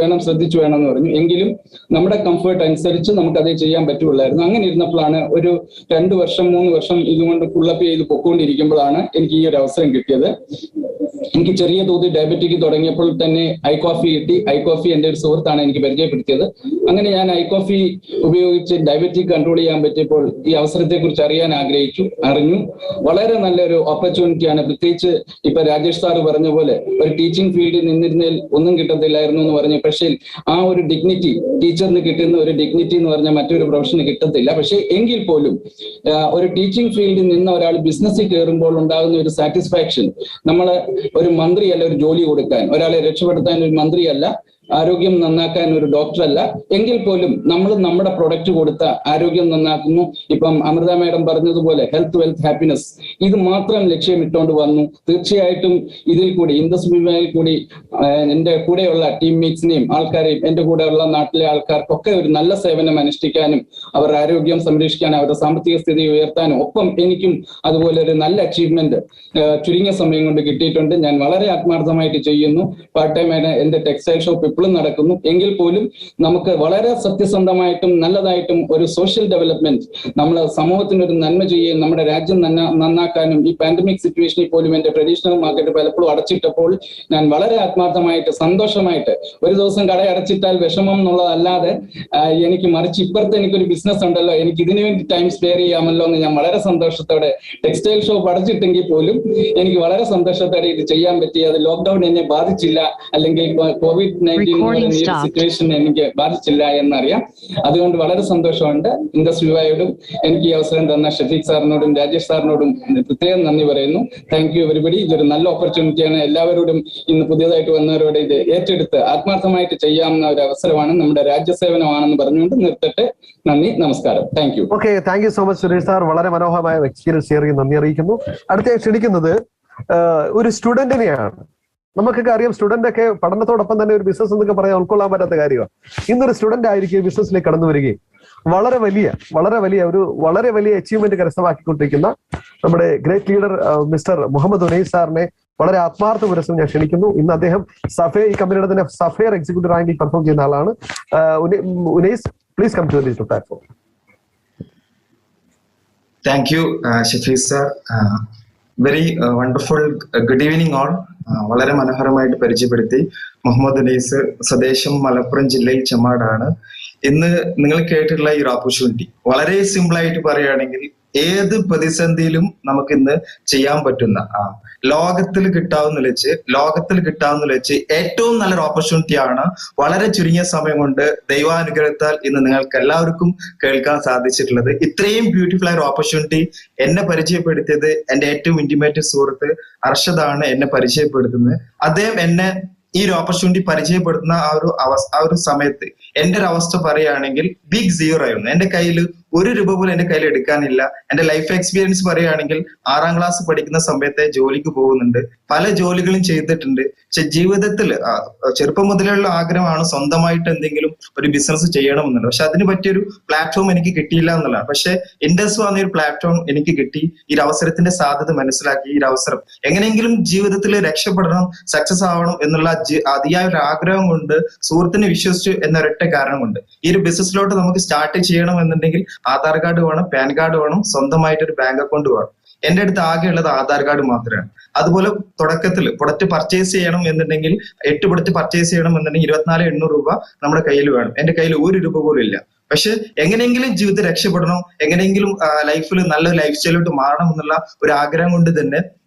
വേണം എന്ന് പറഞ്ഞു. എങ്കിലും നമ്മുടെ കംഫർട്ട് അനുസരിച്ച് നമുക്ക് അതേ ചെയ്യാൻ പറ്റുള്ളായിരുന്നു. അങ്ങനെ ഇരുന്നപ്പോഴാണ് ഒരു 2 വർഷം 3 വർഷം ഇതുകൊണ്ട് പുള്ളപ്പ് ചെയ്ത് പൊക്കോണ്ടിരിക്കുമ്പോഴാണ് എനിക്ക് ഈ ഒരു അവസരം കിട്ടിയത്. എനിക്ക് ചെറിയ തോതിൽ ഡയബറ്റിക് തുടങ്ങിയപ്പോൾ തന്നെ ഐ കോഫി കിട്ടി. ഐ കോഫി എൻ്റെ ഒരു സുഹൃത്താണ് എനിക്ക് പരിചയപ്പെടുത്തിയത്. അങ്ങനെ ഞാൻ ഐ കോഫി ഉപയോഗിച്ച് ഡയബറ്റിക് കൺട്രോൾ ചെയ്യാൻ പറ്റിയപ്പോൾ ഈ അവസരത്തെ കുറിച്ച് അറിയാൻ അറിഞ്ഞു. വളരെ നല്ലൊരു ഓപ്പർച്യൂണിറ്റിയാണ്. പ്രത്യേകിച്ച് ഇപ്പൊ രാജേഷ് സാറ് പറഞ്ഞ പോലെ ഒരു ടീച്ചിങ് ഫീൽഡിൽ നിന്നിരുന്നതിൽ ഒന്നും കിട്ടത്തില്ലായിരുന്നു എന്ന് പറഞ്ഞു. പക്ഷേ ആ ഒരു ഡിഗ്നിറ്റി, ടീച്ചറിന് കിട്ടുന്ന ഒരു ഡിഗ്നിറ്റി എന്ന് പറഞ്ഞാൽ മറ്റൊരു പ്രൊഫഷന് കിട്ടത്തില്ല. പക്ഷേ എങ്കിൽ പോലും ഒരു ടീച്ചിങ് ഫീൽഡിൽ നിന്ന് ഒരാൾ ബിസിനസ്സിൽ കയറുമ്പോൾ ഉണ്ടാകുന്ന ഒരു സാറ്റിസ്ഫാക്ഷൻ, നമ്മള് ഒരു മന്ത്രിയല്ല ഒരു ജോലി കൊടുക്കാൻ, ഒരാളെ രക്ഷപ്പെടുത്താൻ ഒരു മന്ത്രിയല്ല, ആരോഗ്യം നന്നാക്കാൻ ഒരു ഡോക്ടറല്ല, എങ്കിൽ പോലും നമ്മൾ നമ്മുടെ പ്രൊഡക്റ്റ് കൊടുത്ത ആരോഗ്യം നന്നാക്കുന്നു. ഇപ്പം അമൃത മാഡം പറഞ്ഞതുപോലെ ഹെൽത്ത് വെൽത്ത് ഹാപ്പിനെസ്, ഇത് മാത്രം ലക്ഷ്യമിട്ടുകൊണ്ട് വന്നു. തീർച്ചയായിട്ടും ഇതിൽ കൂടി ഇൻഡസ് വിവയിൽ കൂടി എൻ്റെ കൂടെയുള്ള ടീംമേറ്റ്സിനെയും ആൾക്കാരെയും എൻ്റെ കൂടെയുള്ള നാട്ടിലെ ആൾക്കാർക്കൊക്കെ ഒരു നല്ല സേവനം അനുഷ്ഠിക്കാനും അവരുടെ ആരോഗ്യം സംരക്ഷിക്കാനും അവരുടെ സാമ്പത്തിക സ്ഥിതി ഉയർത്താനും ഒപ്പം എനിക്കും അതുപോലെ ഒരു നല്ല അച്ചീവ്മെന്റ് ചുരുങ്ങിയ സമയം കൊണ്ട് കിട്ടിയിട്ടുണ്ട്. ഞാൻ വളരെ ആത്മാർത്ഥമായിട്ട് ചെയ്യുന്നു. പാർട്ട് ടൈം എൻ്റെ ടെക്സ്റ്റൈൽ ഷോപ്പ് ഇപ്പോഴും നടക്കുന്നു. എങ്കിൽ പോലും നമുക്ക് വളരെ സത്യസന്ധമായിട്ടും നല്ലതായിട്ടും ഒരു സോഷ്യൽ ഡെവലപ്മെന്റ്, നമ്മൾ സമൂഹത്തിന് ഒരു നന്മ ചെയ്യുകയും നമ്മുടെ രാജ്യം നന്നാക്കാനും ഈ പാൻഡമിക് സിറ്റുവേഷനിൽ പോലും എൻ്റെ ട്രഡീഷണൽ മാർക്കറ്റ് പലപ്പോഴും അടച്ചിട്ടപ്പോൾ ഞാൻ വളരെ ആത്മാർത്ഥമായിട്ട് സന്തോഷമായിട്ട്, ഒരു ദിവസം കട അടച്ചിട്ടാൽ വിഷമം എന്നുള്ളതല്ലാതെ എനിക്ക് മറിച്ച് ഇപ്പുറത്ത് എനിക്കൊരു ബിസിനസ് ഉണ്ടല്ലോ, എനിക്ക് ഇതിനു വേണ്ടി ടൈം സ്പെയർ ചെയ്യാമല്ലോ എന്ന് ഞാൻ വളരെ സന്തോഷത്തോടെ, ടെക്സ്റ്റൈൽ ഷോപ്പ് അടച്ചിട്ടെങ്കിൽ പോലും എനിക്ക് വളരെ സന്തോഷത്തോടെ ഇത് ചെയ്യാൻ പറ്റി. അത് ലോക്ക്ഡൌൺ എന്നെ ബാധിച്ചില്ല, അല്ലെങ്കിൽ COVID-19 സിറ്റുവേഷൻ എനിക്ക് ബാധിച്ചില്ല എന്നറിയാം. അതുകൊണ്ട് വളരെ സന്തോഷമുണ്ട്. ഇൻഡസ് വിവായോടും എനിക്ക് ഈ അവസരം തന്ന ഷഫീഖ് സാറിനോടും രാജേഷ് സാറിനോടും പ്രത്യേകം നന്ദി പറയുന്നു. Thank you everybody. ഇതൊരു നല്ല ഓപ്പർച്യൂണിറ്റിയാണ്. എല്ലാവരോടും ഇന്ന് പുതിയതായിട്ട് വന്നവരോട് ഇത് ഏറ്റെടുത്ത് ആത്മാർത്ഥമായിട്ട് ചെയ്യാവുന്ന ഒരു അവസരമാണ്, നമ്മുടെ രാജ്യസേവനമാണെന്ന് പറഞ്ഞുകൊണ്ട് നിർത്തട്ടെ. നന്ദി, നമസ്കാരം. Thank you. Okay, thank you so much Suresh sir. വളരെ മനോഹരമായ എക്സ്പീരിയൻസ് ഷെയർ ചെയ്ത് നന്ദി അറിയിക്കുന്നു. അടുത്ത ക്ഷണിക്കുന്നത് ഒരു സ്റ്റുഡന്റിനെയാണ്. നമുക്കൊക്കെ അറിയാം, സ്റ്റുഡന്റ് ഒക്കെ പഠനത്തോടൊപ്പം തന്നെ ഒരു ബിസിനസ് എന്നൊക്കെ പറയാൻ ഉൾക്കൊള്ളാൻ പറ്റാത്ത കാര്യമാണ്. ഇന്നൊരു സ്റ്റുഡന്റ് ആയിരിക്കും ബിസിനസ്സിലേക്ക് കടന്നു വരികയും വളരെ വലിയ അച്ചീവ്മെന്റ് കരസ്ഥമാക്കിക്കൊണ്ടിരിക്കുന്ന നമ്മുടെ great leader mister Muhammad Unais സാറിനെ വളരെ ആത്മാർത്ഥ പുരസ്സരം ഞാൻ ക്ഷണിക്കുന്നു. ഇന്ന് അദ്ദേഹം ഈ കമ്പനിയുടെ തന്നെ സഫയർ എക്സിക്യൂട്ടീവ് റാങ്കിൽ പെർഫോം ചെയ്യുന്ന ആളാണ്. Unais, please come to the platform. Thank you, Shafiq sir. Very wonderful. Good evening all. വളരെ മനോഹരമായിട്ട് പരിചയപ്പെടുത്തി. മുഹമ്മദ് ഉനൈസ്, സ്വദേശം മലപ്പുറം ജില്ലയിൽ ചെമ്മാടാണ്. ഇന്ന് നിങ്ങൾ കേട്ടിട്ടുള്ള ഈ ഒരു ഓപ്പർച്യൂണിറ്റി വളരെ സിമ്പിൾ ആയിട്ട് പറയുകയാണെങ്കിൽ ഏത് പ്രതിസന്ധിയിലും നമുക്ക് ഇന്ന് ചെയ്യാൻ പറ്റുന്ന ലോകത്തിൽ കിട്ടാവുന്ന വെച്ച് ഏറ്റവും നല്ലൊരു ഓപ്പർച്യൂണിറ്റിയാണ്. വളരെ ചുരുങ്ങിയ സമയം കൊണ്ട് ദൈവാനുഗ്രഹത്താൽ ഇന്ന് നിങ്ങൾക്ക് എല്ലാവർക്കും കേൾക്കാൻ സാധിച്ചിട്ടുള്ളത്. ഇത്രയും ബ്യൂട്ടിഫുൾ ആയ ഒരു ഓപ്പർച്യൂണിറ്റി എന്നെ പരിചയപ്പെടുത്തിയത് എന്റെ ഏറ്റവും ഇന്റിമേറ്റ് സുഹൃത്ത് അർഷദാണ് എന്നെ പരിചയപ്പെടുത്തുന്നത്. അദ്ദേഹം എന്നെ ഈ ഒരു ഓപ്പർച്യൂണിറ്റി പരിചയപ്പെടുത്തുന്ന ആ ഒരു സമയത്ത് എന്റെ ഒരു അവസ്ഥ പറയുകയാണെങ്കിൽ ബിഗ് സീറോ ആയിരുന്നു. എന്റെ കയ്യിൽ 1 രൂപ പോലും എന്റെ കയ്യിൽ എടുക്കാനില്ല. എന്റെ ലൈഫ് എക്സ്പീരിയൻസ് പറയുകയാണെങ്കിൽ 6ാം ക്ലാസ് പഠിക്കുന്ന സമയത്തെ ജോലിക്ക് പോകുന്നുണ്ട്, പല ജോലികളും ചെയ്തിട്ടുണ്ട്. പക്ഷെ ജീവിതത്തിൽ ചെറുപ്പം മുതലുള്ള ആഗ്രഹമാണ് സ്വന്തമായിട്ട് എന്തെങ്കിലും ഒരു ബിസിനസ് ചെയ്യണമെന്നുള്ളത്. പക്ഷെ അതിന് പറ്റിയൊരു പ്ലാറ്റ്ഫോം എനിക്ക് കിട്ടിയില്ല എന്നുള്ളതാണ്. പക്ഷെ ഇൻഡസ് വന്ന ഒരു പ്ലാറ്റ്ഫോം എനിക്ക് കിട്ടി. ഈ അവസരത്തിന്റെ സാധ്യത മനസ്സിലാക്കി ഈ ഒരു അവസരം എങ്ങനെയെങ്കിലും ജീവിതത്തിൽ രക്ഷപ്പെടണം, സക്സസ് ആവണം എന്നുള്ള അതിയായ ഒരു ആഗ്രഹം കൊണ്ട് സുഹൃത്തിനെ വിശ്വസിച്ചു എന്നൊരൊറ്റ കാരണം കൊണ്ട് ഈ ഒരു ബിസിനസ്സിലോട്ട് നമുക്ക് സ്റ്റാർട്ട് ചെയ്യണം എന്നുണ്ടെങ്കിൽ ആധാർ കാർഡ് വേണം, പാൻ കാർഡ് വേണം, സ്വന്തമായിട്ട് ഒരു ബാങ്ക് അക്കൗണ്ട് വേണം. എന്റെ അടുത്ത് ആകെ ഉള്ളത് ആധാർ കാർഡ് മാത്രമാണ്. അതുപോലെ തുടക്കത്തിൽ പ്രൊഡക്റ്റ് പർച്ചേസ് ചെയ്യണം എന്നുണ്ടെങ്കിൽ 8 പ്രൊഡക്റ്റ് പർച്ചേസ് ചെയ്യണം എന്നുണ്ടെങ്കിൽ 24,800 രൂപ നമ്മുടെ കയ്യിൽ വേണം. എന്റെ കയ്യിൽ 1 രൂപ പോലും ഇല്ല. പക്ഷെ എങ്ങനെയെങ്കിലും ജീവിതത്തിൽ രക്ഷപ്പെടണം, എങ്ങനെയെങ്കിലും ലൈഫിൽ നല്ലൊരു ലൈഫ് സ്റ്റൈലോട്ട് മാറണം എന്നുള്ള ഒരു ആഗ്രഹം കൊണ്ട് തന്നെ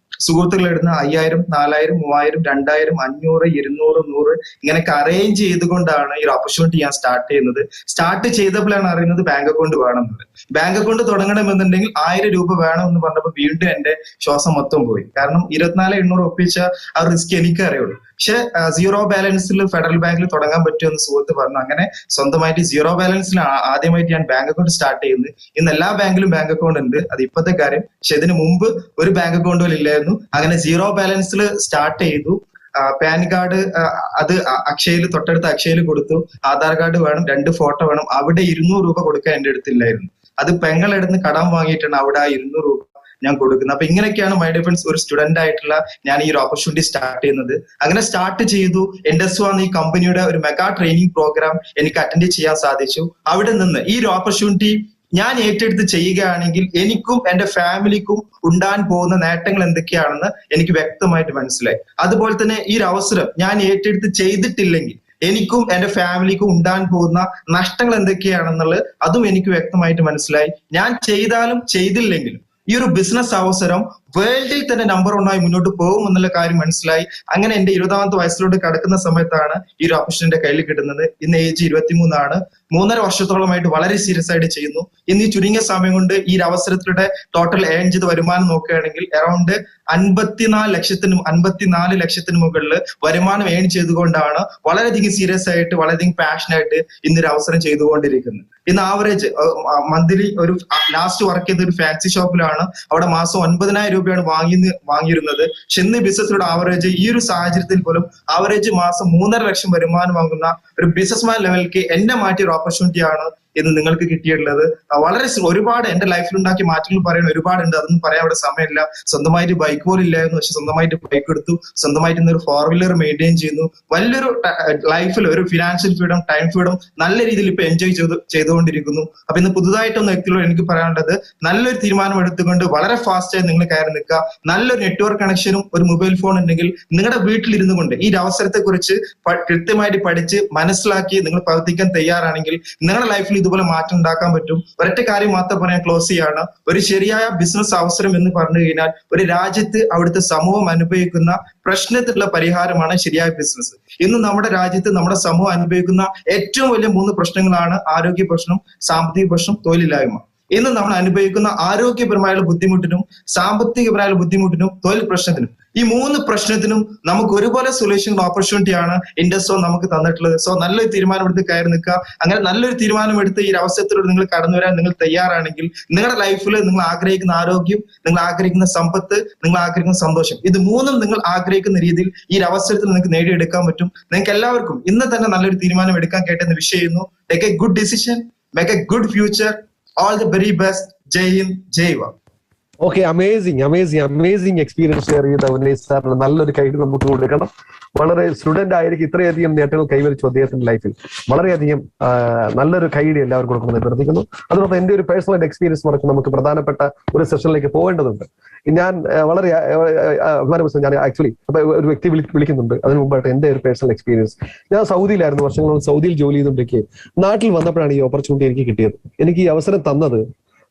സുഹൃത്തുക്കൾ ഇടുന്ന 5000, 4000, 3000, 2000, 500, 200, 100 ഇങ്ങനെയൊക്കെ അറേഞ്ച് ചെയ്തുകൊണ്ടാണ് ഈ ഒരു ഓപ്പർച്യൂണിറ്റി ഞാൻ സ്റ്റാർട്ട് ചെയ്യുന്നത്. സ്റ്റാർട്ട് ചെയ്തപ്പോഴാണ് അറിയുന്നത് ബാങ്ക് അക്കൗണ്ട് വേണമെന്നത്. ബാങ്ക് അക്കൗണ്ട് തുടങ്ങണമെന്നുണ്ടെങ്കിൽ 1000 രൂപ വേണമെന്ന് പറഞ്ഞപ്പോൾ വീണ്ടും എന്റെ ശ്വാസം മൊത്തം പോയി. കാരണം 24,800 ഒപ്പിച്ച ആ റിസ്ക് എനിക്ക് അറിയുള്ളൂ. പക്ഷെ സീറോ ബാലൻസിൽ ഫെഡറൽ ബാങ്കിൽ തുടങ്ങാൻ പറ്റുമെന്ന് സുഹൃത്ത് പറഞ്ഞു. അങ്ങനെ സ്വന്തമായിട്ട് സീറോ ബാലൻസിൽ ആദ്യമായിട്ട് ഞാൻ ബാങ്ക് അക്കൗണ്ട് സ്റ്റാർട്ട് ചെയ്യുന്നത്. ഇന്ന് എല്ലാ ബാങ്കിലും ബാങ്ക് അക്കൗണ്ട് ഉണ്ട്, അത് ഇപ്പോഴത്തെ കാര്യം. പക്ഷെ ഇതിന് മുമ്പ് ഒരു ബാങ്ക് അക്കൗണ്ട് പോലും ഇല്ലായിരുന്നു. അങ്ങനെ സീറോ ബാലൻസിൽ സ്റ്റാർട്ട് ചെയ്തു. പാൻ കാർഡ് അത് അക്ഷയയിൽ, തൊട്ടടുത്ത അക്ഷയയിൽ കൊടുത്തു. ആധാർ കാർഡ് വേണം, 2 ഫോട്ടോ വേണം. അവിടെ 200 രൂപ കൊടുക്കാൻ എന്റെ അടുത്തില്ലായിരുന്നു. അത് പെങ്ങളെടുത്ത് കടം വാങ്ങിയിട്ടാണ് അവിടെ ആ 200 രൂപ ഞാൻ കൊടുക്കുന്നത്. അപ്പൊ ഇങ്ങനെയൊക്കെയാണ് മൈ ഡിയർ ഫ്രണ്ട്സ് ഒരു സ്റ്റുഡന്റ് ആയിട്ടുള്ള ഞാൻ ഈ ഒരു ഓപ്പർച്യൂണിറ്റി സ്റ്റാർട്ട് ചെയ്യുന്നത്. അങ്ങനെ സ്റ്റാർട്ട് ചെയ്തു. ഇൻഡസ്വാ എന്ന ഈ കമ്പനിയുടെ ഒരു മെഗാ ട്രെയിനിങ് പ്രോഗ്രാം എനിക്ക് അറ്റൻഡ് ചെയ്യാൻ സാധിച്ചു. അവിടെ നിന്ന് ഈ ഒരു ഓപ്പർച്യൂണിറ്റി ഞാൻ ഏറ്റെടുത്ത് ചെയ്യുകയാണെങ്കിൽ എനിക്കും എന്റെ ഫാമിലിക്കും ഉണ്ടാൻ പോകുന്ന നേട്ടങ്ങൾ എന്തൊക്കെയാണെന്ന് എനിക്ക് വ്യക്തമായിട്ട് മനസ്സിലായി. അതുപോലെ തന്നെ ഈ ഒരു അവസരം ഞാൻ ഏറ്റെടുത്ത് ചെയ്തിട്ടില്ലെങ്കിൽ എനിക്കും എന്റെ ഫാമിലിക്കും ഉണ്ടാൻ പോകുന്ന നഷ്ടങ്ങൾ എന്തൊക്കെയാണെന്നുള്ളത് അതും എനിക്ക് വ്യക്തമായിട്ട് മനസ്സിലായി. ഞാൻ ചെയ്താലും ചെയ്തില്ലെങ്കിലും ഈ ഒരു ബിസിനസ് അവസരം വേൾഡിൽ തന്നെ നമ്പർ 1 ആയി മുന്നോട്ട് പോകും എന്നുള്ള കാര്യം മനസ്സിലായി. അങ്ങനെ എന്റെ 20ാമത്തെ വയസ്സിലോട്ട് കടക്കുന്ന സമയത്താണ് ഈ ഒരു ഓപ്പർച്യൂണിറ്റി കയ്യിൽ കിട്ടുന്നത്. ഇന്ന് ഏജ് 23 ആണ്. 3.5 വർഷത്തോളമായിട്ട് വളരെ സീരിയസ് ആയിട്ട് ചെയ്യുന്നു. ഇന്ന് ഈ ചുരുങ്ങിയ സമയം കൊണ്ട് ഈ ഒരു അവസരത്തിലൂടെ ടോട്ടൽ ഏൺ ചെയ്ത വരുമാനം നോക്കുകയാണെങ്കിൽ അറൌണ്ട് 54 ലക്ഷത്തിന് മുകളിൽ വരുമാനം ഏൺ ചെയ്തുകൊണ്ടാണ് വളരെയധികം സീരിയസ് ആയിട്ട് വളരെയധികം പാഷനായിട്ട് ഇന്നൊരു അവസരം ചെയ്തുകൊണ്ടിരിക്കുന്നത്. ഇന്ന് ആവറേജ് മന്ത്ലി ഒരു ലാസ്റ്റ് വർക്ക് ചെയ്ത ഒരു ഫാൻസി ഷോപ്പിലാണ്. അവിടെ മാസം 9,000 രൂപയാണ് വാങ്ങിയിരുന്നത്. പക്ഷെ ഇന്ന് ബിസിനസ്സിലൂടെ ആവറേജ് ഈ ഒരു സാഹചര്യത്തിൽ പോലും ആവറേജ് മാസം 3.5 ലക്ഷം വരുമാനം വാങ്ങുന്ന ഒരു ബിസിനസ്മാൻ ലെവലിലേക്ക് എന്നെ മാറ്റിയ ഒരു ഓപ്പർച്യൂണിറ്റി ആണ് ഇന്ന് നിങ്ങൾക്ക് കിട്ടിയിട്ടുള്ളത്. വളരെ ഒരുപാട് എന്റെ ലൈഫിൽ ഉണ്ടാക്കിയ മാറ്റങ്ങൾ പറയാൻ ഒരുപാടുണ്ട്. അതൊന്നും പറയാൻ അവിടെ സമയമില്ല. സ്വന്തമായിട്ട് ബൈക്ക് പോലും ഇല്ലായിരുന്നു, പക്ഷെ സ്വന്തമായിട്ട് ബൈക്ക് എടുത്തു. സ്വന്തമായിട്ട് ഇന്നൊരു 4 വീലർ മെയിൻറ്റെയിൻ ചെയ്യുന്നു. വലിയൊരു ലൈഫിൽ ഒരു ഫിനാൻഷ്യൽ ഫ്രീഡം, ടൈം ഫ്രീഡം നല്ല രീതിയിൽ ഇപ്പൊ എൻജോയ് ചെയ്തുകൊണ്ടിരിക്കുന്നു. അപ്പൊ ഇന്ന് പുതുതായിട്ടൊന്ന് വ്യക്തികളോട് എനിക്ക് പറയാനുള്ളത്, നല്ലൊരു തീരുമാനം എടുത്തുകൊണ്ട് വളരെ ഫാസ്റ്റായി നിങ്ങൾ കയറി നിൽക്കുക. നല്ലൊരു നെറ്റ്വർക്ക് കണക്ഷനും ഒരു മൊബൈൽ ഫോൺ ഉണ്ടെങ്കിൽ നിങ്ങളുടെ വീട്ടിലിരുന്നു കൊണ്ട് ഈ ഒരു അവസരത്തെ കുറിച്ച് കൃത്യമായിട്ട് പഠിച്ച് മനസ്സിലാക്കി നിങ്ങൾ പ്രവർത്തിക്കാൻ തയ്യാറാണെങ്കിൽ നിങ്ങളുടെ ലൈഫിൽ ഇതുപോലെ മാറ്റം ഉണ്ടാക്കാൻ പറ്റും. ഒരൊറ്റ കാര്യം മാത്രം പറയാൻ ക്ലോസ് ചെയ്യാണ്. ഒരു ശരിയായ ബിസിനസ് അവസരം എന്ന് പറഞ്ഞു കഴിഞ്ഞാൽ ഒരു രാജ്യത്ത് അവിടുത്തെ സമൂഹം അനുഭവിക്കുന്ന പ്രശ്നത്തിലുള്ള പരിഹാരമാണ് ശരിയായ ബിസിനസ്. ഇന്ന് നമ്മുടെ രാജ്യത്ത് നമ്മുടെ സമൂഹം അനുഭവിക്കുന്ന ഏറ്റവും വലിയ 3 പ്രശ്നങ്ങളാണ് ആരോഗ്യ പ്രശ്നം, സാമ്പത്തിക പ്രശ്നം, തൊഴിലില്ലായ്മ. ഇന്ന് നമ്മൾ അനുഭവിക്കുന്ന ആരോഗ്യപരമായുള്ള ബുദ്ധിമുട്ടിനും സാമ്പത്തികപരമായുള്ള ബുദ്ധിമുട്ടിനും തൊഴിൽ പ്രശ്നത്തിനും, ഈ 3 പ്രശ്നത്തിനും നമുക്ക് ഒരുപോലെ സൊല്യൂഷൻ ഓപ്പർച്യൂണിറ്റിയാണ് ഇൻഡസ്ട്രോ നമുക്ക് തന്നിട്ടുള്ളത്. സോ നല്ലൊരു തീരുമാനമെടുത്ത് കയറി നിൽക്കുക. അങ്ങനെ നല്ലൊരു തീരുമാനമെടുത്ത് ഈ അവസരത്തിലൂടെ നിങ്ങൾ കടന്നു വരാൻ നിങ്ങൾ തയ്യാറാണെങ്കിൽ നിങ്ങളുടെ ലൈഫിൽ നിങ്ങൾ ആഗ്രഹിക്കുന്ന ആരോഗ്യം, നിങ്ങൾ ആഗ്രഹിക്കുന്ന സമ്പത്ത്, നിങ്ങൾ ആഗ്രഹിക്കുന്ന സന്തോഷം, ഇത് 3ഉം നിങ്ങൾ ആഗ്രഹിക്കുന്ന രീതിയിൽ ഈ അവസരത്തിൽ നിങ്ങൾക്ക് നേടിയെടുക്കാൻ പറ്റും. നിങ്ങൾക്ക് എല്ലാവർക്കും ഇന്ന് തന്നെ നല്ലൊരു തീരുമാനം എടുക്കാൻ കേട്ടെന്ന് വിഷ് ചെയ്യുന്നു. Take A good decision, make A good future. All the very best. Jai Hind, Jai Hind. Okay, amazing experience share ചെയ്ത ഉന്നയിസ് സാറിന് നല്ലൊരു കൈഡ് നമുക്ക് കൊടുക്കണം. വളരെ സ്റ്റുഡന്റ് ആയിരിക്കും ഇത്രയധികം നേട്ടങ്ങൾ കൈവരിച്ചു അദ്ദേഹത്തിന്റെ ലൈഫിൽ. വളരെയധികം നല്ലൊരു കൈഡ് എല്ലാവർക്കും കൊടുക്കണമെന്ന് അഭ്യർത്ഥിക്കുന്നു. അതോടൊപ്പം എന്റെ ഒരു പേഴ്സണൽ എക്സ്പീരിയൻസ് പറഞ്ഞ് നമുക്ക് പ്രധാനപ്പെട്ട ഒരു സെഷനിലേക്ക് പോകേണ്ടതുണ്ട്. ഞാൻ വളരെ ഞാൻ ആക്ച്വലി ഒരു വ്യക്തി വിളിക്കുന്നുണ്ട്. അതിന് മുമ്പായിട്ട് എന്റെ ഒരു പേഴ്സണൽ എക്സ്പീരിയൻസ്. ഞാൻ സൗദിയിലായിരുന്നു, വർഷങ്ങളോളം സൗദിയിൽ ജോലി ചെയ്തുകൊണ്ടിരിക്കെ നാട്ടിൽ വന്നപ്പോഴാണ് ഈ ഓപ്പർച്യൂണിറ്റി എനിക്ക് കിട്ടിയത്. എനിക്ക് ഈ അവസരം തന്നത്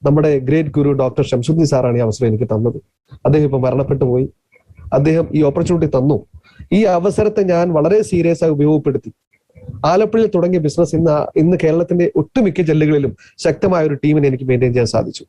നമ്മുടെ ഗ്രേറ്റ് ഗുരു ഡോക്ടർ ഷംസുദ്ദീൻ സാറാണ് ഈ അവസരം എനിക്ക് തന്നത്. അദ്ദേഹം ഇപ്പൊ മരണപ്പെട്ടു പോയി. അദ്ദേഹം ഈ ഓപ്പർച്യൂണിറ്റി തന്നു. ഈ അവസരത്തെ ഞാൻ വളരെ സീരിയസ് ആയി ഉപയോഗപ്പെടുത്തി. ആലപ്പുഴയിൽ തുടങ്ങിയ ബിസിനസ് ഇന്ന് കേരളത്തിന്റെ ഒട്ടുമിക്ക ജില്ലകളിലും ശക്തമായ ഒരു ടീമിനെ എനിക്ക് മെയിൻറ്റെയിൻ ചെയ്യാൻ സാധിച്ചു.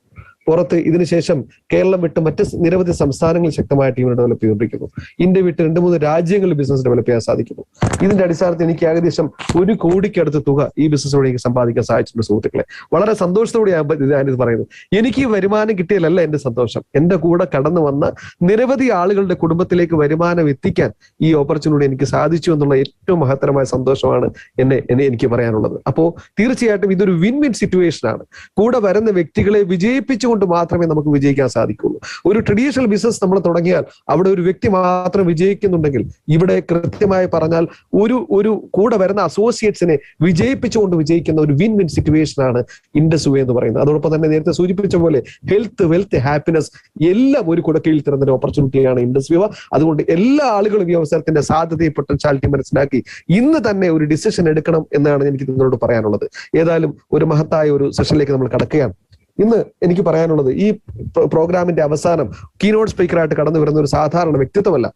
പുറത്ത് ഇതിനുശേഷം കേരളം വിട്ട് മറ്റ് നിരവധി സംസ്ഥാനങ്ങളിൽ ശക്തമായ ടീമിനെ ഡെവലപ്പ് ചെയ്തുകൊണ്ടിരിക്കുന്നു. ഇന്ത്യ വിട്ട് 2-3 രാജ്യങ്ങളിൽ ബിസിനസ് ഡെവലപ്പ് ചെയ്യാൻ സാധിക്കുന്നു. ഇതിന്റെ അടിസ്ഥാനത്തിൽ എനിക്ക് ഏകദേശം 1 കോടിക്കടുത്ത് തുക ഈ ബിസിനസ്സിലൂടെ എനിക്ക് സമ്പാദിക്കാൻ സാധിച്ചിട്ടുണ്ട്. സുഹൃത്തുക്കളെ, വളരെ സന്തോഷത്തോടെയാണ് ഞാനിത് പറയുന്നത്. എനിക്ക് ഈ വരുമാനം കിട്ടിയാലല്ല എന്റെ സന്തോഷം, എന്റെ കൂടെ കടന്നു വന്ന നിരവധി ആളുകളുടെ കുടുംബത്തിലേക്ക് വരുമാനം എത്തിക്കാൻ ഈ ഓപ്പർച്യൂണിറ്റി എനിക്ക് സാധിച്ചു എന്നുള്ള ഏറ്റവും മഹത്തരമായ സന്തോഷമാണ് എനിക്ക് പറയാനുള്ളത്. അപ്പോൾ തീർച്ചയായിട്ടും ഇതൊരു വിൻ വിൻ സിറ്റുവേഷൻ ആണ്. കൂടെ വരുന്ന വ്യക്തികളെ വിജയിപ്പിച്ചു മാത്രമേ നമുക്ക് വിജയിക്കാൻ സാധിക്കുള്ളൂ. ഒരു ട്രഡീഷണൽ ബിസിനസ് നമ്മൾ തുടങ്ങിയാൽ അവിടെ ഒരു വ്യക്തി മാത്രം വിജയിക്കുന്നുണ്ടെങ്കിൽ ഇവിടെ കൃത്യമായി പറഞ്ഞാൽ ഒരു കൂടെ വരുന്ന അസോസിയേറ്റ്സിനെ വിജയിപ്പിച്ചുകൊണ്ട് വിജയിക്കുന്ന ഒരു വിൻ വിൻ സിറ്റുവേഷൻ ആണ് ഇൻഡസ്വേ എന്ന് പറയുന്നത്. അതോടൊപ്പം തന്നെ നേരത്തെ സൂചിപ്പിച്ച പോലെ ഹെൽത്ത്, വെൽത്ത്, ഹാപ്പിനെസ് എല്ലാം ഒരു കുടക്കീഴിൽ തരുന്ന ഒരു ഓപ്പർച്യൂണിറ്റിയാണ് ഇൻഡസ്വേ. അതുകൊണ്ട് എല്ലാ ആളുകളും ഈ അവസരത്തിന്റെ സാധ്യതയും പൊട്ടൻഷ്യാലിറ്റി മനസ്സിലാക്കി ഇന്ന് തന്നെ ഒരു ഡിസിഷൻ എടുക്കണം എന്നാണ് എനിക്ക് നിങ്ങളോട് പറയാനുള്ളത്. ഏതായാലും ഒരു മഹത്തായ ഒരു സെഷനിലേക്ക് നമ്മൾ കടക്കുകയാണ്. ഇന്ന് എനിക്ക് പറയാനുള്ളത്, ഈ പ്രോഗ്രാമിന്റെ അവസാനം കീനോട്ട് സ്പീക്കറായിട്ട് കടന്നു വരുന്ന ഒരു സാധാരണ വ്യക്തിത്വമല്ല.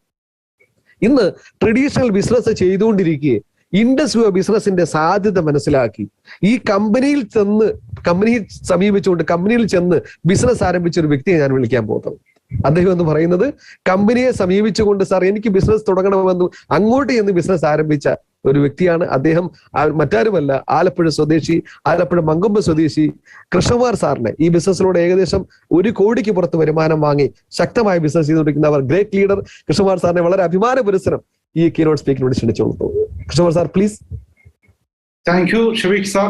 ഇന്ന് ട്രഡീഷണൽ ബിസിനസ് ചെയ്തുകൊണ്ടിരിക്കെ ഇൻഡസ് ബിസിനസിന്റെ സാധ്യത മനസ്സിലാക്കി ഈ കമ്പനിയെ സമീപിച്ചുകൊണ്ട് കമ്പനിയിൽ ചെന്ന് ബിസിനസ് ആരംഭിച്ച ഒരു വ്യക്തിയെ ഞാൻ വിളിക്കാൻ പോകുന്നത്. അദ്ദേഹം എന്ന് പറയുന്നത് കമ്പനിയെ സമീപിച്ചുകൊണ്ട് സാർ എനിക്ക് ബിസിനസ് തുടങ്ങണമെന്നും അങ്ങോട്ട് ചെന്ന് ബിസിനസ് ആരംഭിച്ച ഒരു വ്യക്തിയാണ്. അദ്ദേഹം മറ്റാരുമല്ല, ആലപ്പുഴ സ്വദേശി, ആലപ്പുഴ മങ്കൊമ്പ് സ്വദേശി കൃഷ്ണകുമാർ സാറിനെ ഈ ബിസിനസ്സിലൂടെ ഏകദേശം 1 കോടിക്ക് പുറത്ത് വരുമാനം വാങ്ങി ശക്തമായ ബിസിനസ് ചെയ്തുകൊണ്ടിരിക്കുന്ന അവർ ഗ്രേറ്റ് ലീഡർ കൃഷ്ണകുമാർ സാറിനെ വളരെ അഭിമാന പുരസ്സരം ഈ കീനോട്ട് സ്പീക്കിനോട് ക്ഷണിച്ചോളൂ. Krishnakumar sir please. Thank you Shafeeq sir,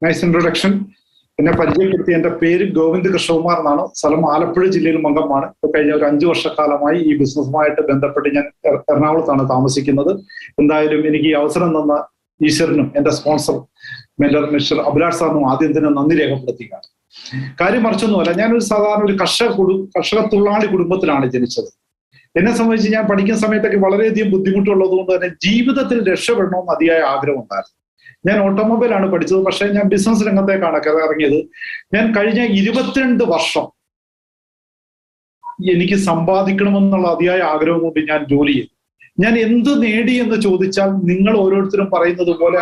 nice introduction. എന്നെ പരിചയപ്പെടുത്തി, എന്റെ പേര് ഗോവിന്ദ് കൃഷ്ണകുമാർ എന്നാണ്. സ്ഥലം ആലപ്പുഴ ജില്ലയിൽ മങ്കമാണ്. കഴിഞ്ഞ ഒരു 5 വർഷക്കാലമായി ഈ ബിസിനസ്സുമായിട്ട് ബന്ധപ്പെട്ട് ഞാൻ എറണാകുളത്താണ് താമസിക്കുന്നത്. എന്തായാലും എനിക്ക് ഈ അവസരം തന്ന ഈശ്വരനും എന്റെ സ്പോൺസർ മെന്റർ മിസ്റ്റർ അഭിലാഷ് സാറിനും ആദ്യം തന്നെ നന്ദി രേഖപ്പെടുത്തുകയാണ്. കാര്യം മറിച്ചൊന്നുമല്ല, ഞാനൊരു സാധാരണ ഒരു കർഷക തൊഴിലാളി കുടുംബത്തിലാണ് ജനിച്ചത്. എന്നെ സംബന്ധിച്ച് ഞാൻ പഠിക്കുന്ന സമയത്തൊക്കെ വളരെയധികം ബുദ്ധിമുട്ടുള്ളത് കൊണ്ട് തന്നെ ജീവിതത്തിൽ രക്ഷപ്പെടണമെന്ന് അതിയായ ആഗ്രഹം ഉണ്ടായിരുന്നു. ഞാൻ ഓട്ടോമൊബൈലാണ് പഠിച്ചത്, പക്ഷെ ഞാൻ ബിസിനസ് രംഗത്തേക്കാണ് ഇറങ്ങിയത്. ഞാൻ കഴിഞ്ഞ 22 വർഷം എനിക്ക് സമ്പാദിക്കണമെന്നുള്ള അതിയായ ആഗ്രഹം കൊണ്ട് ഞാൻ ജോലി ചെയ്തു. ഞാൻ എന്ത് നേടി എന്ന് ചോദിച്ചാൽ നിങ്ങൾ ഓരോരുത്തരും പറയുന്നത് പോലെ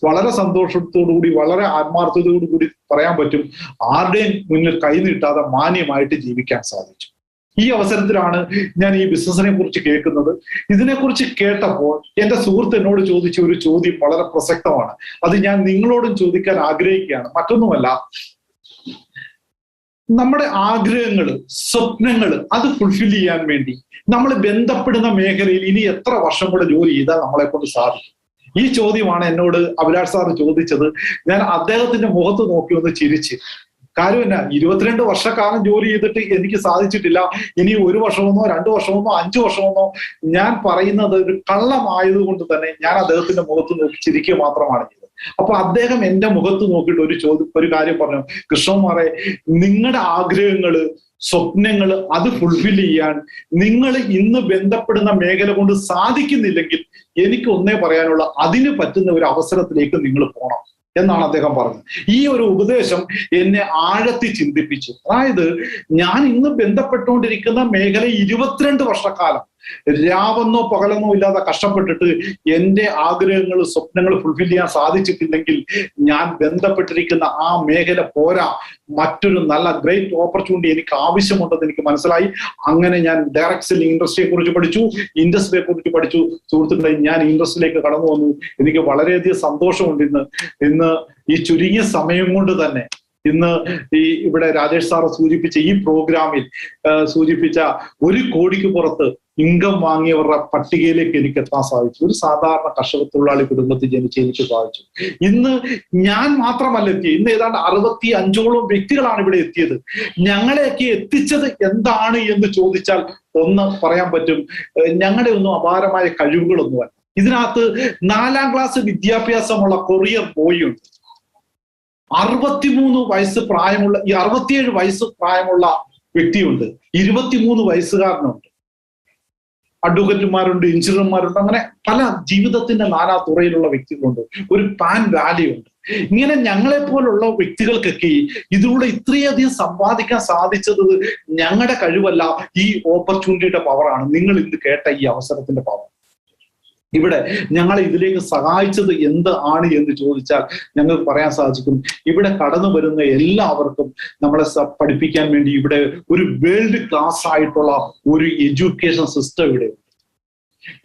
വളരെ സന്തോഷത്തോടു കൂടി വളരെ ആത്മാർത്ഥതയോടു കൂടി പറയാൻ പറ്റും, ആരുടെയും മുന്നിൽ കൈനീട്ടാതെ മാന്യമായിട്ട് ജീവിക്കാൻ സാധിച്ചു. ഈ അവസരത്തിലാണ് ഞാൻ ഈ ബിസിനസിനെ കുറിച്ച് കേൾക്കുന്നത്. ഇതിനെക്കുറിച്ച് കേട്ടപ്പോൾ എന്റെ സുഹൃത്ത് എന്നോട് ചോദിച്ച ഒരു ചോദ്യം വളരെ പ്രസക്തമാണ്. അത് ഞാൻ നിങ്ങളോടും ചോദിക്കാൻ ആഗ്രഹിക്കുകയാണ്. മറ്റൊന്നുമല്ല, നമ്മുടെ ആഗ്രഹങ്ങള്, സ്വപ്നങ്ങള് അത് ഫുൾഫിൽ ചെയ്യാൻ വേണ്ടി നമ്മൾ ബന്ധപ്പെടുന്ന മേഖലയിൽ ഇനി എത്ര വർഷം കൂടെ ജോലി ചെയ്താൽ നമ്മളെ കൊണ്ട് സാധിക്കും? ഈ ചോദ്യമാണ് എന്നോട് അഭിലാഷ് സാർ ചോദിച്ചത്. ഞാൻ അദ്ദേഹത്തിന്റെ മുഖത്ത് നോക്കി ഒന്ന് ചിരിച്ച്. കാര്യം എന്നാ, 22 വർഷക്കാലം ജോലി ചെയ്തിട്ട് എനിക്ക് സാധിച്ചിട്ടില്ല. ഇനി 1 വർഷമെന്നോ 2 വർഷമെന്നോ 5 വർഷമെന്നോ ഞാൻ പറയുന്നത് ഒരു കള്ളമായതുകൊണ്ട് തന്നെ ഞാൻ അദ്ദേഹത്തിന്റെ മുഖത്ത് നോക്കി ചിരിക്കുക മാത്രമാണ് ചെയ്തത്. അപ്പൊ അദ്ദേഹം എന്റെ മുഖത്ത് നോക്കിയിട്ട് ഒരു കാര്യം പറഞ്ഞു, കൃഷ്ണകുമാറെ, നിങ്ങളുടെ ആഗ്രഹങ്ങള്, സ്വപ്നങ്ങള് അത് ഫുൾഫിൽ ചെയ്യാൻ നിങ്ങൾ ഇന്ന് ബന്ധപ്പെടുന്ന മേഖല കൊണ്ട് സാധിക്കുന്നില്ലെങ്കിൽ എനിക്ക് ഒന്നേ പറയാനുള്ള, അതിന് പറ്റുന്ന ഒരു അവസരത്തിലേക്ക് നിങ്ങൾ പോകണം എന്നാണ് അദ്ദേഹം പറഞ്ഞത്. ഈ ഒരു ഉപദേശം എന്നെ ആഴത്തി ചിന്തിപ്പിച്ചു. അതായത് ഞാൻ ഇന്ന് ബന്ധപ്പെട്ടുകൊണ്ടിരിക്കുന്ന മേഖല 22 വർഷക്കാലം രാവെന്നോ പകലെന്നോ ഇല്ലാതെ കഷ്ടപ്പെട്ടിട്ട് എന്റെ ആഗ്രഹങ്ങൾ, സ്വപ്നങ്ങൾ ഫുൾഫിൽ ചെയ്യാൻ സാധിച്ചിട്ടില്ലെങ്കിൽ ഞാൻ ബന്ധപ്പെട്ടിരിക്കുന്ന ആ മേഖല പോരാ, മറ്റൊരു നല്ല ഗ്രേറ്റ് ഓപ്പർച്യൂണിറ്റി എനിക്ക് ആവശ്യമുണ്ടെന്ന് എനിക്ക് മനസ്സിലായി. അങ്ങനെ ഞാൻ ഡയറക്ട് സെല്ലിംഗ് ഇൻഡസ്ട്രിയെ കുറിച്ച് പഠിച്ചു, ഇൻഡസ്ട്രിയെ കുറിച്ച് പഠിച്ചു. സുഹൃത്തുക്കളെ, ഞാൻ ഇൻഡസ്ട്രിയിലേക്ക് കടന്നു വന്നു. എനിക്ക് വളരെയധികം സന്തോഷമുണ്ട്. ഇന്ന് ഈ ചുരുങ്ങിയ സമയം കൊണ്ട് തന്നെ ഇന്ന് ഇവിടെ രാജേഷ് സാറ് സൂചിപ്പിച്ച ഈ പ്രോഗ്രാമിൽ സൂചിപ്പിച്ച 1 കോടിക്ക് പുറത്ത് ഇൻകം വാങ്ങിയവരുടെ പട്ടികയിലേക്ക് എനിക്ക് എത്താൻ സാധിച്ചു. ഒരു സാധാരണ കർഷക തൊഴിലാളി കുടുംബത്തിൽ ജനിച്ച് എനിക്ക് സാധിച്ചു. ഇന്ന് ഞാൻ മാത്രമല്ല എത്തിയത്, ഇന്ന് ഏതാണ്ട് 65ഓളം വ്യക്തികളാണ് ഇവിടെ എത്തിയത്. ഞങ്ങളെയൊക്കെ എത്തിച്ചത് എന്താണ് എന്ന് ചോദിച്ചാൽ ഒന്ന് പറയാൻ പറ്റും, ഞങ്ങളുടെ ഒന്നും അപാരമായ കഴിവുകളൊന്നുമല്ല. ഇതിനകത്ത് 4ാം ക്ലാസ് വിദ്യാഭ്യാസമുള്ള കൊറിയർ ബോയ് ഉണ്ട്, 63 വയസ്സ് പ്രായമുള്ള 67 വയസ്സ് പ്രായമുള്ള വ്യക്തിയുണ്ട്, 23 വയസ്സുകാരനുണ്ട്, അഡ്വക്കറ്റുമാരുണ്ട്, എഞ്ചിനീയർമാരുണ്ട്, അങ്ങനെ പല ജീവിതത്തിന്റെ നാനാ തുറയിലുള്ള വ്യക്തികളുണ്ട്. ഒരു പാൻ വാലി ഉണ്ട്. ഇങ്ങനെ ഞങ്ങളെപ്പോലുള്ള വ്യക്തികൾക്കൊക്കെ ഇതിലൂടെ ഇത്രയധികം സമ്പാദിക്കാൻ സാധിച്ചത് ഞങ്ങളുടെ കഴിവല്ല, ഈ ഓപ്പർച്യൂണിറ്റിയുടെ പവറാണ്. നിങ്ങൾ ഇന്ന് കേട്ട ഈ അവസരത്തിന്റെ പവർ. ഇവിടെ ഞങ്ങളെ ഇതിലേക്ക് സഹായിച്ചത് എന്ത് ആണ് എന്ന് ചോദിച്ചാൽ ഞങ്ങൾക്ക് പറയാൻ സാധിക്കും, ഇവിടെ കടന്നു വരുന്ന എല്ലാവർക്കും നമ്മളെ പഠിപ്പിക്കാൻ വേണ്ടി ഇവിടെ ഒരു വേൾഡ് ക്ലാസ് ആയിട്ടുള്ള ഒരു എഡ്യൂക്കേഷൻ സിസ്റ്റം ഇവിടെ ഉണ്ട്.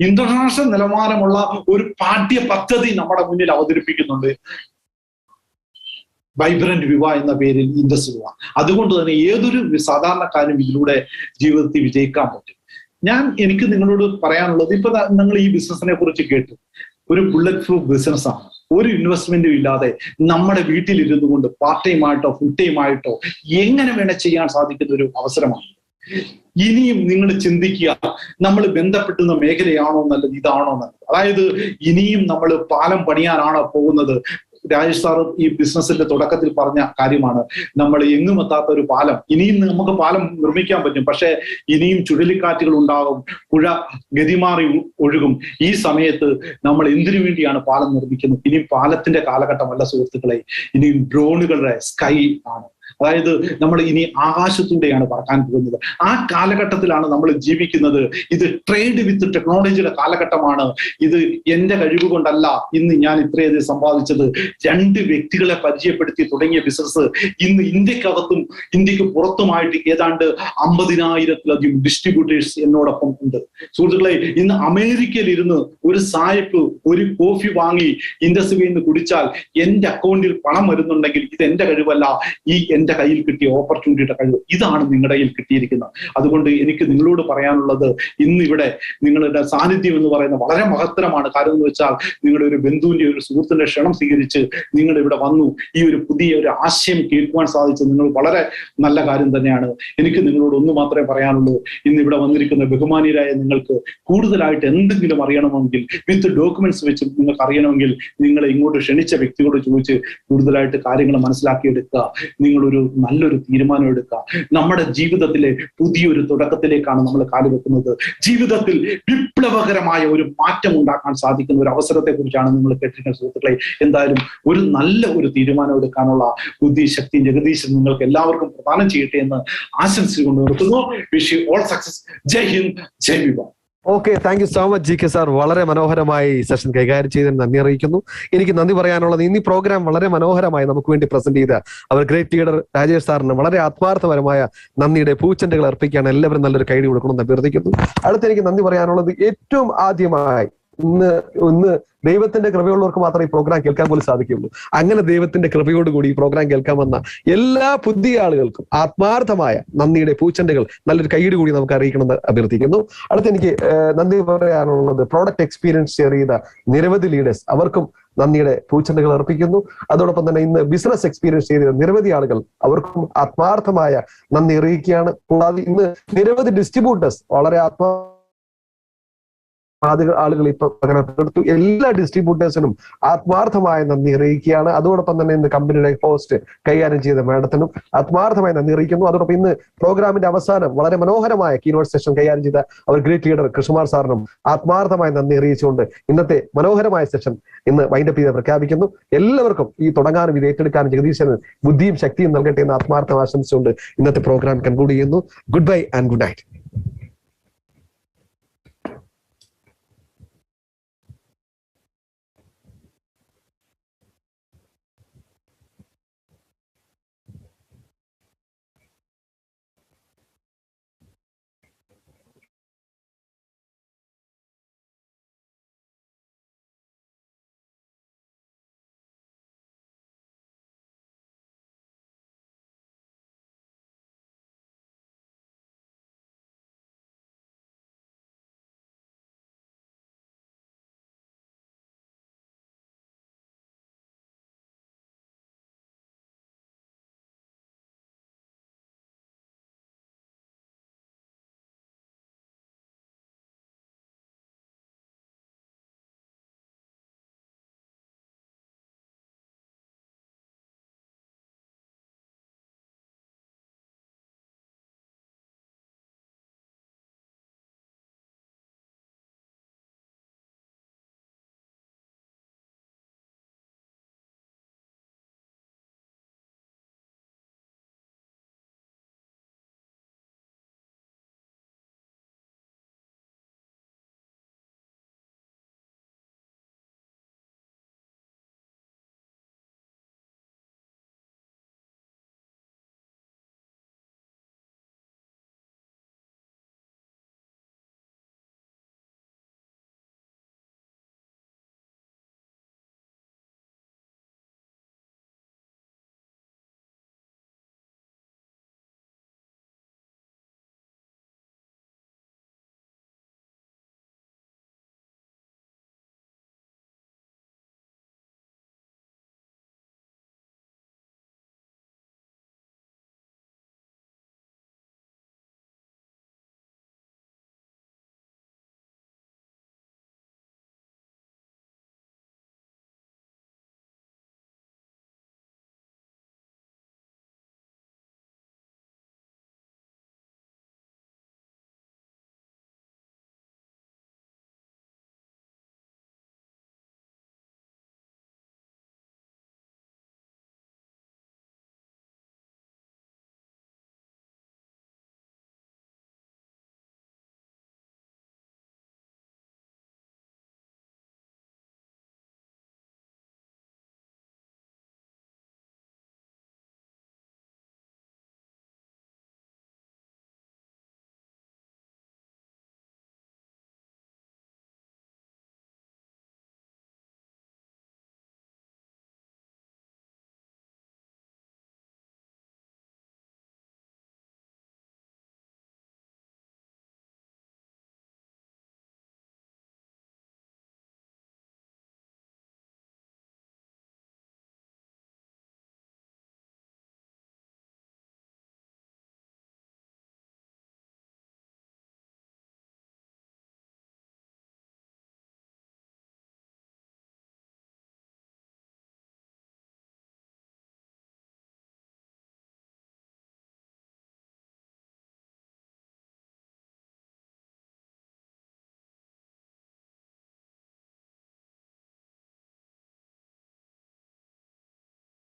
ഇന്റർനാഷണൽ നിലവാരമുള്ള ഒരു പാഠ്യ പദ്ധതി നമ്മുടെ മുന്നിൽ അവതരിപ്പിക്കുന്നുണ്ട്. വൈബ്രന്റ് വിവ എന്ന പേരിൽ ഇൻഡസ് വിവ. അതുകൊണ്ട് തന്നെ ഏതൊരു സാധാരണക്കാരും ഇതിലൂടെ ജീവിതത്തിൽ വിജയിക്കാൻ പറ്റും. എനിക്ക് നിങ്ങളോട് പറയാനുള്ളത്, ഇപ്പൊ നിങ്ങൾ ഈ ബിസിനസിനെ കുറിച്ച് കേട്ടു. ഒരു ബുള്ളറ്റ് പ്രൂഫ് ബിസിനസ് ആണ്. ഒരു ഇൻവെസ്റ്റ്മെന്റും ഇല്ലാതെ നമ്മുടെ വീട്ടിലിരുന്നു കൊണ്ട് പാർട്ട് ടൈം ആയിട്ടോ ഫുൾ ടൈം ആയിട്ടോ എങ്ങനെ വേണേ ചെയ്യാൻ സാധിക്കുന്ന ഒരു അവസരമാണ്. ഇനിയും നിങ്ങൾ ചിന്തിക്കുക, നമ്മൾ ബന്ധപ്പെട്ടുന്ന മേഖലയാണോ നല്ലത്, ഇതാണോ നല്ലത്? അതായത് ഇനിയും നമ്മൾ പാലം പണിയാനാണോ പോകുന്നത്? രാജേഷ് സാർ ഈ ബിസിനസിന്റെ തുടക്കത്തിൽ പറഞ്ഞ കാര്യമാണ്, നമ്മൾ എങ്ങും എത്താത്ത ഒരു പാലം. ഇനിയും നമുക്ക് പാലം നിർമ്മിക്കാൻ പറ്റും, പക്ഷെ ഇനിയും ചുഴലിക്കാറ്റുകൾ ഉണ്ടാകും, പുഴ ഗതിമാറി ഒഴുകും. ഈ സമയത്ത് നമ്മൾ എന്തിനു വേണ്ടിയാണ് പാലം നിർമ്മിക്കുന്നത്? ഇനിയും പാലത്തിന്റെ കാലഘട്ടമല്ല സുഹൃത്തുക്കളെ, ഇനിയും ഡ്രോണുകളുടെ സ്കൈ ആണ്. അതായത് നമ്മൾ ഇനി ആകാശത്തൂടെയാണ് പറക്കാൻ പോകുന്നത്. ആ കാലഘട്ടത്തിലാണ് നമ്മൾ ജീവിക്കുന്നത്. ഇത് ട്രേഡ് വിത്ത് ടെക്നോളജിയുടെ കാലഘട്ടമാണ്. ഇത് എന്റെ കഴിവ് കൊണ്ടല്ല ഇന്ന് ഞാൻ ഇത്രയധികം സമ്പാദിച്ചത്. 2 വ്യക്തികളെ പരിചയപ്പെടുത്തി തുടങ്ങിയ ബിസിനസ് ഇന്ന് ഇന്ത്യക്കകത്തും ഇന്ത്യക്ക് പുറത്തുമായിട്ട് ഏതാണ്ട് 50,000-ലധികം ഡിസ്ട്രിബ്യൂട്ടേഴ്സ് എന്നോടൊപ്പം ഉണ്ട്. സുഹൃത്തുക്കളെ, ഇന്ന് അമേരിക്കയിൽ ഇരുന്ന് ഒരു സായപ്പ് ഒരു കോഫി വാങ്ങി ഇൻഡസ്ട്രിയിൽ നിന്ന് കുടിച്ചാൽ എന്റെ അക്കൗണ്ടിൽ പണം വരുന്നുണ്ടെങ്കിൽ ഇത് എന്റെ കഴിവല്ല, ഈ എന്റെ കയ്യിൽ കിട്ടിയ ഓപ്പർച്യൂണിറ്റിയുടെ കഴിവ്. ഇതാണ് നിങ്ങളുടെ കയ്യിൽ കിട്ടിയിരിക്കുന്നത്. അതുകൊണ്ട് എനിക്ക് നിങ്ങളോട് പറയാനുള്ളത്, ഇന്ന് ഇവിടെ നിങ്ങളുടെ സാന്നിധ്യം എന്ന് പറയുന്നത് വളരെ മഹത്തരമാണ്. കാര്യം എന്ന് വെച്ചാൽ നിങ്ങളുടെ ഒരു ബന്ധുവിന്റെ ഒരു സുഹൃത്തിന്റെ ക്ഷണം സ്വീകരിച്ച് നിങ്ങൾ ഇവിടെ വന്നു ഈ ഒരു പുതിയ ഒരു ആശയം കേൾക്കുവാൻ സാധിച്ചത് നിങ്ങൾ വളരെ നല്ല കാര്യം തന്നെയാണ്. എനിക്ക് നിങ്ങളോട് ഒന്ന് മാത്രമേ പറയാനുള്ളൂ. ഇന്ന് ഇവിടെ വന്നിരിക്കുന്ന ബഹുമാനീയരായ നിങ്ങൾക്ക് കൂടുതലായിട്ട് എന്തെങ്കിലും അറിയണമെങ്കിൽ വിത്ത് ഡോക്യുമെന്റ്സ് വെച്ച് നിങ്ങൾക്ക് അറിയണമെങ്കിൽ നിങ്ങളെ ഇങ്ങോട്ട് ക്ഷണിച്ച വ്യക്തിയോട് ചോദിച്ച് കൂടുതലായിട്ട് കാര്യങ്ങൾ മനസ്സിലാക്കിയെടുക്കുക. നിങ്ങളൊരു നല്ലൊരു തീരുമാനം എടുക്കുക. നമ്മുടെ ജീവിതത്തിലെ പുതിയൊരു തുടക്കത്തിലേക്കാണ് നമ്മൾ കാലുവെക്കുന്നത്. ജീവിതത്തിൽ വിപ്ലവകരമായ ഒരു മാറ്റം ഉണ്ടാക്കാൻ സാധിക്കുന്ന ഒരു അവസരത്തെ കുറിച്ചാണ് നിങ്ങൾ കേട്ടിരിക്കുന്ന സുഹൃത്തുക്കളെ. എന്തായാലും ഒരു നല്ല ഒരു തീരുമാനം എടുക്കാനുള്ള ബുദ്ധി ശക്തി ജഗദീശൻ നിങ്ങൾക്ക് എല്ലാവർക്കും പ്രദാനം ചെയ്യട്ടെ എന്ന് ആശംസിച്ചുകൊണ്ട് നിർത്തുന്നു. Wish you all success. Jai Hind, Jai വിവാ. Okay, thank you so much GK sir. വളരെ മനോഹരമായി സെഷൻ കൈകാര്യം ചെയ്തതിന് നന്ദി അറിയിക്കുന്നു. എനിക്ക് നന്ദി പറയാനുള്ളത്, ഇന്ന് ഈ പ്രോഗ്രാം വളരെ മനോഹരമായി നമുക്ക് വേണ്ടി പ്രസന്റ് ചെയ്ത അവർ ഗ്രേറ്റ് ലീഡർ രാജേഷ് സാറിന് വളരെ ആത്മാർത്ഥപരമായ നന്ദിയുടെ പൂച്ചെണ്ടുകൾ അർപ്പിക്കുകയാണ്. എല്ലാവരും നല്ലൊരു കൈഡി കൊടുക്കണമെന്ന് അഭ്യർത്ഥിക്കുന്നു. അടുത്ത് എനിക്ക് നന്ദി പറയാനുള്ളത്, ഏറ്റവും ആദ്യമായി ഇന്ന് ദൈവത്തിന്റെ കൃപയുള്ളവർക്ക് മാത്രമേ ഈ പ്രോഗ്രാം കേൾക്കാൻ പോലും സാധിക്കുള്ളൂ. അങ്ങനെ ദൈവത്തിന്റെ കൃപയോടുകൂടി ഈ പ്രോഗ്രാം കേൾക്കാൻ വന്ന എല്ലാ പുതിയ ആളുകൾക്കും ആത്മാർത്ഥമായ നന്ദിയുടെ പൂച്ചെണ്ടുകൾ നല്ലൊരു കൈയ്യടി കൂടി നമുക്ക് അറിയിക്കണമെന്ന് അഭ്യർത്ഥിക്കുന്നു. അടുത്ത് എനിക്ക് നന്ദി പറയാനുള്ളത്, പ്രോഡക്റ്റ് എക്സ്പീരിയൻസ് ഷെയർ ചെയ്ത നിരവധി ലീഡേഴ്സ്, അവർക്കും നന്ദിയുടെ പൂച്ചെണ്ടുകൾ അർപ്പിക്കുന്നു. അതോടൊപ്പം തന്നെ ഇന്ന് ബിസിനസ് എക്സ്പീരിയൻസ് ചെയ്ത നിരവധി ആളുകൾ, അവർക്കും ആത്മാർത്ഥമായ നന്ദി അറിയിക്കുകയാണ്. കൂടാതെ ഇന്ന് നിരവധി ഡിസ്ട്രിബ്യൂട്ടേഴ്സ് വളരെ ആളുകൾ ഇപ്പൊ പങ്കെടുത്തു. എല്ലാ ഡിസ്ട്രിബ്യൂട്ടേഴ്സിനും ആത്മാർത്ഥമായ നന്ദി അറിയിക്കുകയാണ്. അതോടൊപ്പം തന്നെ ഇന്ന് കമ്പനിയുടെ പോസ്റ്റ് കൈകാര്യം ചെയ്ത മാഡത്തിനും ആത്മാർത്ഥമായി നന്ദി അറിയിക്കുന്നു. അതോടൊപ്പം ഇന്ന് പ്രോഗ്രാമിന്റെ അവസാനം വളരെ മനോഹരമായ കീനോട്ട് സെഷൻ കൈകാര്യം ചെയ്ത അവർ ഗ്രേറ്റ് ലീഡർ കൃഷ്ണകുമാർ സാറിനും ആത്മാർത്ഥമായി നന്ദി അറിയിച്ചുകൊണ്ട് ഇന്നത്തെ മനോഹരമായ സെഷൻ ഇന്ന് വൈൻഡപ്പ് ചെയ്ത് പ്രഖ്യാപിക്കുന്നു. എല്ലാവർക്കും ഈ തുടങ്ങാനും ഇത് ഏറ്റെടുക്കാനും ജഗദീശന് ബുദ്ധിയും ശക്തിയും നൽകട്ടെ എന്ന് ആത്മാർത്ഥം ആശംസിച്ചുകൊണ്ട് ഇന്നത്തെ പ്രോഗ്രാം കൺക്ലൂഡ് ചെയ്യുന്നു. Good bye and good night.